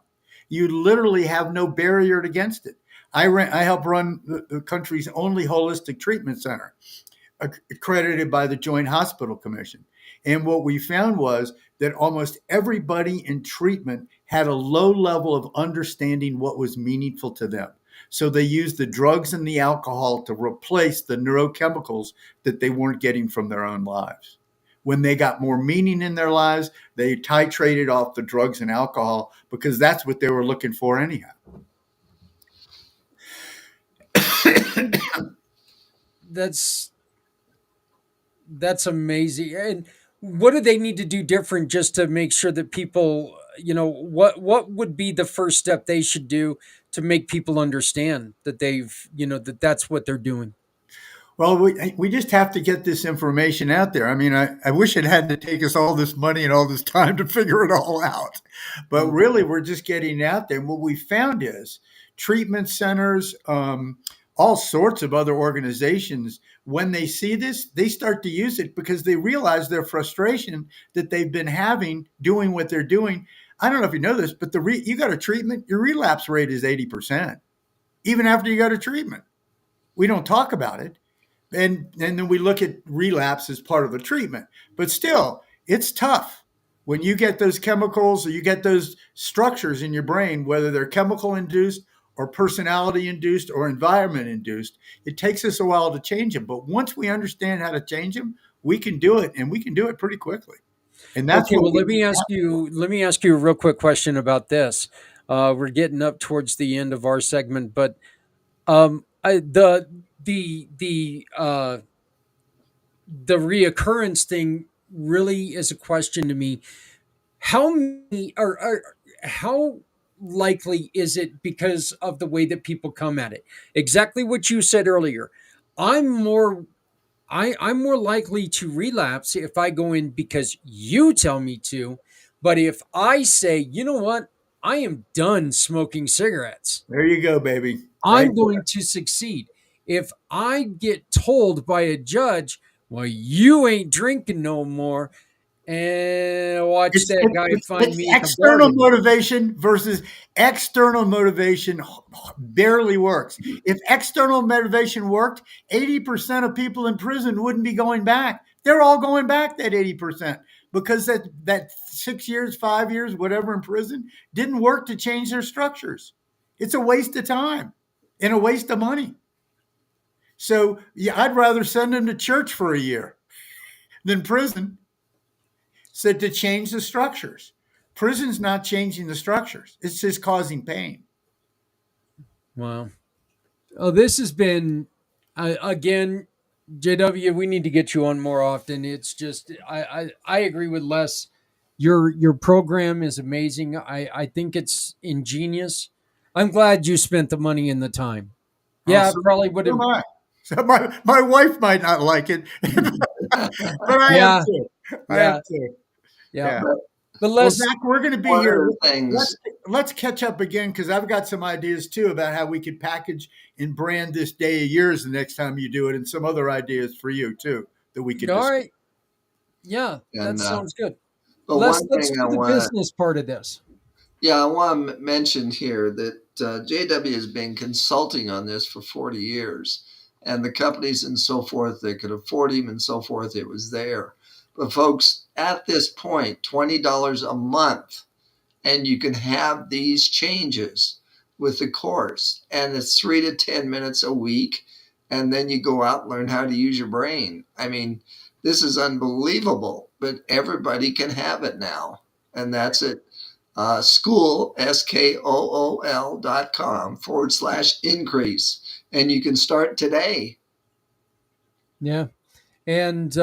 You literally have no barrier against it. I help run the country's only holistic treatment center, accredited by the Joint Hospital Commission. And what we found was that almost everybody in treatment had a low level of understanding what was meaningful to them. So they used the drugs and the alcohol to replace the neurochemicals that they weren't getting from their own lives. When they got more meaning in their lives, they titrated off the drugs and alcohol because that's what they were looking for anyhow. That's amazing. And what do they need to do different just to make sure that people, what would be the first step they should do to make people understand that that's what they're doing? Well, we just have to get this information out there. I mean, I wish it hadn't to take us all this money and all this time to figure it all out. But really, we're just getting it out there. And what we found is treatment centers, all sorts of other organizations, when they see this, they start to use it because they realize their frustration that they've been having doing what they're doing. I don't know if you know this, but you got a treatment, your relapse rate is 80%, even after you got a treatment. We don't talk about it. And then we look at relapse as part of the treatment. But still, it's tough. When you get those chemicals or you get those structures in your brain, whether they're chemical induced or personality induced or environment induced, it takes us a while to change them. But once we understand how to change them, we can do it, and we can do it pretty quickly. And that's okay. Well, let me ask you a real quick question about this. We're getting up towards the end of our segment, but the reoccurrence thing really is a question to me. How many how likely is it because of the way that people come at it? Exactly what you said earlier. I'm more likely to relapse if I go in because you tell me to. But if I say, you know what, I am done smoking cigarettes. There you go, baby. I'm going to succeed. If I get told by a judge, well, you ain't drinking no more, and watch that guy find me. External motivation versus external motivation barely works. If external motivation worked, 80% of people in prison wouldn't be going back. They're all going back, that 80%, because that 6 years, 5 years, whatever in prison didn't work to change their structures. It's a waste of time and a waste of money. So yeah, I'd rather send them to church for a year than prison. So to change the structures. Prison's not changing the structures. It's just causing pain. Wow. Oh, this has been again, JW. We need to get you on more often. It's just I agree with Les. Your program is amazing. I think it's ingenious. I'm glad you spent the money and the time. Yeah, So, probably would so have. am I. So my wife might not like it, but I Yeah, have to. I yeah, have to. yeah. Yeah. But Well, Les, Zach, we're going to be One of here. the things, Let's catch up again because I've got some ideas too about how we could package and brand this day of yours the next time you do it, and some other ideas for you too that we could all discuss. right. Yeah, that and sounds good. but Let's one thing do the business part of this. I want to mention here that JW has been consulting on this for 40 years, and the companies and so forth that could afford him and so forth, it was there. But folks, at this point, $20 a month, and you can have these changes with the course, and it's 3 to 10 minutes a week, and then you go out and learn how to use your brain. I mean, this is unbelievable, but everybody can have it now, and that's it. School, SKOOL.com/increase. And you can start today. Yeah. And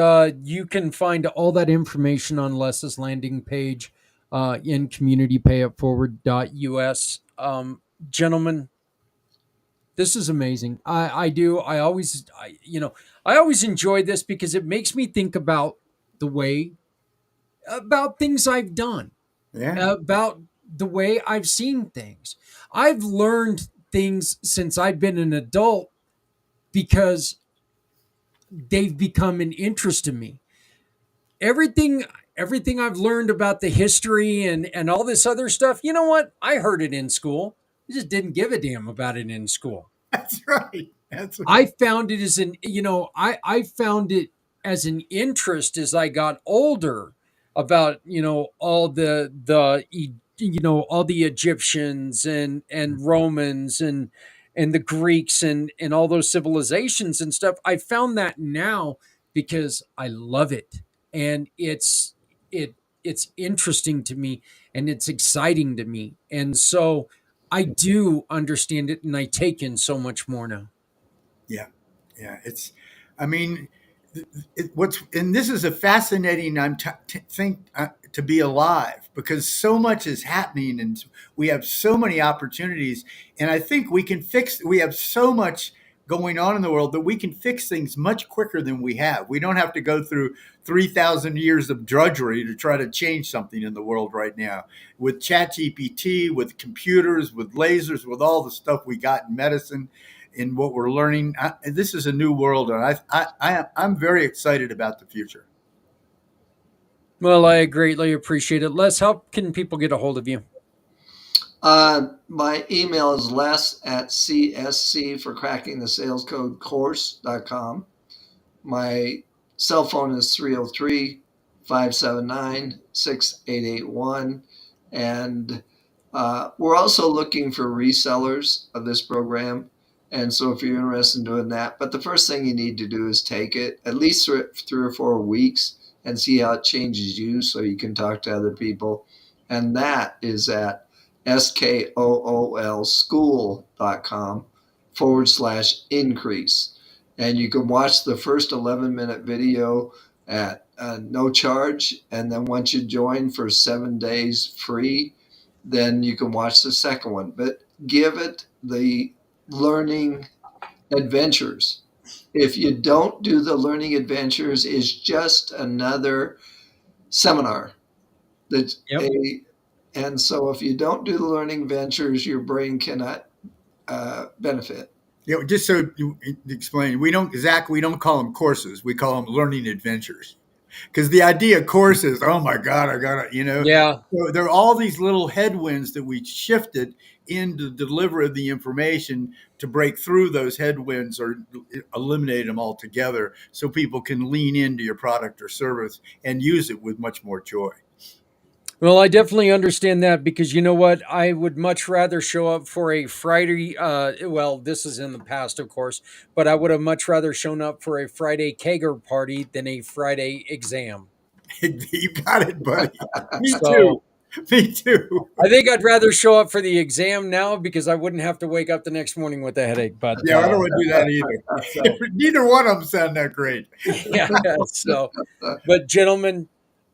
you can find all that information on Les's landing page in communitypayitforward.us. Gentlemen, this is amazing. I always, I always enjoy this because it makes me think about about things I've done, Yeah. about the way I've seen things. I've learned things since I've been an adult because they've become an interest to me. Everything I've learned about the history and all this other stuff, you know what? I heard it in school. I just didn't give a damn about it in school. That's right. That's right. I found it as I found it as an interest as I got older about, all all the Egyptians and Romans and the Greeks and all those civilizations and stuff. I found that now because I love it and it's interesting to me and it's exciting to me. And so I do understand it and I take in so much more now. Yeah. Yeah. I mean, and this is a fascinating think to be alive because so much is happening and we have so many opportunities, and I think we have so much going on in the world that we can fix things much quicker than we don't have to go through 3,000 years of drudgery to try to change something in the world right now with ChatGPT, with computers, with lasers, with all the stuff we got in medicine, in what we're learning. This is a new world, and I'm very excited about the future. Well, I greatly appreciate it. Les, how can people get a hold of you? My email is les@csc for cracking the sales code course.com. My cell phone is 303-579-6881. And we're also looking for resellers of this program. And so if you're interested in doing that, but the first thing you need to do is take it at least 3 or 4 weeks and see how it changes you so you can talk to other people. And that is at SKOOLschool.com/increase. And you can watch the first 11-minute video at no charge. And then once you join for 7 days free, then you can watch the second one. But give it the learning adventures. If you don't do the learning adventures, it's just another seminar. And so if you don't do the learning ventures, your brain cannot benefit. Just so you explain, we don't call them courses. We call them learning adventures. Because the idea of courses, oh my God, I got to, Yeah. So there are all these little headwinds that we shifted in the delivery of the information to break through those headwinds or eliminate them altogether so people can lean into your product or service and use it with much more joy. Well, I definitely understand that because you know what? I would much rather show up for a Friday. Well, this is in the past, of course, but I would have much rather shown up for a Friday kegger party than a Friday exam. You got it, buddy. Me So, too. Me too. I think I'd rather show up for the exam now because I wouldn't have to wake up the next morning with a headache. But Yeah, I don't want to do that either. so, Neither one of them sound that great. yeah, so, but gentlemen,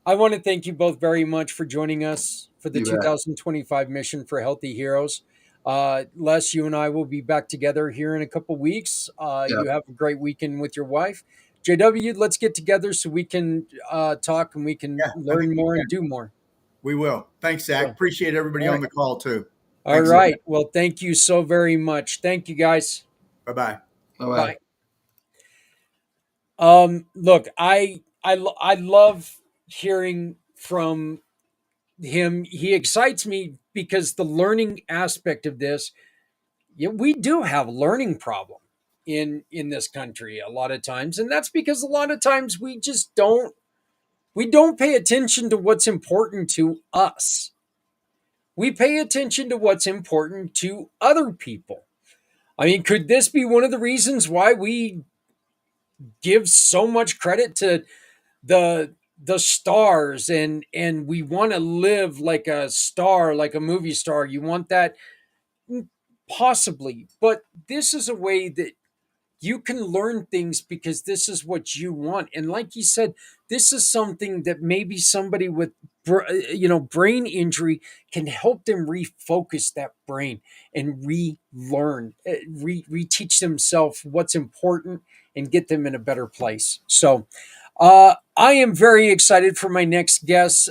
I want to thank you both very much for joining us for the You bet. 2025 mission for Healthy Heroes. Les, you and I will be back together here in a couple weeks. You have a great weekend with your wife. JW, let's get together so we can talk and we can Yeah, I learn think more and do more. we will. Thanks, Zach. So, Appreciate everybody all on right. the call too. All Thanks, right. Well, thank you so very much. Thank you, guys. Bye bye. Bye-bye. Bye. Look, I love hearing from him. He excites me because the learning aspect of this, yeah, we do have a learning problem in this country a lot of times, and that's because a lot of times we just don't pay attention to what's important to us. We pay attention to what's important to other people. I mean, could this be one of the reasons why we give so much credit to the stars and we want to live like a star, like a movie star? You want that? Possibly, but this is a way that you can learn things because this is what you want. And like you said, this is something that maybe somebody with brain injury can help them refocus that brain and relearn, reteach themselves what's important and get them in a better place. So I am very excited for my next guest.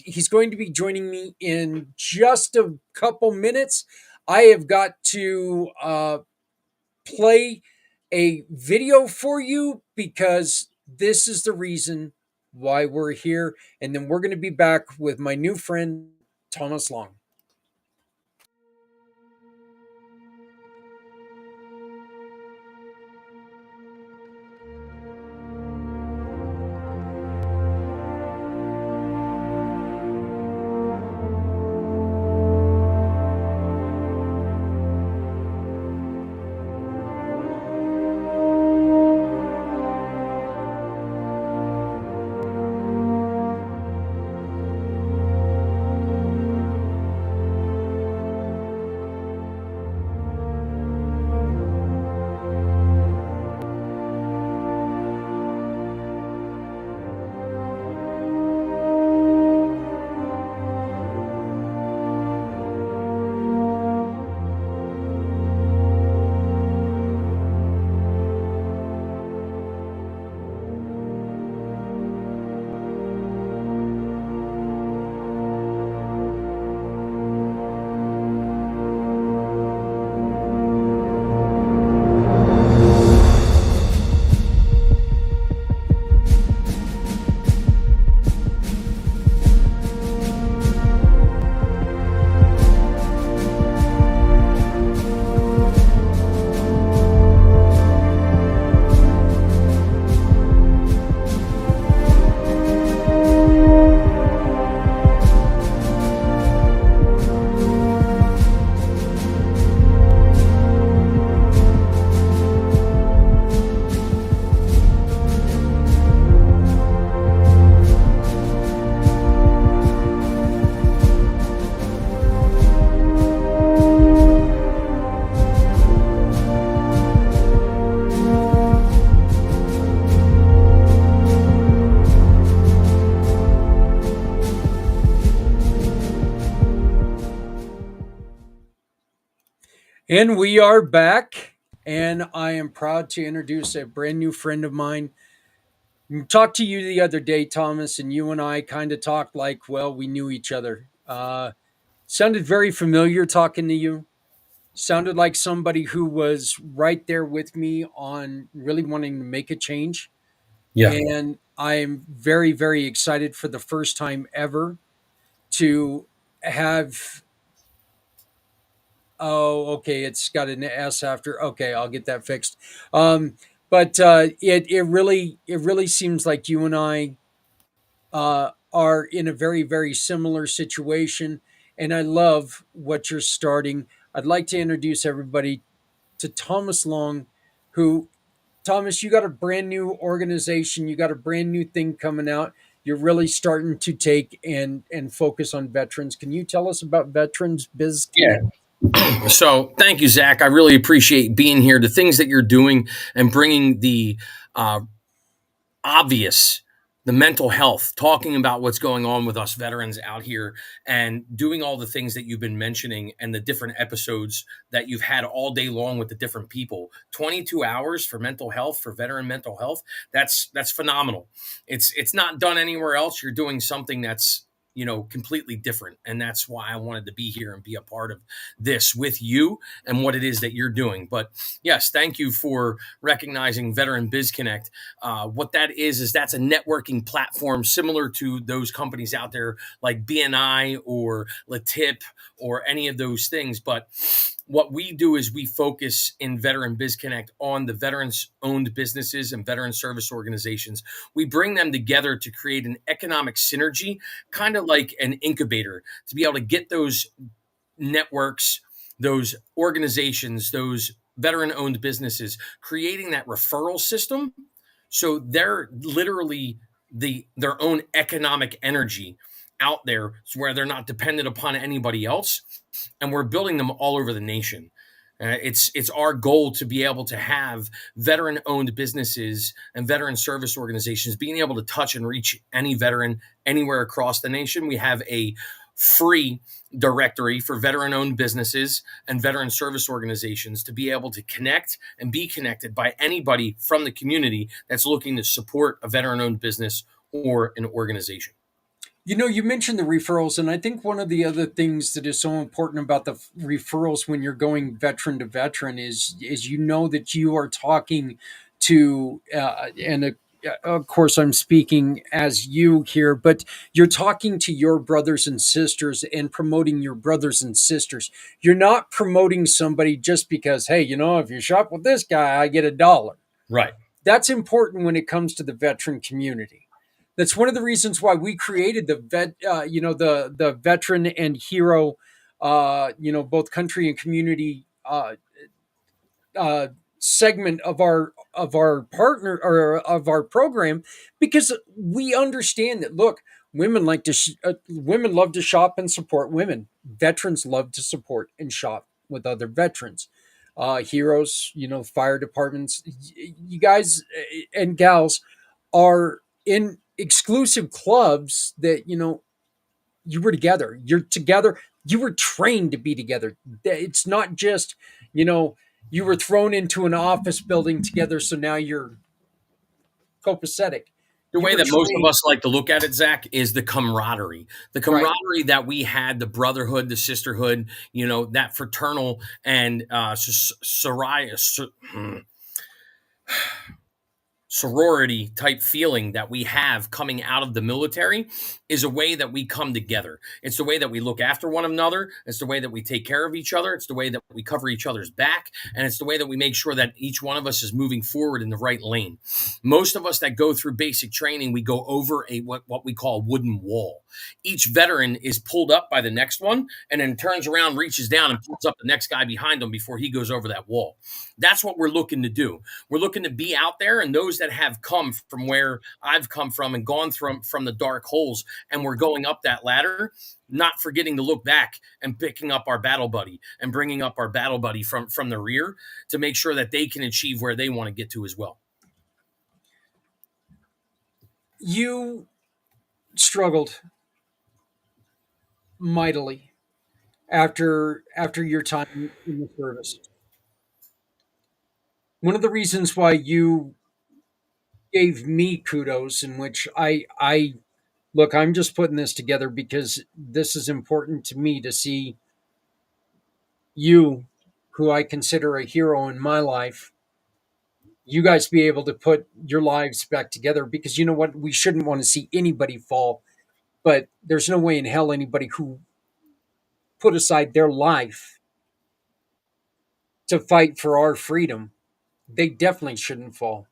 He's going to be joining me in just a couple minutes. I have got to play a video for you because this is the reason why we're here. And then we're going to be back with my new friend, Thomas Long. And we are back. And I am proud to introduce a brand new friend of mine. Talked to you the other day, Thomas, and you and I kind of talked like, well, we knew each other. Sounded very familiar talking to you. Sounded like somebody who was right there with me on really wanting to make a change. Yeah. And I'm very, very excited for the first time ever to have. Oh, okay. It's got an S after. Okay, I'll get that fixed. But it really seems like you and I are in a very, very similar situation, and I love what you're starting. I'd like to introduce everybody to Thomas Long, who, Thomas, you got a brand new organization, you got a brand new thing coming out. you're really starting to take and focus on veterans. Can you tell us about Veterans Biz Yeah. Connect? So thank you, Zach. I really appreciate being here. The things that you're doing and bringing the obvious, the mental health, talking about what's going on with us veterans out here and doing all the things that you've been mentioning and the different episodes that you've had all day long with the different people. 22 hours for mental health, for veteran mental health. That's phenomenal. It's not done anywhere else. You're doing something that's completely different. And that's why I wanted to be here and be a part of this with you and what it is that you're doing. But yes, thank you for recognizing Veteran Biz Connect. What that is that's a networking platform similar to those companies out there like BNI or Latip or any of those things. But what we do is we focus in Veteran Biz Connect on the veterans-owned businesses and veteran service organizations. We bring them together to create an economic synergy, kind of like an incubator, to be able to get those networks, those organizations, those veteran-owned businesses, creating that referral system. So they're literally their own economic energy out there, where they're not dependent upon anybody else. And we're building them all over the nation. It's our goal to be able to have veteran-owned businesses and veteran service organizations being able to touch and reach any veteran anywhere across the nation. We have a free directory for veteran-owned businesses and veteran service organizations to be able to connect and be connected by anybody from the community that's looking to support a veteran-owned business or an organization. You mentioned the referrals, and I think one of the other things that is so important about the referrals when you're going veteran to veteran is that you are talking to, of course I'm speaking as you here, but you're talking to your brothers and sisters and promoting your brothers and sisters. You're not promoting somebody just because, hey, if you shop with this guy, I get $1. Right. That's important when it comes to the veteran community. That's one of the reasons why we created the the veteran and hero, both country and community segment of our partner or of our program, because we understand that. Look, women women love to shop and support women. Veterans love to support and shop with other veterans. Heroes, fire departments. You guys and gals are in exclusive clubs that you were together. You're together. You were trained to be together. It's not just you were thrown into an office building together, so now you're copacetic. The way that most of us like to look at it, Zach, is the camaraderie. The camaraderie that we had, the brotherhood, the sisterhood, that fraternal and sorority type feeling that we have coming out of the military is a way that we come together. It's the way that we look after one another. It's the way that we take care of each other. It's the way that we cover each other's back. And it's the way that we make sure that each one of us is moving forward in the right lane. Most of us that go through basic training, we go over what we call a wooden wall. Each veteran is pulled up by the next one and then turns around, reaches down and pulls up the next guy behind him before he goes over that wall. That's what we're looking to do. We're looking to be out there, and those that have come from where I've come from and gone from the dark holes, and we're going up that ladder, not forgetting to look back and picking up our battle buddy and bringing up our battle buddy from the rear to make sure that they can achieve where they want to get to as well. You struggled mightily after your time in the service. One of the reasons why you gave me kudos, in which I look, I'm just putting this together because this is important to me to see you, who I consider a hero in my life, you guys be able to put your lives back together, because you know what? We shouldn't want to see anybody fall, but there's no way in hell anybody who put aside their life to fight for our freedom, they definitely shouldn't fall.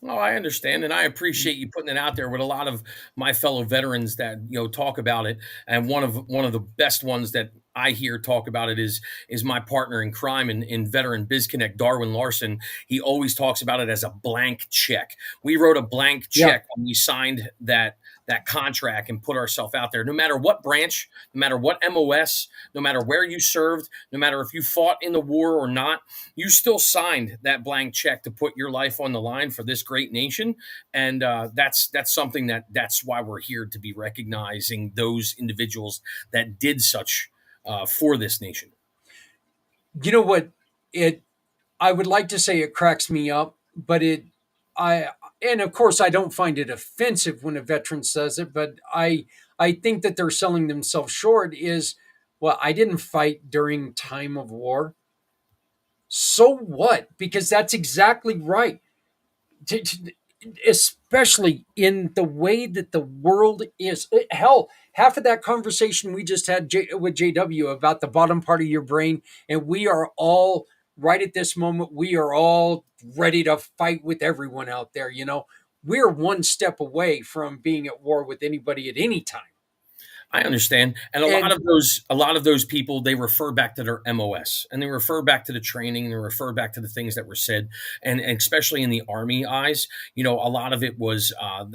Oh, I understand, and I appreciate you putting it out there with a lot of my fellow veterans that talk about it. And one of the best ones that I hear talk about it is my partner in crime in Veteran Biz Connect, Darwin Larson. He always talks about it as a blank check. We wrote a blank check when we signed that that contract and put ourselves out there. No matter what branch, no matter what MOS, no matter where you served, no matter if you fought in the war or not, you still signed that blank check to put your life on the line for this great nation. And that's something that's why we're here, to be recognizing those individuals that did such for this nation. You know what? I would like to say it cracks me up, but and of course I don't find it offensive when a veteran says it, but I think that they're selling themselves short. Is, well, I didn't fight during time of war. So what? Because that's exactly right. Especially in the way that the world is. Hell, half of that conversation we just had with JW about the bottom part of your brain, and we are all right at this moment. We are all ready to fight with everyone out there. We're one step away from being at war with anybody at any time. I understand. And a lot of those people, they refer back to their MOS, and they refer back to the training, and they refer back to the things that were said. And especially in the Army eyes, a lot of it was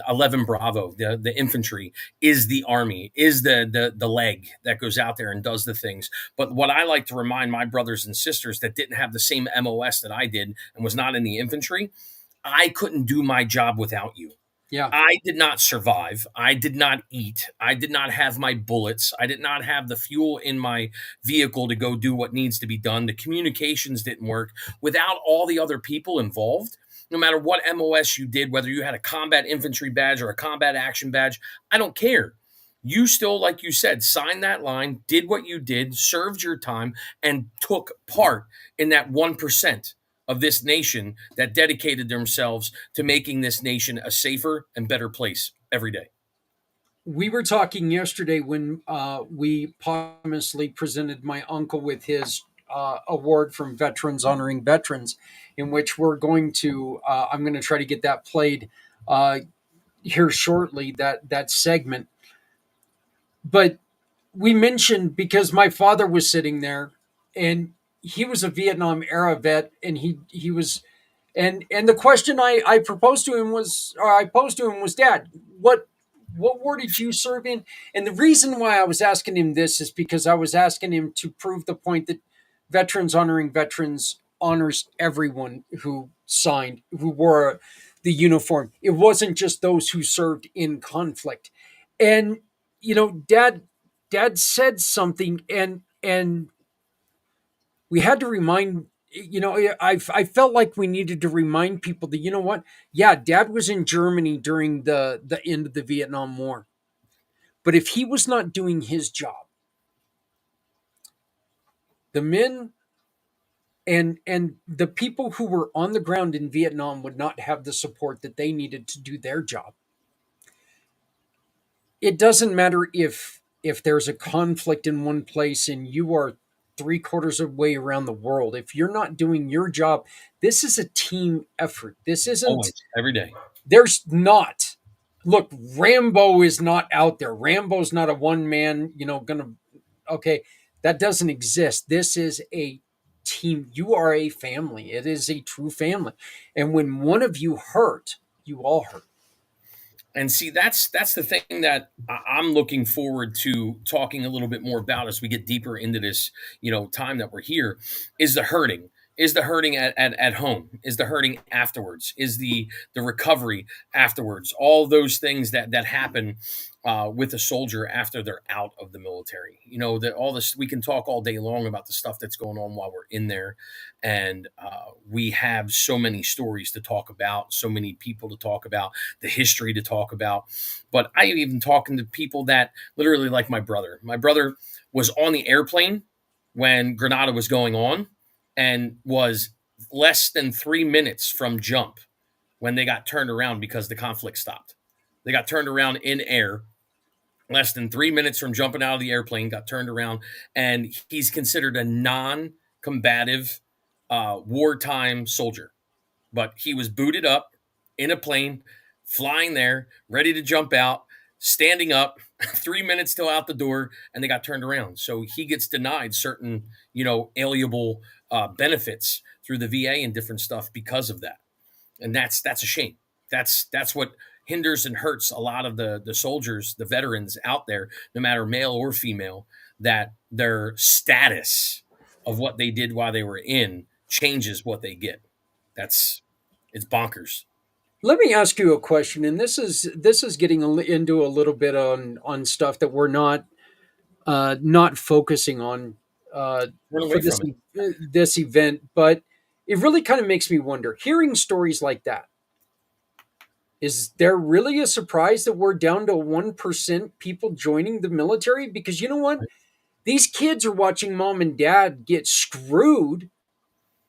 11 Bravo, the infantry is the Army, is the leg that goes out there and does the things. But what I like to remind my brothers and sisters that didn't have the same MOS that I did and was not in the infantry, I couldn't do my job without you. Yeah. I did not survive. I did not eat. I did not have my bullets. I did not have the fuel in my vehicle to go do what needs to be done. The communications didn't work without all the other people involved. No matter what MOS you did, whether you had a combat infantry badge or a combat action badge, I don't care. You still, like you said, signed that line, did what you did, served your time, and took part in that 1% of this nation that dedicated themselves to making this nation a safer and better place every day. We were talking yesterday when we posthumously presented my uncle with his award from Veterans Honoring Veterans, in which I'm going to try to get that played here shortly, that segment. But we mentioned, because my father was sitting there, and he was a Vietnam era vet, and he was, and the question I posed to him was, Dad, what war did you serve in? And the reason why I was asking him this is because I was asking him to prove the point that Veterans Honoring Veterans honors everyone who signed, who wore the uniform. It wasn't just those who served in conflict. And Dad said something, and we had to remind, I felt like we needed to remind people that, what? Yeah, Dad was in Germany during the end of the Vietnam War. But if he was not doing his job, the men and the people who were on the ground in Vietnam would not have the support that they needed to do their job. It doesn't matter if there's a conflict in one place and you are 3/4 of the way around the world. If you're not doing your job, this is a team effort. This isn't Always, every day. There's not. Look, Rambo is not out there. Rambo's not a one man, okay, that doesn't exist. This is a team. You are a family. It is a true family. And when one of you hurt, you all hurt. And see, that's the thing that I'm looking forward to talking a little bit more about as we get deeper into this, time that we're here, is the hurting. Is the hurting at home? Is the hurting afterwards? Is the recovery afterwards? All those things that happen with a soldier after they're out of the military. That all this, we can talk all day long about the stuff that's going on while we're in there, and we have so many stories to talk about, so many people to talk about, the history to talk about. But I even talking to people that literally, like my brother. My brother was on the airplane when Grenada was going on, and was less than 3 minutes from jump when they got turned around because the conflict stopped. They got turned around in air, less than 3 minutes from jumping out of the airplane, got turned around, and he's considered a non-combative wartime soldier. But he was booted up in a plane, flying there, ready to jump out, standing up, 3 minutes till out the door, and they got turned around. So he gets denied certain, alienable benefits through the VA and different stuff because of that. And that's a shame. That's what hinders and hurts a lot of the soldiers, the veterans out there, no matter male or female, that their status of what they did while they were in changes what they get. It's bonkers. Let me ask you a question, and this is getting into a little bit on stuff that we're not focusing on Run for away from it. this event, but it really kind of makes me wonder. Hearing stories like that, is there really a surprise that we're down to 1% people joining the military? Because you know what? These kids are watching mom and dad get screwed,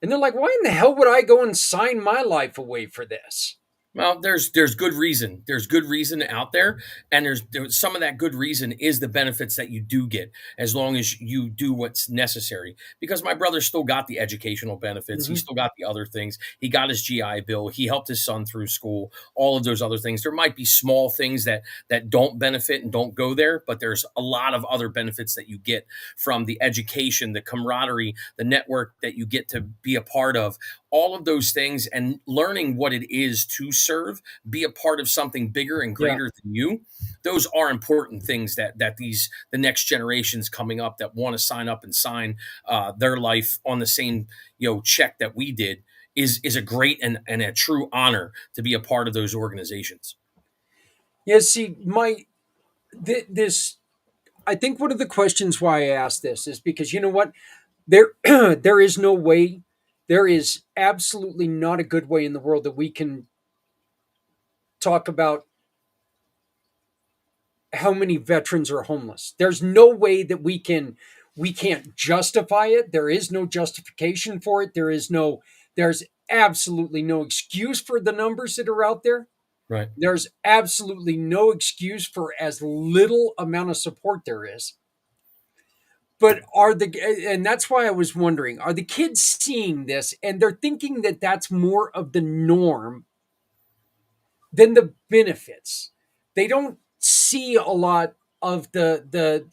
and they're like, why in the hell would I go and sign my life away for this? Well, there's good reason. There's good reason out there, and there's some of that good reason is the benefits that you do get as long as you do what's necessary. Because my brother still got the educational benefits, he Mhm. still got the other things. He got his GI Bill, he helped his son through school, all of those other things. There might be small things that don't benefit and don't go there, but there's a lot of other benefits that you get from the education, the camaraderie, the network that you get to be a part of, all of those things, and learning what it is to serve, be a part of something bigger and Yeah. greater than you. Those are important things that the next generations coming up that want to sign up and sign their life on the same check that we did is a great and a true honor to be a part of those organizations. Yeah, see, this I think one of the questions why I asked this is because you know what? There there is no way, there is absolutely not a good way in the world that we can talk about how many veterans are homeless. There's no way that we can't justify it. There is no justification for it. There's absolutely no excuse for the numbers that are out there. Right. There's absolutely no excuse for as little amount of support there is. But and that's why I was wondering, are the kids seeing this and they're thinking that that's more of the norm than the benefits? They don't see a lot of the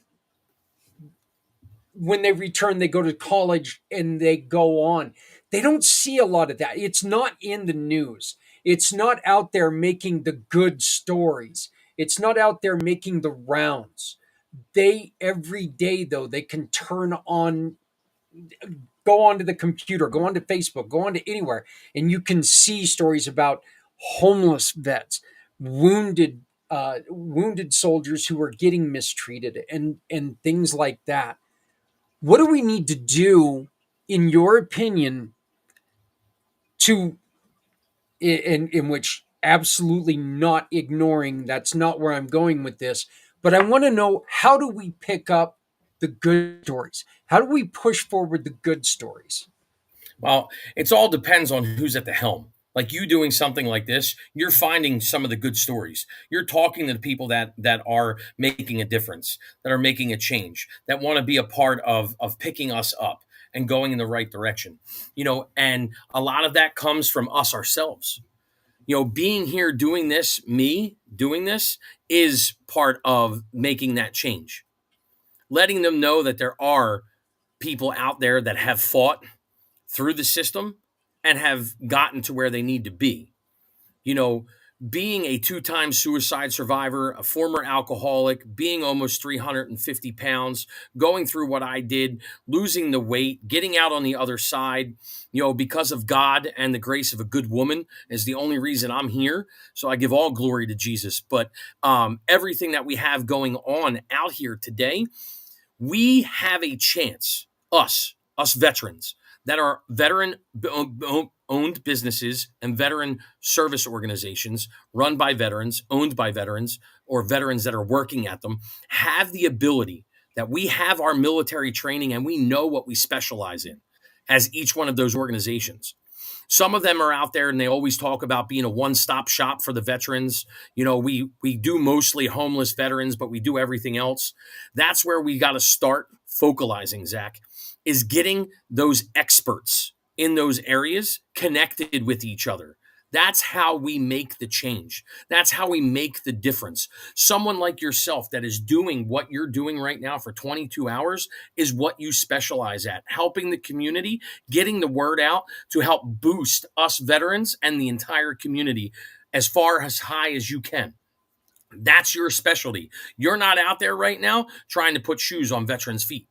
when they return, they go to college and they go on. They don't see a lot of that. It's not in the news. It's not out there making the good stories. It's not out there making the rounds. They every day though they can go onto the computer, go onto Facebook, go onto anywhere, and you can see stories about homeless vets, wounded soldiers who are getting mistreated, and things like that. What do we need to do, in your opinion, to in which absolutely not ignoring, that's not where I'm going with this, but I want to know, how do we pick up the good stories? How do we push forward the good stories? Well, it's all depends on who's at the helm. Like you doing something like this, you're finding some of the good stories. You're talking to the people that are making a difference, that are making a change, that want to be a part of picking us up and going in the right direction. And a lot of that comes from us ourselves. Being here doing this, me doing this is part of making that change. Letting them know that there are people out there that have fought through the system and have gotten to where they need to be. You know, being a two-time suicide survivor, a former alcoholic, being almost 350 pounds, going through what I did, losing the weight, getting out on the other side, because of God and the grace of a good woman is the only reason I'm here. So I give all glory to Jesus. But everything that we have going on out here today, we have a chance, us veterans, that are veteran-owned businesses and veteran service organizations run by veterans, owned by veterans, or veterans that are working at them, have the ability that we have our military training and we know what we specialize in as each one of those organizations. Some of them are out there and they always talk about being a one-stop shop for the veterans. We do mostly homeless veterans, but we do everything else. That's where we got to start focalizing, Zach, is getting those experts in those areas connected with each other. That's how we make the change. That's how we make the difference. Someone like yourself that is doing what you're doing right now for 22 hours is what you specialize at, helping the community, getting the word out to help boost us veterans and the entire community as far as high as you can. That's your specialty. You're not out there right now trying to put shoes on veterans' feet.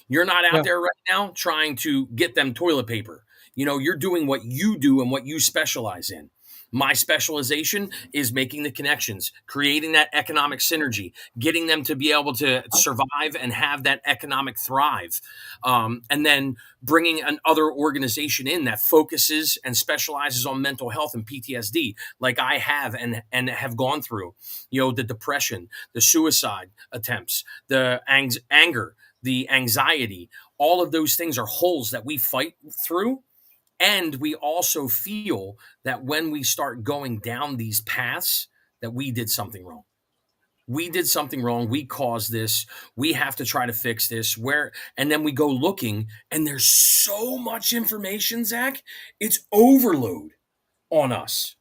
You're not out Yeah. there right now trying to get them toilet paper. You're doing what you do and what you specialize in. My specialization is making the connections, creating that economic synergy, getting them to be able to survive and have that economic thrive. And then bringing another organization in that focuses and specializes on mental health and PTSD, like I have and have gone through, the depression, the suicide attempts, the anger, the anxiety. All of those things are holes that we fight through. And we also feel that when we start going down these paths, that we did something wrong. We did something wrong. We caused this. We have to try to fix this. And then we go looking, and there's so much information, Zach. It's overload on us.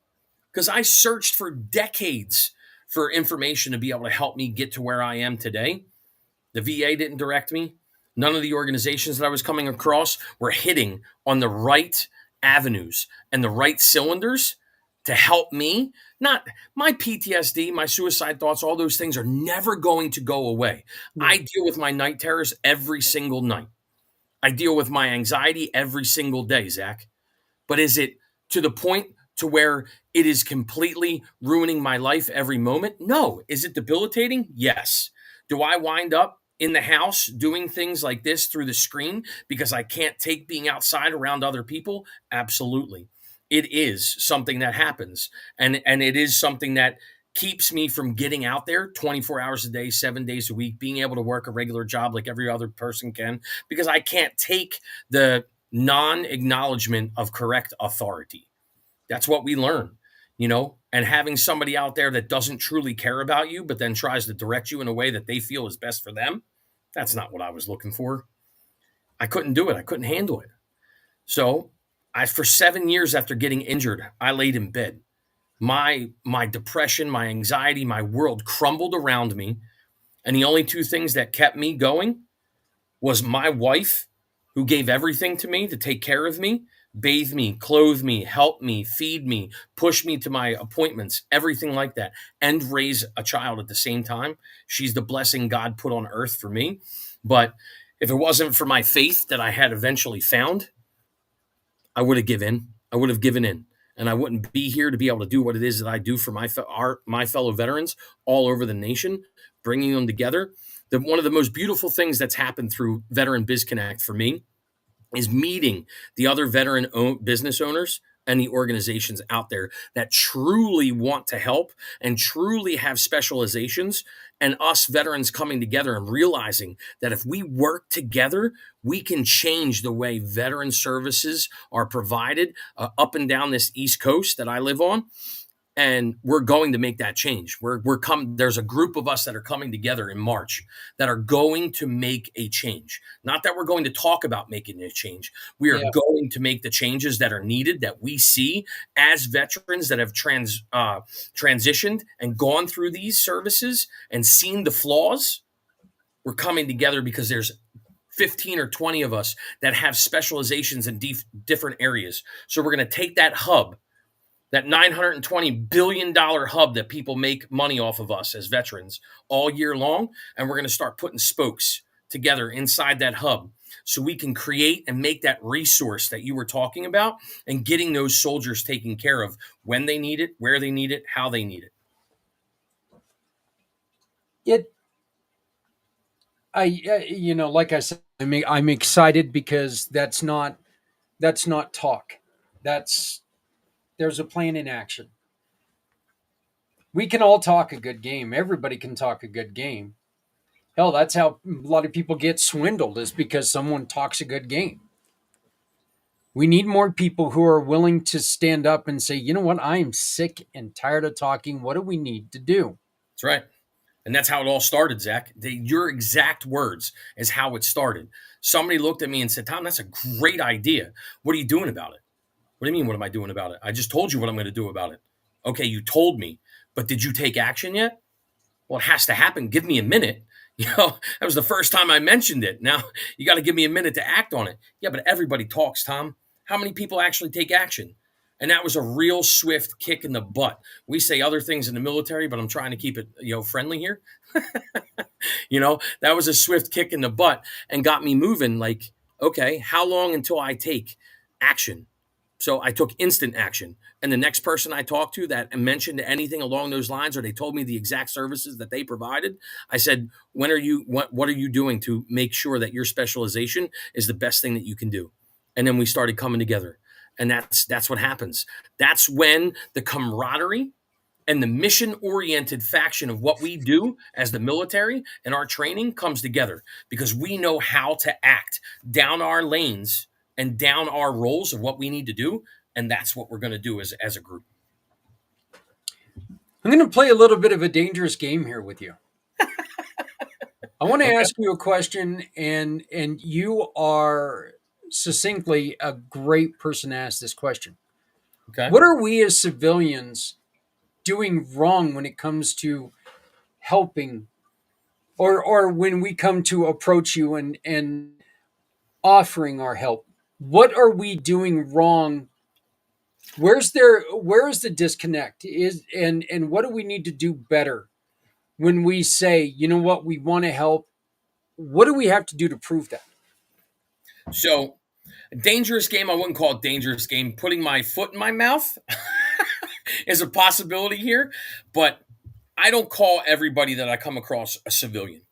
Because I searched for decades for information to be able to help me get to where I am today. The VA didn't direct me. None of the organizations that I was coming across were hitting on the right avenues and the right cylinders to help me. Not my PTSD, my suicide thoughts, all those things are never going to go away. I deal with my night terrors every single night. I deal with my anxiety every single day, Zach. But is it to the point to where it is completely ruining my life every moment? No. Is it debilitating? Yes. Do I wind up in the house doing things like this through the screen because I can't take being outside around other people? Absolutely. It is something that happens. And it is something that keeps me from getting out there 24 hours a day, 7 days a week, being able to work a regular job like every other person can, because I can't take the non-acknowledgement of correct authority. That's what we learn, and having somebody out there that doesn't truly care about you, but then tries to direct you in a way that they feel is best for them. That's not what I was looking for. I couldn't do it. I couldn't handle it. So for 7 years after getting injured, I laid in bed. My depression, my anxiety, my world crumbled around me. And the only two things that kept me going was my wife, who gave everything to me to take care of me, bathe me, clothe me, help me, feed me, push me to my appointments, everything like that, and raise a child at the same time. She's the blessing God put on earth for me. But if it wasn't for my faith that I had eventually found, I would have given in. And I wouldn't be here to be able to do what it is that I do for my fellow veterans all over the nation, bringing them together. One of the most beautiful things that's happened through Veteran BizConnect for me is meeting the other veteran business owners and the organizations out there that truly want to help and truly have specializations, and us veterans coming together and realizing that if we work together, we can change the way veteran services are provided up and down this East Coast that I live on. And we're going to make that change. There's a group of us that are coming together in March that are going to make a change. Not that we're going to talk about making a change. We are going to make the changes that are needed, that we see as veterans that have transitioned and gone through these services and seen the flaws. We're coming together because there's 15 or 20 of us that have specializations in different areas. So we're going to take that hub, that $920 billion hub that people make money off of us as veterans all year long, and we're going to start putting spokes together inside that hub so we can create and make that resource that you were talking about and getting those soldiers taken care of when they need it, where they need it, how they need it. Like I said, I'm excited because that's not talk. There's a plan in action. We can all talk a good game. Everybody can talk a good game. Hell, that's how a lot of people get swindled, is because someone talks a good game. We need more people who are willing to stand up and say, you know what, I am sick and tired of talking. What do we need to do? That's right. And that's how it all started, Zach. Your exact words is how it started. Somebody looked at me and said, Tom, that's a great idea. What are you doing about it? What do you mean, what am I doing about it? I just told you what I'm going to do about it. Okay, you told me, but did you take action yet? Well, it has to happen. Give me a minute. That was the first time I mentioned it. Now, you got to give me a minute to act on it. Yeah, but everybody talks, Tom. How many people actually take action? And that was a real swift kick in the butt. We say other things in the military, but I'm trying to keep it, friendly here. That was a swift kick in the butt and got me moving. Like, okay, how long until I take action? So I took instant action. And the next person I talked to that mentioned anything along those lines, or they told me the exact services that they provided, I said, what are you doing to make sure that your specialization is the best thing that you can do? And then we started coming together. And that's what happens. That's when the camaraderie and the mission-oriented faction of what we do as the military and our training comes together, because we know how to act down our lanes and down our roles of what we need to do. And that's what we're going to do as a group. I'm going to play a little bit of a dangerous game here with you. I want to ask you a question, and you are succinctly a great person to ask this question. Okay. What are we as civilians doing wrong when it comes to helping, or when we come to approach you and offering our help? What are we doing wrong? Where is the disconnect? And what do we need to do better when we say, you know what, we want to help? What do we have to do to prove that? So, a dangerous game, I wouldn't call it dangerous game. Putting my foot in my mouth is a possibility here, but I don't call everybody that I come across a civilian.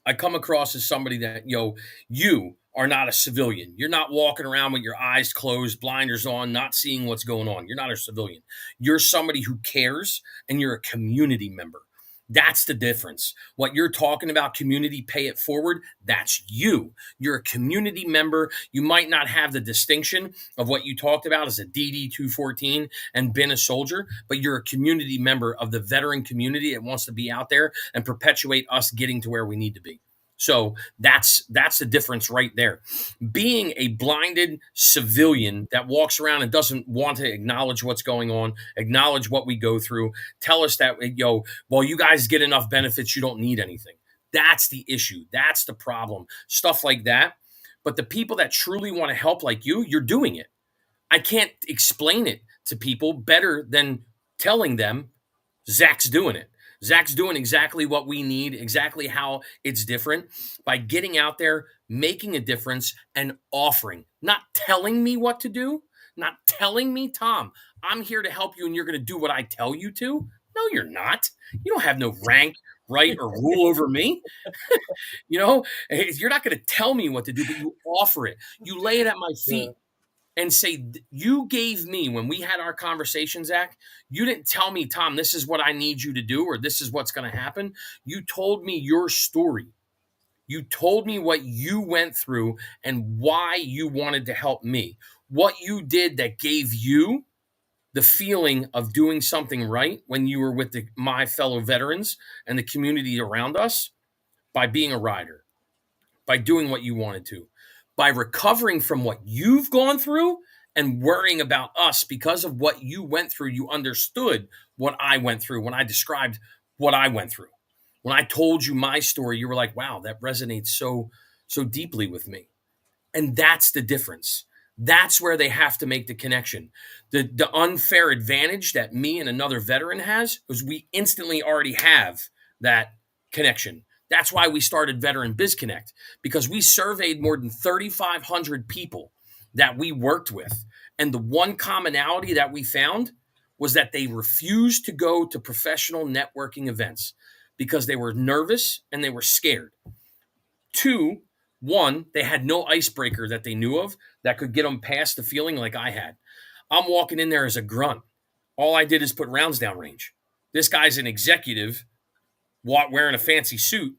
I come across as somebody that, you are not a civilian. You're not walking around with your eyes closed, blinders on, not seeing what's going on. You're not a civilian. You're somebody who cares, and you're a community member. That's the difference. What you're talking about, community, pay it forward, that's you. You're a community member. You might not have the distinction of what you talked about as a DD 214 and been a soldier, but you're a community member of the veteran community that wants to be out there and perpetuate us getting to where we need to be. So that's the difference right there. Being a blinded civilian that walks around and doesn't want to acknowledge what's going on, acknowledge what we go through, tell us that, well, you guys get enough benefits, you don't need anything. That's the issue. That's the problem. Stuff like that. But the people that truly want to help like you're doing it. I can't explain it to people better than telling them Zach's doing it. Zach's doing exactly what we need, exactly how it's different, by getting out there, making a difference, and offering. Not telling me what to do, not telling me, Tom, I'm here to help you and you're going to do what I tell you to. No, you're not. You don't have no rank, right, or rule over me. You're not going to tell me what to do, but you offer it. You lay it at my feet. And say, you gave me, when we had our conversation, Zach, you didn't tell me, Tom, this is what I need you to do, or this is what's going to happen. You told me your story. You told me what you went through and why you wanted to help me. What you did that gave you the feeling of doing something right when you were with my fellow veterans and the community around us, by being a rider, by doing what you wanted to, by recovering from what you've gone through and worrying about us because of what you went through. You understood what I went through when I described what I went through. When I told you my story, you were like, wow, that resonates so deeply with me. And that's the difference. That's where they have to make the connection. The unfair advantage that me and another veteran has is we instantly already have that connection. That's why we started Veteran Biz Connect, because we surveyed more than 3,500 people that we worked with. And the one commonality that we found was that they refused to go to professional networking events because they were nervous and they were scared. 2, 1, they had no icebreaker that they knew of that could get them past the feeling like I had. I'm walking in there as a grunt. All I did is put rounds down range. This guy's an executive wearing a fancy suit.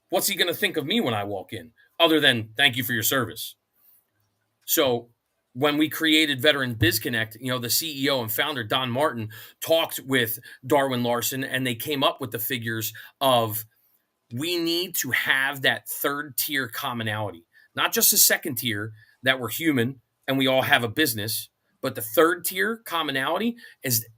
What's he going to think of me when I walk in, other than thank you for your service? So when we created Veteran Biz Connect, the CEO and founder, Don Martin, talked with Darwin Larson, and they came up with the figures of, we need to have that third tier commonality, not just a second tier that we're human and we all have a business, But the third tier commonality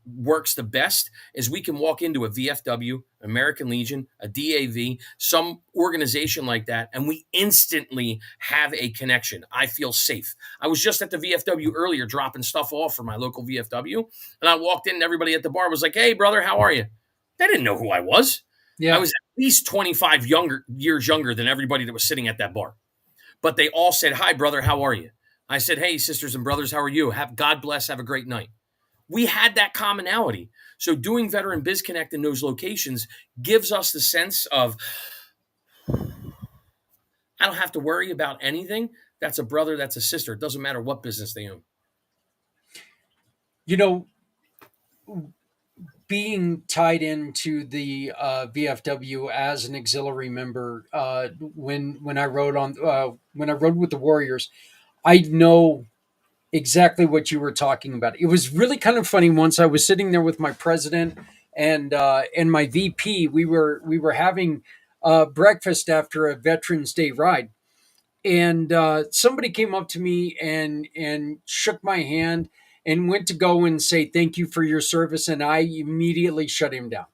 works the best is we can walk into a VFW, American Legion, a DAV, some organization like that, and we instantly have a connection. I feel safe. I was just at the VFW earlier dropping stuff off for my local VFW, and I walked in and everybody at the bar was like, "Hey, brother, how are you?" They didn't know who I was. Yeah. I was at least 25 years younger than everybody that was sitting at that bar. But they all said, "Hi, brother, how are you?" I said, "Hey, sisters and brothers, how are you? God bless, have a great night." We had that commonality. So doing Veteran Biz Connect in those locations gives us the sense of, I don't have to worry about anything. That's a brother, that's a sister. It doesn't matter what business they own. You know, being tied into the VFW as an auxiliary member, when I rode with the Warriors, I know exactly what you were talking about. It was really kind of funny. Once I was sitting there with my president and my VP, we were having breakfast after a Veterans Day ride, and somebody came up to me and shook my hand and went to go and say thank you for your service, and I immediately shut him down.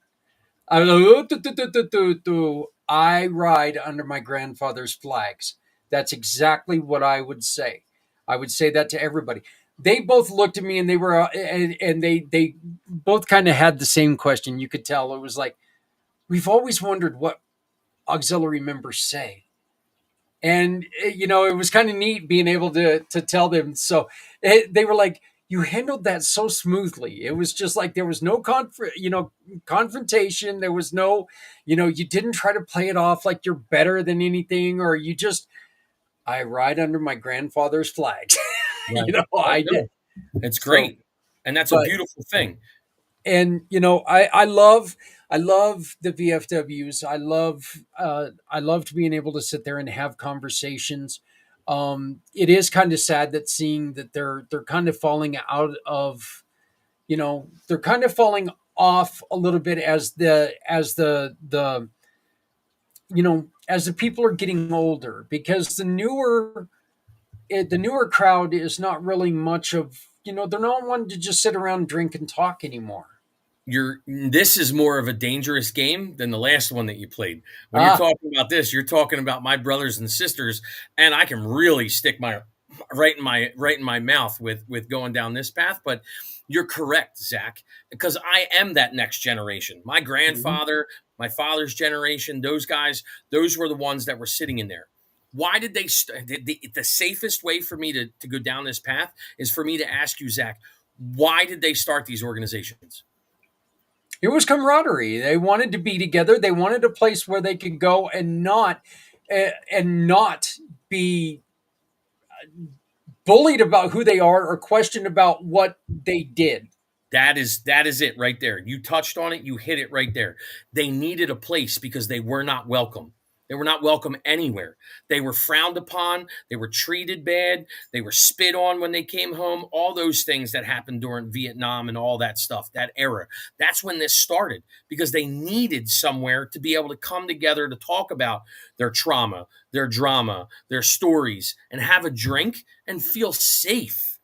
I was like, "Oh, I ride under my grandfather's flags." That's exactly what I would say. I would say that to everybody. They both looked at me and they were and they both kind of had the same question. You could tell it was like, we've always wondered what auxiliary members say. And it was kind of neat being able to tell them. So they were like, "You handled that so smoothly." It was just like there was no confrontation. There was no, you didn't try to play it off like you're better than anything, or you just, "I ride under my grandfather's flags." Right. I did. It's great. And that's a beautiful thing. And I love the VFWs. I loved being able to sit there and have conversations. It is kind of sad that seeing that they're kind of falling out of, they're kind of falling off a little bit as the as the people are getting older, because the newer crowd is not really much of, they're not wanting to just sit around, drink, and talk anymore. This is more of a dangerous game than the last one that you played. When you're talking about this, you're talking about my brothers and sisters, and I can really stick my right in my mouth with going down this path. But you're correct, Zach, because I am that next generation. My grandfather, my father's generation, those guys, those were the ones that were sitting in there. Why did they? The safest way for me to go down this path is for me to ask you, Zach, why did they start these organizations? It was camaraderie. They wanted to be together. They wanted a place where they could go and not be bullied about who they are or questioned about what they did. That is it right there. You touched on it. You hit it right there. They needed a place because they were not welcome. They were not welcome anywhere. They were frowned upon. They were treated bad. They were spit on when they came home. All those things that happened during Vietnam and all that stuff, that era. That's when this started, because they needed somewhere to be able to come together to talk about their trauma, their drama, their stories, and have a drink and feel safe.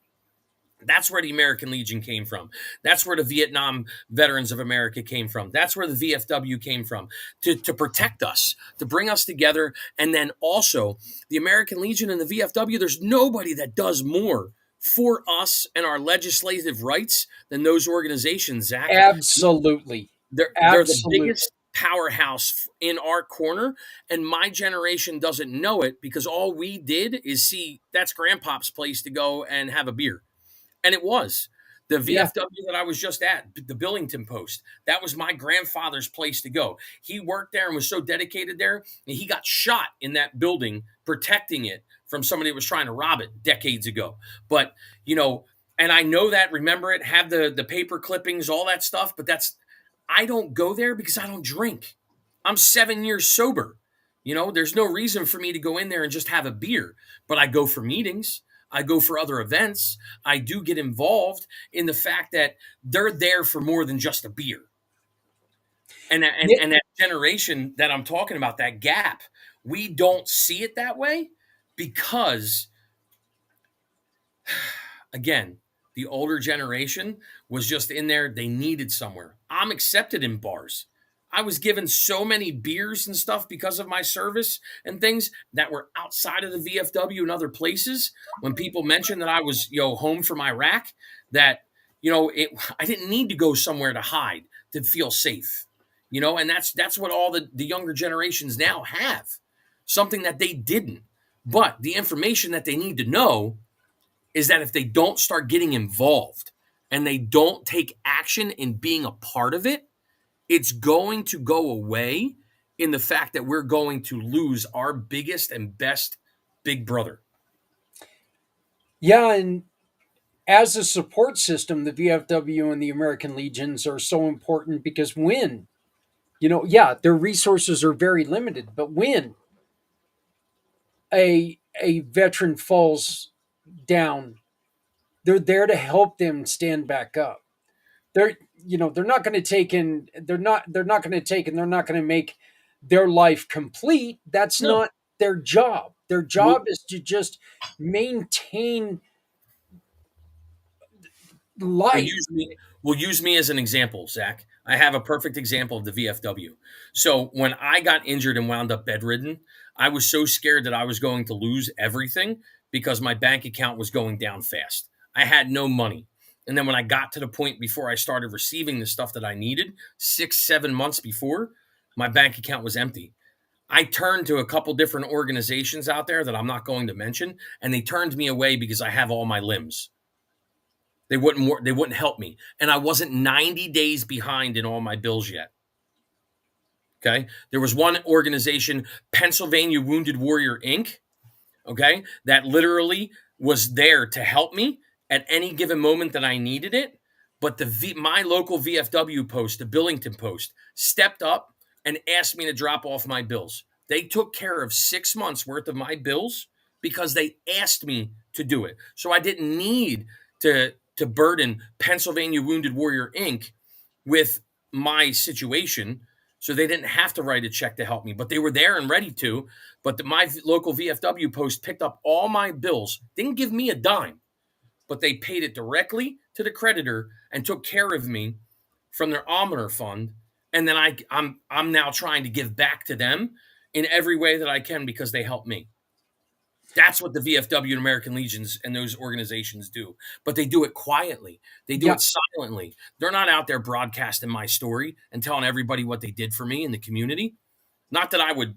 That's where the American Legion came from. That's where the Vietnam Veterans of America came from. That's where the VFW came from, to protect us, to bring us together. And then also the American Legion and the VFW, there's nobody that does more for us and our legislative rights than those organizations, Zach. Absolutely. They're the biggest powerhouse in our corner, and my generation doesn't know it because all we did is see that's Grandpop's place to go and have a beer. And it was the VFW that I was just at, the Billington Post. That was my grandfather's place to go. He worked there and was so dedicated there. And he got shot in that building, protecting it from somebody that was trying to rob it decades ago. But, and I know that, remember it, have the paper clippings, all that stuff. But I don't go there because I don't drink. I'm 7 years sober. There's no reason for me to go in there and just have a beer. But I go for meetings. I go for other events. I do get involved in the fact that they're there for more than just a beer. And that generation that I'm talking about, that gap, we don't see it that way because, again, The older generation was just in there. They needed somewhere. I'm accepted in bars. I was given so many beers and stuff because of my service and things that were outside of the VFW and other places. When people mentioned that I was, home from Iraq, that, I didn't need to go somewhere to hide to feel safe, and that's what all the younger generations now have, something that they didn't. But the information that they need to know is that if they don't start getting involved and they don't take action in being a part of it, it's going to go away in the fact that we're going to lose our biggest and best big brother. Yeah, and as a support system, the VFW and the American Legions are so important because when, their resources are very limited, but when a veteran falls down, they're there to help them stand back up. They're not going to take in they're not going to take and they're not going to make their life complete. That's No. not their job. Their job is to just maintain life. We'll use me as an example, Zach. I have a perfect example of the VFW. So when I got injured and wound up bedridden, I was so scared that I was going to lose everything because my bank account was going down fast. I had no money. And then when I got to the point before I started receiving the stuff that I needed, 6-7 months before, my bank account was empty. I turned to a couple different organizations out there that I'm not going to mention, and they turned me away because I have all my limbs. They wouldn't help me. And I wasn't 90 days behind in all my bills yet. Okay. There was one organization, Pennsylvania Wounded Warrior Inc., okay, that literally was there to help me at any given moment that I needed it. But my local VFW post, the Billington post, stepped up and asked me to drop off my bills. They took care of 6 months worth of my bills because they asked me to do it. So I didn't need to burden Pennsylvania Wounded Warrior Inc. with my situation. So they didn't have to write a check to help me, but they were there and ready to. But my local VFW post picked up all my bills, didn't give me a dime, but they paid it directly to the creditor and took care of me from their Almoner fund. And then I'm now trying to give back to them in every way that I can because they helped me. That's what the VFW and American Legions and those organizations do. But they do it quietly. They do it silently. They're not out there broadcasting my story and telling everybody what they did for me in the community. Not that I would,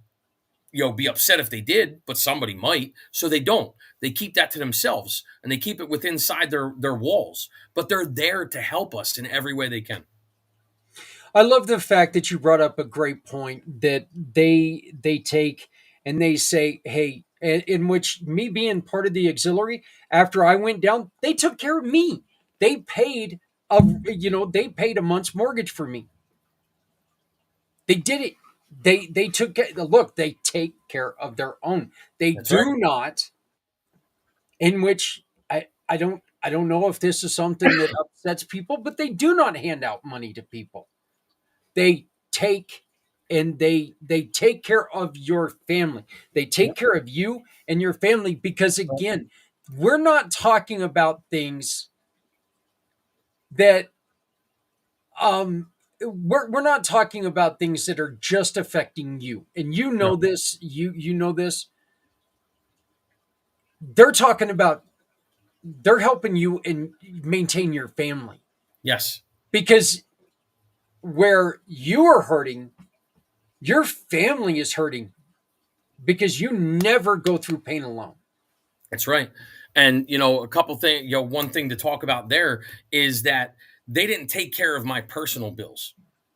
be upset if they did, but somebody might. So they don't. They keep that to themselves and they keep it within inside their walls. But they're there to help us in every way they can. I love the fact that you brought up a great point that they take and they say, hey, in which me being part of the auxiliary, after I went down, they took care of me. They paid they paid a month's mortgage for me. They did it. They took look, they take care of their own. They That's do right. not, in which I don't know if this is something that upsets people, but they do not hand out money to people. They take and they take care of your family. They take care of you and your family because again, we're not talking about things that we're not talking about things that are just affecting you. And this, you know this. They're talking about they're helping you and maintain your family. Yes. Because where you are hurting, your family is hurting because you never go through pain alone. That's right. And, a couple things, one thing to talk about there is that they didn't take care of my personal bills.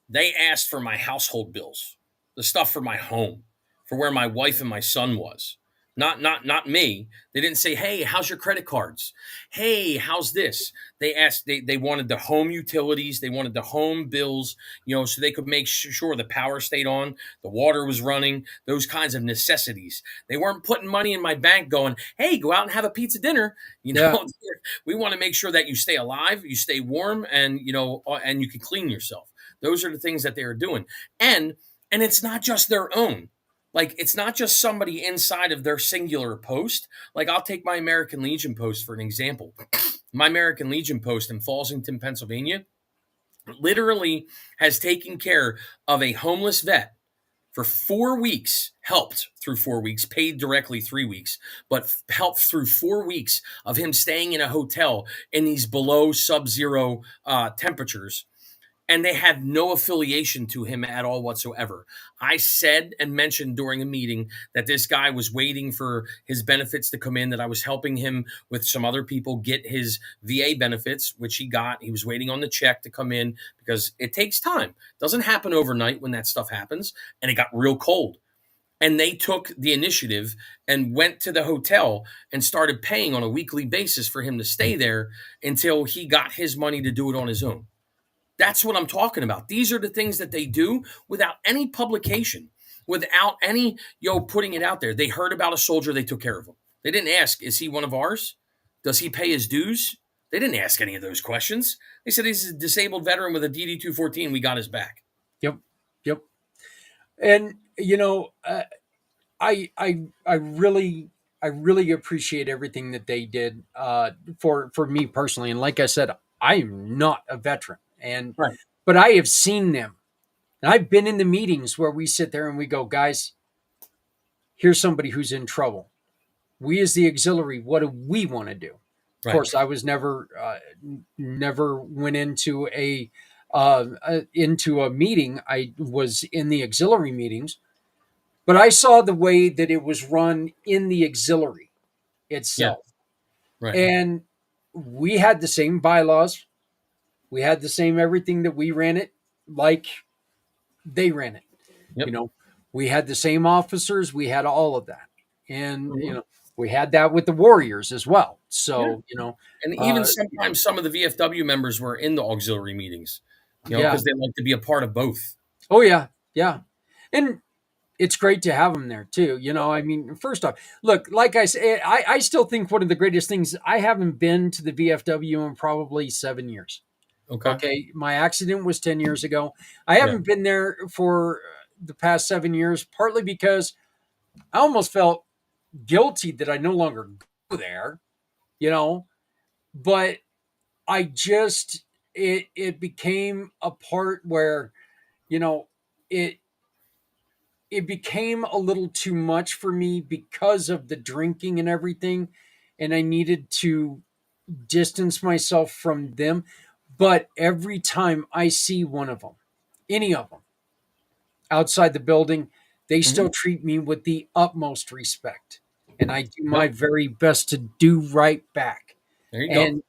They asked for my household bills, the stuff for my home, for where my wife and my son was. Not me. They didn't say, hey, how's your credit cards? Hey, how's this? They asked, they wanted the home utilities. They wanted the home bills, so they could make sure the power stayed on, the water was running, those kinds of necessities. They weren't putting money in my bank going, hey, go out and have a pizza dinner. We want to make sure that you stay alive, you stay warm, and, and you can clean yourself. Those are the things that they are doing. And it's not just their own. Like, it's not just somebody inside of their singular post. Like, I'll take my American Legion post for an example. My American Legion post in Fallsington, Pennsylvania, literally has taken care of a homeless vet for 4 weeks, helped through 4 weeks, paid directly 3 weeks, but helped through 4 weeks of him staying in a hotel in these below sub-zero temperatures. And they had no affiliation to him at all whatsoever. I said and mentioned during a meeting that this guy was waiting for his benefits to come in, that I was helping him with some other people get his VA benefits, which he got. He was waiting on the check to come in because it takes time. It doesn't happen overnight when that stuff happens. And it got real cold. And they took the initiative and went to the hotel and started paying on a weekly basis for him to stay there until he got his money to do it on his own. That's what I'm talking about. These are the things that they do without any publication, without any, putting it out there. They heard about a soldier, they took care of him. They didn't ask, is he one of ours? Does he pay his dues? They didn't ask any of those questions. They said he's a disabled veteran with a DD-214. We got his back. Yep. And I really appreciate everything that they did for me personally. And like I said, I am not a veteran, Right. but I have seen them, and I've been in the meetings where we sit there and we go, guys, here's somebody who's in trouble. We as the auxiliary, what do we want to do? Of course, I was never went into a meeting. I was in the auxiliary meetings, but I saw the way that it was run in the auxiliary itself. Right. And we had the same bylaws. We had the same everything, that we ran it like they ran it. Yep. We had the same officers. We had all of that. And, we had that with the Warriors as well. So, And even sometimes some of the VFW members were in the auxiliary meetings, because they like to be a part of both. Oh, yeah. Yeah. And it's great to have them there too. I mean, first off, look, like I say, I still think one of the greatest things, I haven't been to the VFW in probably 7 years. Okay. My accident was 10 years ago. I haven't been there for the past 7 years, partly because I almost felt guilty that I no longer go there, but I just, it became a part where, it became a little too much for me because of the drinking and everything. And I needed to distance myself from them. But every time I see one of them, any of them outside the building, they still treat me with the utmost respect. And I do my very best to do right back. There you go. And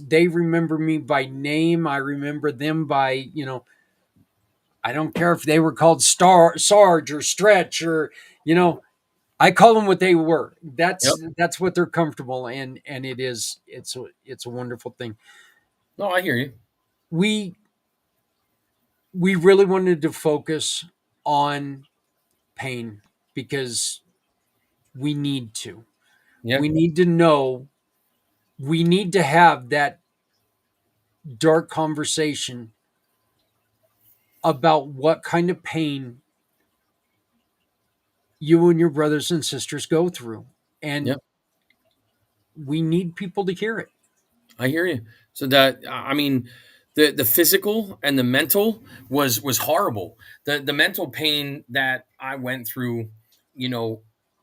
they remember me by name. I remember them by, I don't care if they were called Sarge or Stretch or, I call them what they were. That's what they're comfortable in. And it's a wonderful thing. No, I hear you. We really wanted to focus on pain because we need to. Yeah. We need to know. We need to have that dark conversation about what kind of pain you and your brothers and sisters go through. And we need people to hear it. I hear you. So that, I mean, the physical and the mental was horrible. The mental pain that I went through,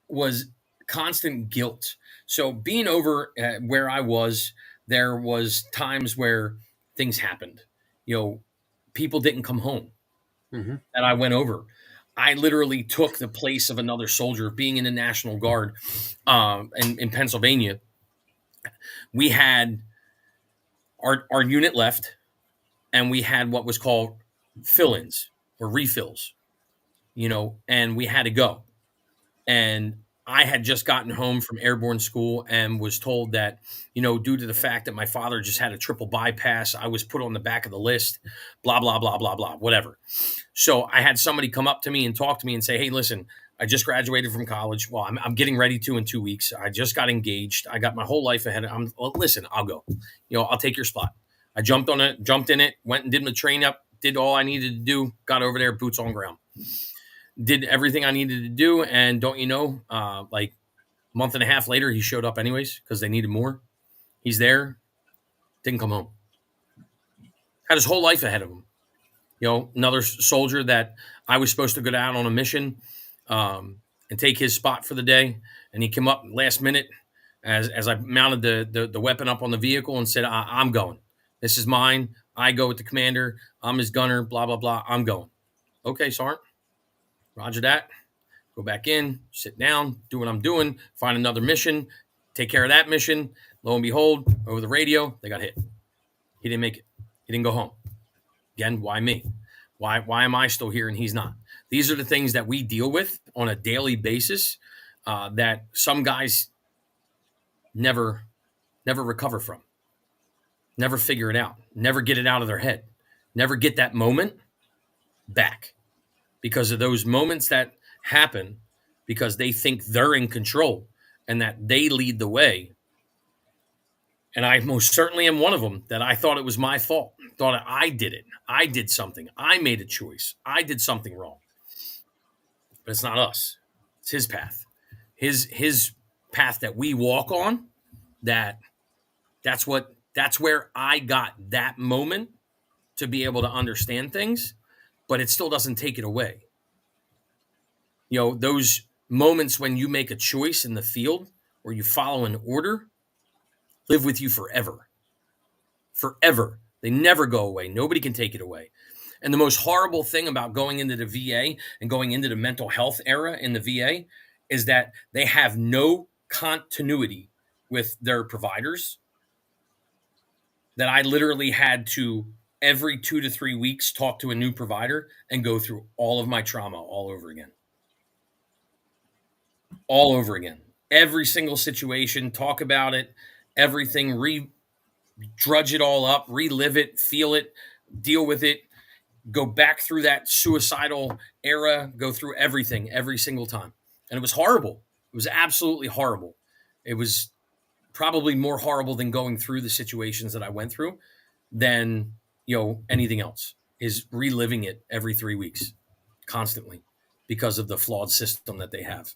was constant guilt. So being over where I was, there was times where things happened. People didn't come home that I went over. I literally took the place of another soldier being in the National Guard in Pennsylvania. We had our unit left, and we had what was called fill-ins or refills, and we had to go. And I had just gotten home from airborne school and was told that, due to the fact that my father just had a triple bypass, I was put on the back of the list, blah, blah, blah, blah, blah, whatever. So I had somebody come up to me and talk to me and say, hey, listen, I just graduated from college. Well, I'm getting ready to in 2 weeks. I just got engaged. I got my whole life ahead. Listen, I'll go. I'll take your spot. I jumped in it, went and did my train up, did all I needed to do, got over there, boots on ground. Did everything I needed to do, and don't like a month and a half later, he showed up anyways because they needed more. He's there. Didn't come home. Had his whole life ahead of him. Another soldier that I was supposed to go out on a mission and take his spot for the day. And he came up last minute as I mounted the weapon up on the vehicle and said, I'm going. This is mine. I go with the commander. I'm his gunner, blah, blah, blah. I'm going. Okay, Sergeant. Roger that. Go back in, sit down, do what I'm doing, find another mission, take care of that mission. Lo and behold, over the radio, they got hit. He didn't make it. He didn't go home. Again, why me? Why am I still here and he's not? These are the things that we deal with on a daily basis that some guys never recover from, never figure it out, never get it out of their head, never get that moment back because of those moments that happen because they think they're in control and that they lead the way. And I most certainly am one of them that I thought it was my fault, thought I did it. I did something. I made a choice. I did something wrong. But it's not us. It's his path. His path that we walk on, that's where I got that moment to be able to understand things, but it still doesn't take it away. Those moments when you make a choice in the field or you follow an order live with you forever. Forever. They never go away. Nobody can take it away. And the most horrible thing about going into the VA and going into the mental health era in the VA is that they have no continuity with their providers. That I literally had to, every 2 to 3 weeks, talk to a new provider and go through all of my trauma all over again. All over again. Every single situation, talk about it, everything, drudge it all up, relive it, feel it, deal with it, go back through that suicidal era, go through everything every single time. And it was horrible. It was absolutely horrible. It was probably more horrible than going through the situations that I went through than, anything else, is reliving it every 3 weeks constantly because of the flawed system that they have.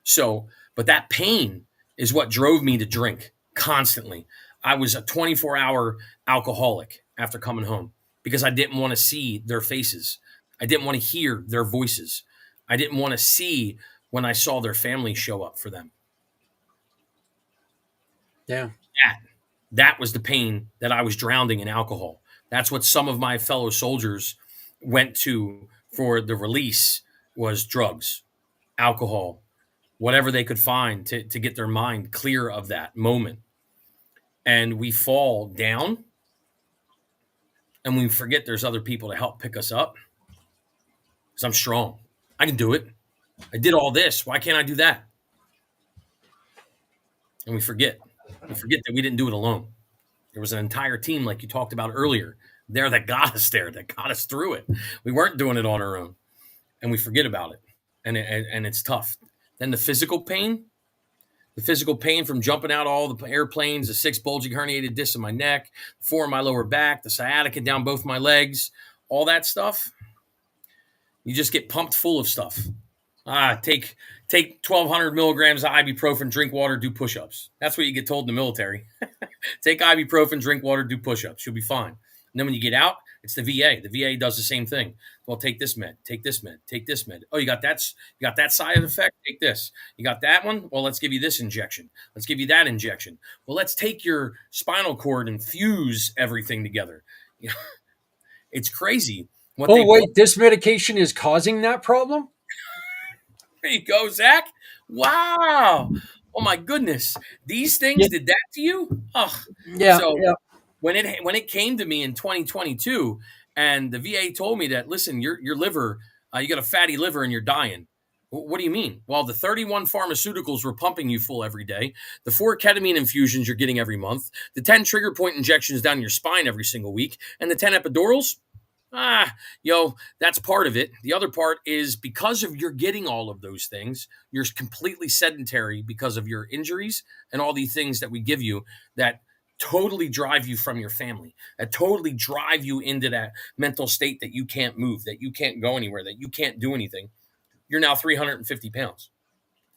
So, but that pain is what drove me to drink constantly. I was a 24-hour alcoholic after coming home because I didn't want to see their faces. I didn't want to hear their voices. I didn't want to see when I saw their family show up for them. Yeah. That was the pain that I was drowning in alcohol. That's what some of my fellow soldiers went to for the release was drugs, alcohol, whatever they could find to get their mind clear of that moment. And we fall down and we forget there's other people to help pick us up. Because I'm strong. I can do it. I did all this. Why can't I do that? And we forget. We forget that we didn't do it alone. There was an entire team, like you talked about earlier, there that got us there, that got us through it. We weren't doing it on our own. And we forget about it. And it's tough. Then the physical pain from jumping out all the airplanes, the 6 bulging herniated discs in my neck, 4 in my lower back, the sciatica down both my legs, all that stuff. You just get pumped full of stuff. Take 1,200 milligrams of ibuprofen, drink water, do push-ups. That's what you get told in the military. Take ibuprofen, drink water, do push-ups. You'll be fine. And then when you get out, it's the VA. The VA does the same thing. Well, take this med, take this med, take this med. Oh, you got that side effect? Take this. You got that one? Well, let's give you this injection. Let's give you that injection. Well, let's take your spinal cord and fuse everything together. It's crazy. This medication is causing that problem? There you go, Zach. Wow. Oh my goodness. These things did that to you? Oh, yeah. So when it came to me in 2022 and the VA told me that, listen, your liver, you got a fatty liver and you're dying. What do you mean? Well, the 31 pharmaceuticals were pumping you full every day. The 4 ketamine infusions you're getting every month. The 10 trigger point injections down your spine every single week. And the 10 epidurals. That's part of it. The other part is because of you're getting all of those things, you're completely sedentary because of your injuries and all these things that we give you that totally drive you from your family, that totally drive you into that mental state that you can't move, that you can't go anywhere, that you can't do anything. You're now 350 pounds.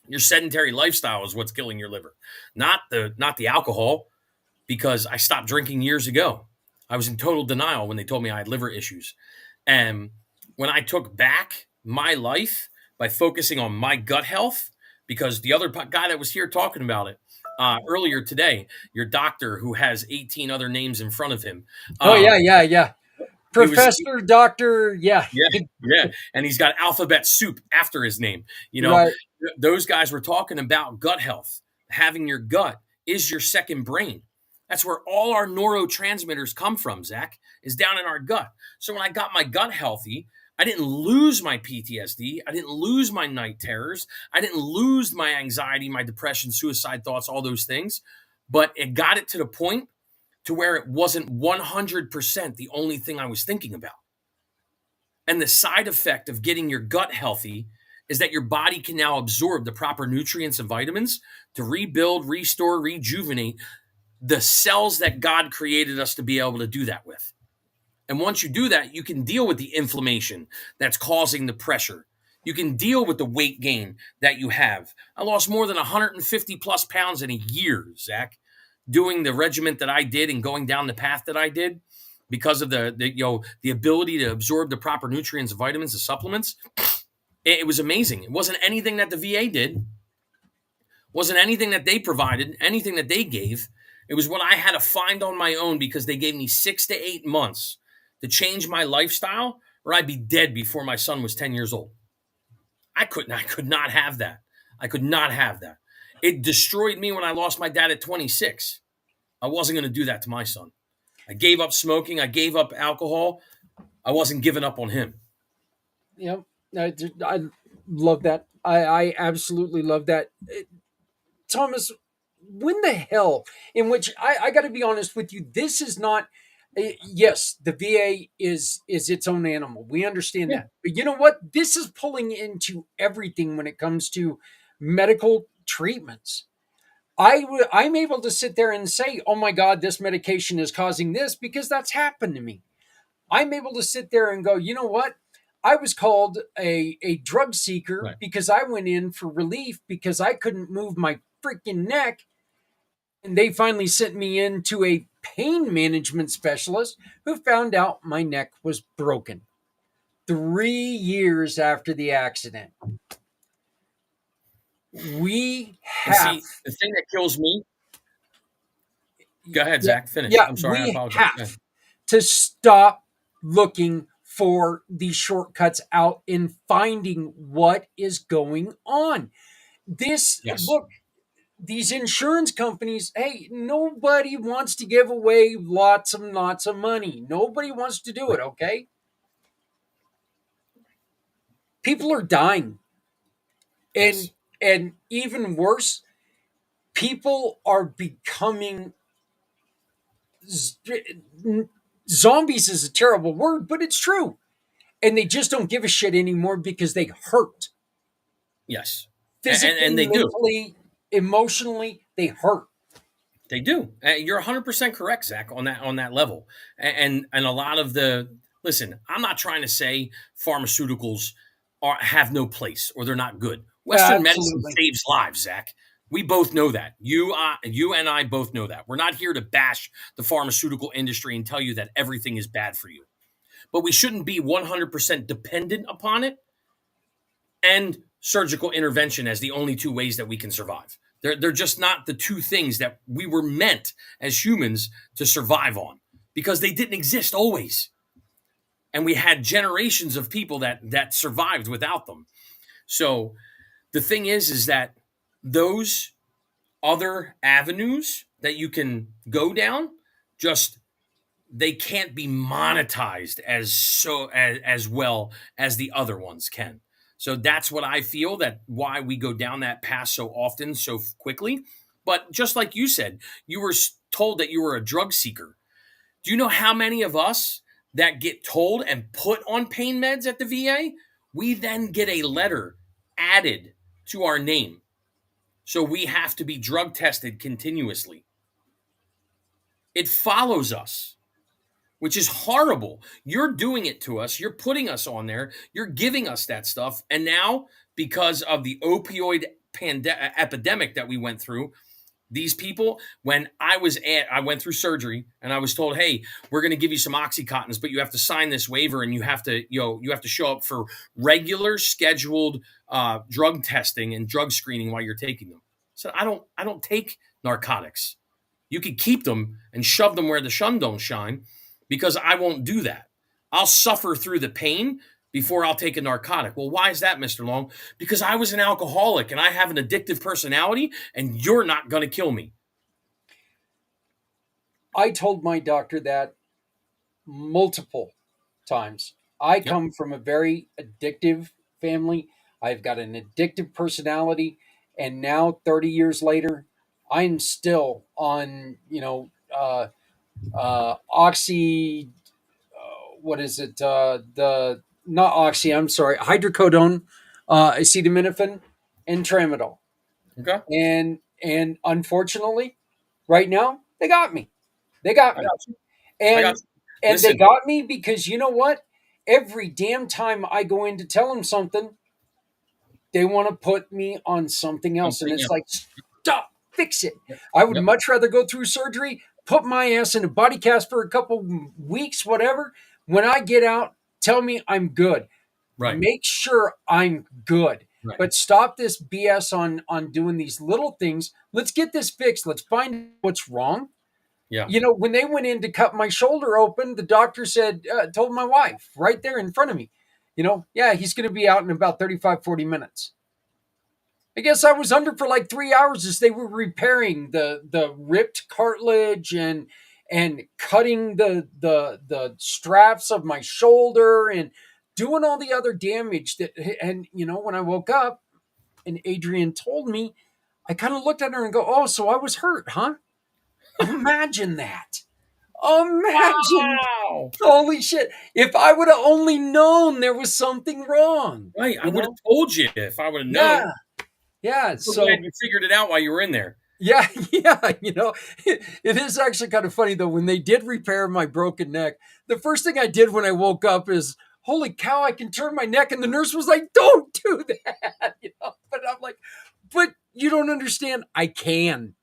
Your sedentary lifestyle is what's killing your liver, not the alcohol, because I stopped drinking years ago. I was in total denial when they told me I had liver issues. And when I took back my life by focusing on my gut health, because the other guy that was here talking about it earlier today, your doctor who has 18 other names in front of him. Oh, yeah. He was- Professor, doctor, yeah. Yeah. And he's got alphabet soup after his name. You know, Right. those guys were talking about gut health. Having your gut is your second brain. That's where all our neurotransmitters come from, Zach, is down in our gut. So when I got my gut healthy, I didn't lose my PTSD. I didn't lose my night terrors. I didn't lose my anxiety, my depression, suicide thoughts, all those things. But it got it to the point to where it wasn't 100% the only thing I was thinking about. And the side effect of getting your gut healthy is that your body can now absorb the proper nutrients and vitamins to rebuild, restore, rejuvenate the cells that God created us to be able to do that with. And once you do that, you can deal with the inflammation that's causing the pressure. You can deal with the weight gain that you have. I lost more than 150 plus pounds in a year, Zach, doing the regimen that I did and going down the path that I did because of the ability to absorb the proper nutrients, vitamins, and supplements. It was amazing. It wasn't anything that the VA did. Wasn't anything that they provided, anything that they gave. It was what I had to find on my own because they gave me 6 to 8 months to change my lifestyle or I'd be dead before my son was 10 years old. I could not have that. I could not have that. It destroyed me when I lost my dad at 26. I wasn't going to do that to my son. I gave up smoking. I gave up alcohol. I wasn't giving up on him. Yep. I love that. I absolutely love that. Thomas, when the hell, in which I got to be honest with you, this is not, yes, the VA is its own animal. We understand that. But you know what? This is pulling into everything when it comes to medical treatments. I'm able to sit there and say, oh my God, this medication is causing this because that's happened to me. I'm able to sit there and go, you know what? I was called a drug seeker because I went in for relief because I couldn't move my freaking neck. And they finally sent me into a pain management specialist who found out my neck was broken 3 years after the accident. We have. See, the thing that kills me. Go ahead, Zach. Finish. Yeah, I'm sorry. I we apologize. have to stop looking for these shortcuts out and finding what is going on. Look, these insurance companies, hey, nobody wants to give away lots and lots of money. Nobody wants to do it, okay? People are dying. And even worse, people are becoming zombies is a terrible word, but it's true. And they just don't give a shit anymore because they hurt. Yes. Physically, and they mentally, emotionally, they hurt. They do. You're 100% correct, Zach, on that level. And a lot of listen, I'm not trying to say pharmaceuticals have no place or they're not good. Western medicine saves lives, Zach. We both know that. You and I both know that. We're not here to bash the pharmaceutical industry and tell you that everything is bad for you. But we shouldn't be 100% dependent upon it and surgical intervention as the only two ways that we can survive. They're just not the two things that we were meant as humans to survive on because they didn't exist always. And we had generations of people that survived without them. So the thing is that those other avenues that you can go down, they can't be monetized as well as the other ones can. So that's what I feel why we go down that path so often, so quickly. But just like you said, you were told that you were a drug seeker. Do you know how many of us that get told and put on pain meds at the VA, we then get a letter added to our name. So we have to be drug tested continuously. It follows us, which is horrible. You're doing it to us. You're putting us on there. You're giving us that stuff. And now, because of the opioid epidemic that we went through, These people, when I went through surgery and I was told, hey, we're going to give you some Oxycontins, but you have to sign this waiver and you have to show up for regular scheduled drug testing and drug screening while you're taking them. So I don't take narcotics. You could keep them and shove them where the sun don't shine, because I won't do that. I'll suffer through the pain before I'll take a narcotic. Well, why is that, Mr. Long? Because I was an alcoholic and I have an addictive personality, and you're not going to kill me. I told my doctor that multiple times. I come from a very addictive family. I've got an addictive personality, and now 30 years later, I'm still on, oxy. What is it? The not oxy. I'm sorry, hydrocodone, acetaminophen, and tramadol. Okay. And unfortunately, right now they got me. They got I me. got you. And got you. and they Listen. got me because you know what? Every damn time I go in to tell them something, they want to put me on something else, and Something it's else. like, stop, fix it. I would Yep. much rather go through surgery, put my ass in a body cast for a couple weeks, whatever. When I get out, tell me I'm good. Right. Make sure I'm good. Right. But stop this BS on doing these little things. Let's get this fixed. Let's find what's wrong. Yeah. When they went in to cut my shoulder open, the doctor told my wife right there in front of me, yeah, he's going to be out in about 35, 40 minutes. I guess I was under for like 3 hours as they were repairing the ripped cartilage and cutting the straps of my shoulder and doing all the other damage and when I woke up and Adrian told me, I kind of looked at her and go, oh, so I was hurt, huh? Imagine that. Imagine. Wow. Holy shit. If I would have only known there was something wrong. Right. I you would know? have told you if I would have known. Yeah. Yeah. So So, glad you figured it out while you were in there. yeah. It is actually kind of funny, though, when they did repair my broken neck, the first thing I did when I woke up is, holy cow, I can turn my neck. And the nurse was like, don't do that. But I'm like, but you don't understand. I can.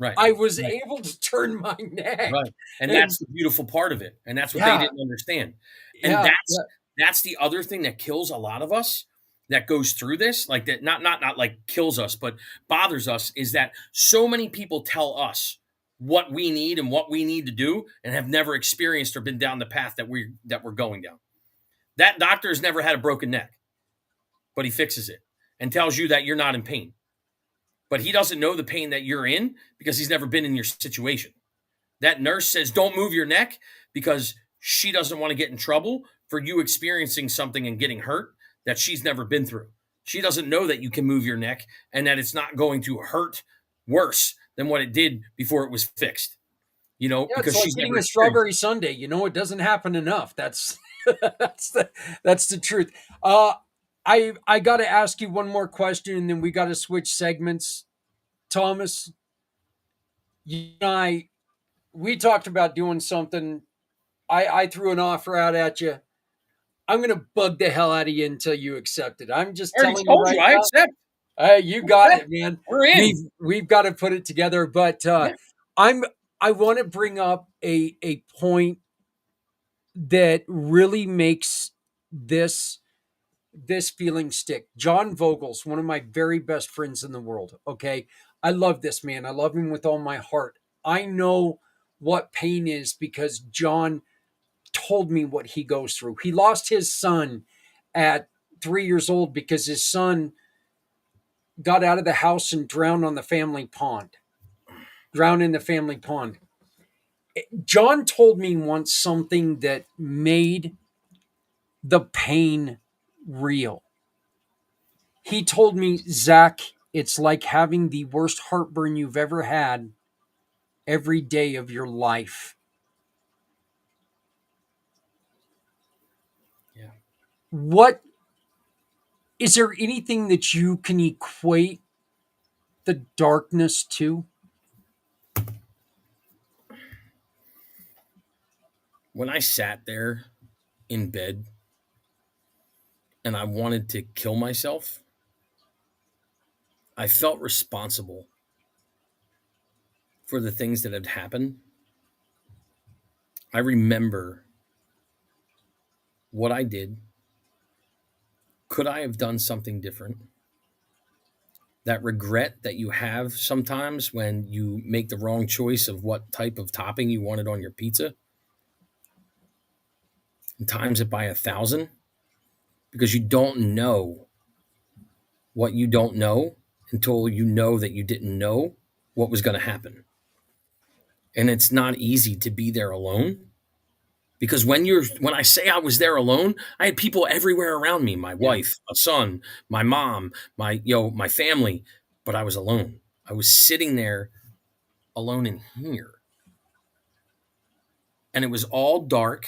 Right. I was Right. able to turn my neck. Right. And that's the beautiful part of it. And that's what Yeah. they didn't understand. And Yeah. that's the other thing that kills a lot of us that goes through this, like that, not like kills us, but bothers us, is that so many people tell us what we need and what we need to do and have never experienced or been down the path that we're going down. That doctor has never had a broken neck, but he fixes it and tells you that you're not in pain. But he doesn't know the pain that you're in because he's never been in your situation. That nurse says, don't move your neck because she doesn't want to get in trouble for you experiencing something and getting hurt that she's never been through. She doesn't know that you can move your neck and that it's not going to hurt worse than what it did before it was fixed. Yeah, Because it's like she's eating never a strawberry sundae. It doesn't happen enough. That's that's the truth. I got to ask you one more question, and then we got to switch segments. Thomas, you and we talked about doing something. I threw an offer out at you. I'm going to bug the hell out of you until you accept it. I'm just I already telling you told right you, I now. accept. You got it, man. We're in. We've got to put it together. But I want to bring up a point that really makes this feeling stick. John Vogel's one of my very best friends in the world. Okay. I love this man. I love him with all my heart. I know what pain is because John told me what he goes through. He lost his son at 3 years old because his son got out of the house and drowned in the family pond. John told me once something that made the pain real. He told me, Zach, it's like having the worst heartburn you've ever had every day of your life. Yeah. What is there anything that you can equate the darkness to? When I sat there in bed and I wanted to kill myself, I felt responsible for the things that had happened, I remember what I did. Could I have done something different? That regret that you have sometimes when you make the wrong choice of what type of topping you wanted on your pizza, and times it by 1,000, because you don't know what you don't know until you know that you didn't know what was going to happen. And it's not easy to be there alone, because when I say I was there alone, I had people everywhere around me, my wife, a son, my mom, my family, but I was alone. I was sitting there alone in here. And it was all dark.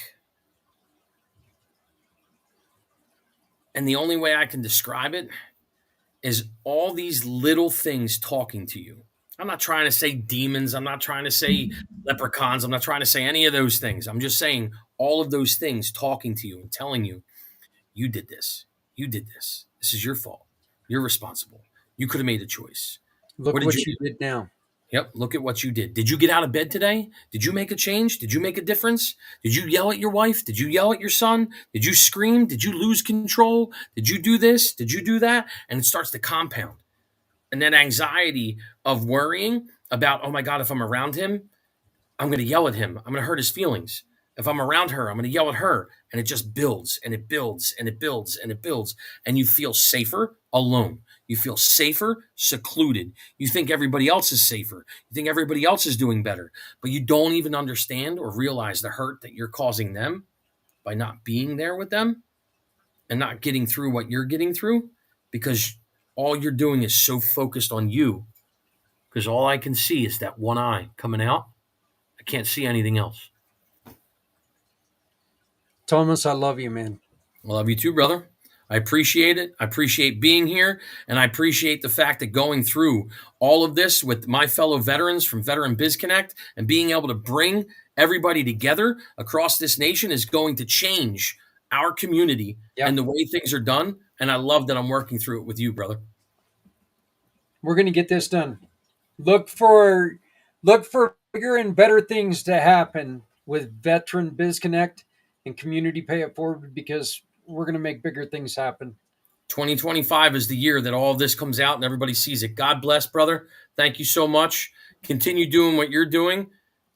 And the only way I can describe it is all these little things talking to you. I'm not trying to say demons. I'm not trying to say leprechauns. I'm not trying to say any of those things. I'm just saying all of those things talking to you and telling you, you did this. You did this. This is your fault. You're responsible. You could have made a choice. Look What what, did you you did now. Yep. Look at what you did. Did you get out of bed today? Did you make a change? Did you make a difference? Did you yell at your wife? Did you yell at your son? Did you scream? Did you lose control? Did you do this? Did you do that? And it starts to compound. And then anxiety of worrying about, oh my God, if I'm around him, I'm going to yell at him. I'm going to hurt his feelings. If I'm around her, I'm going to yell at her. And it just builds and it builds and it builds and it builds. And you feel safer alone. You feel safer, secluded. You think everybody else is safer. You think everybody else is doing better. But you don't even understand or realize the hurt that you're causing them by not being there with them and not getting through what you're getting through, because all you're doing is so focused on you. Because all I can see is that one eye coming out. I can't see anything else. Thomas, I love you, man. I love you too, brother. I appreciate it. I appreciate being here. And I appreciate the fact that going through all of this with my fellow veterans from Veteran Biz Connect and being able to bring everybody together across this nation is going to change our community and the way things are done. And I love that I'm working through it with you, brother. We're going to get this done. Look for bigger and better things to happen with Veteran Biz Connect and Community Pay It Forward, because we're going to make bigger things happen. 2025 is the year that all of this comes out and everybody sees it. God bless, brother. Thank you so much. Continue doing what you're doing.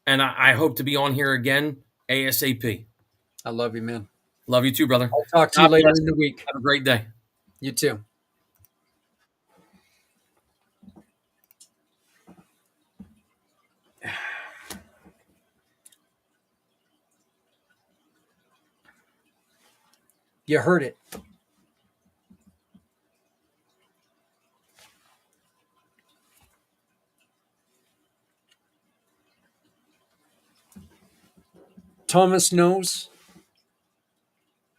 And I hope to be on here again ASAP. I love you, man. Love you too, brother. I'll talk to you later in the week. Have a great day. You too. You heard it. Thomas knows,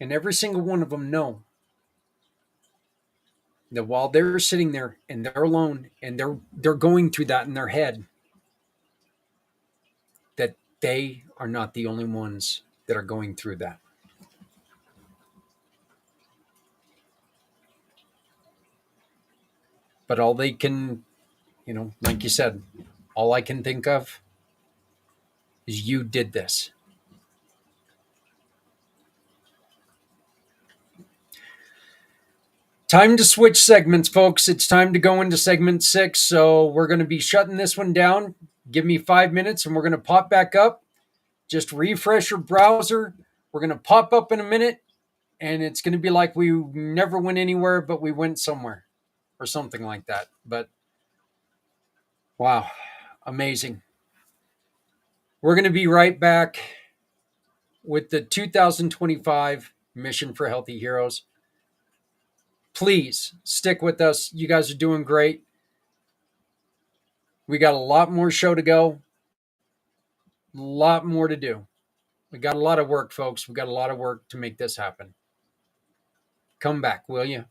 and every single one of them know, that while they're sitting there and they're alone and they're going through that in their head, that they are not the only ones that are going through that. But all they can, like you said, all I can think of is you did this. Time to switch segments, folks. It's time to go into segment 6. So we're going to be shutting this one down. Give me 5 minutes and we're going to pop back up. Just refresh your browser. We're going to pop up in a minute and it's going to be like we never went anywhere, but we went somewhere or something like that. But wow, amazing. We're going to be right back with the 2025 Mission for Healthy Heroes. Please stick with us. You guys are doing great. We got a lot more show to go. A lot more to do. We got a lot of work, folks. We got a lot of work to make this happen. Come back, will you?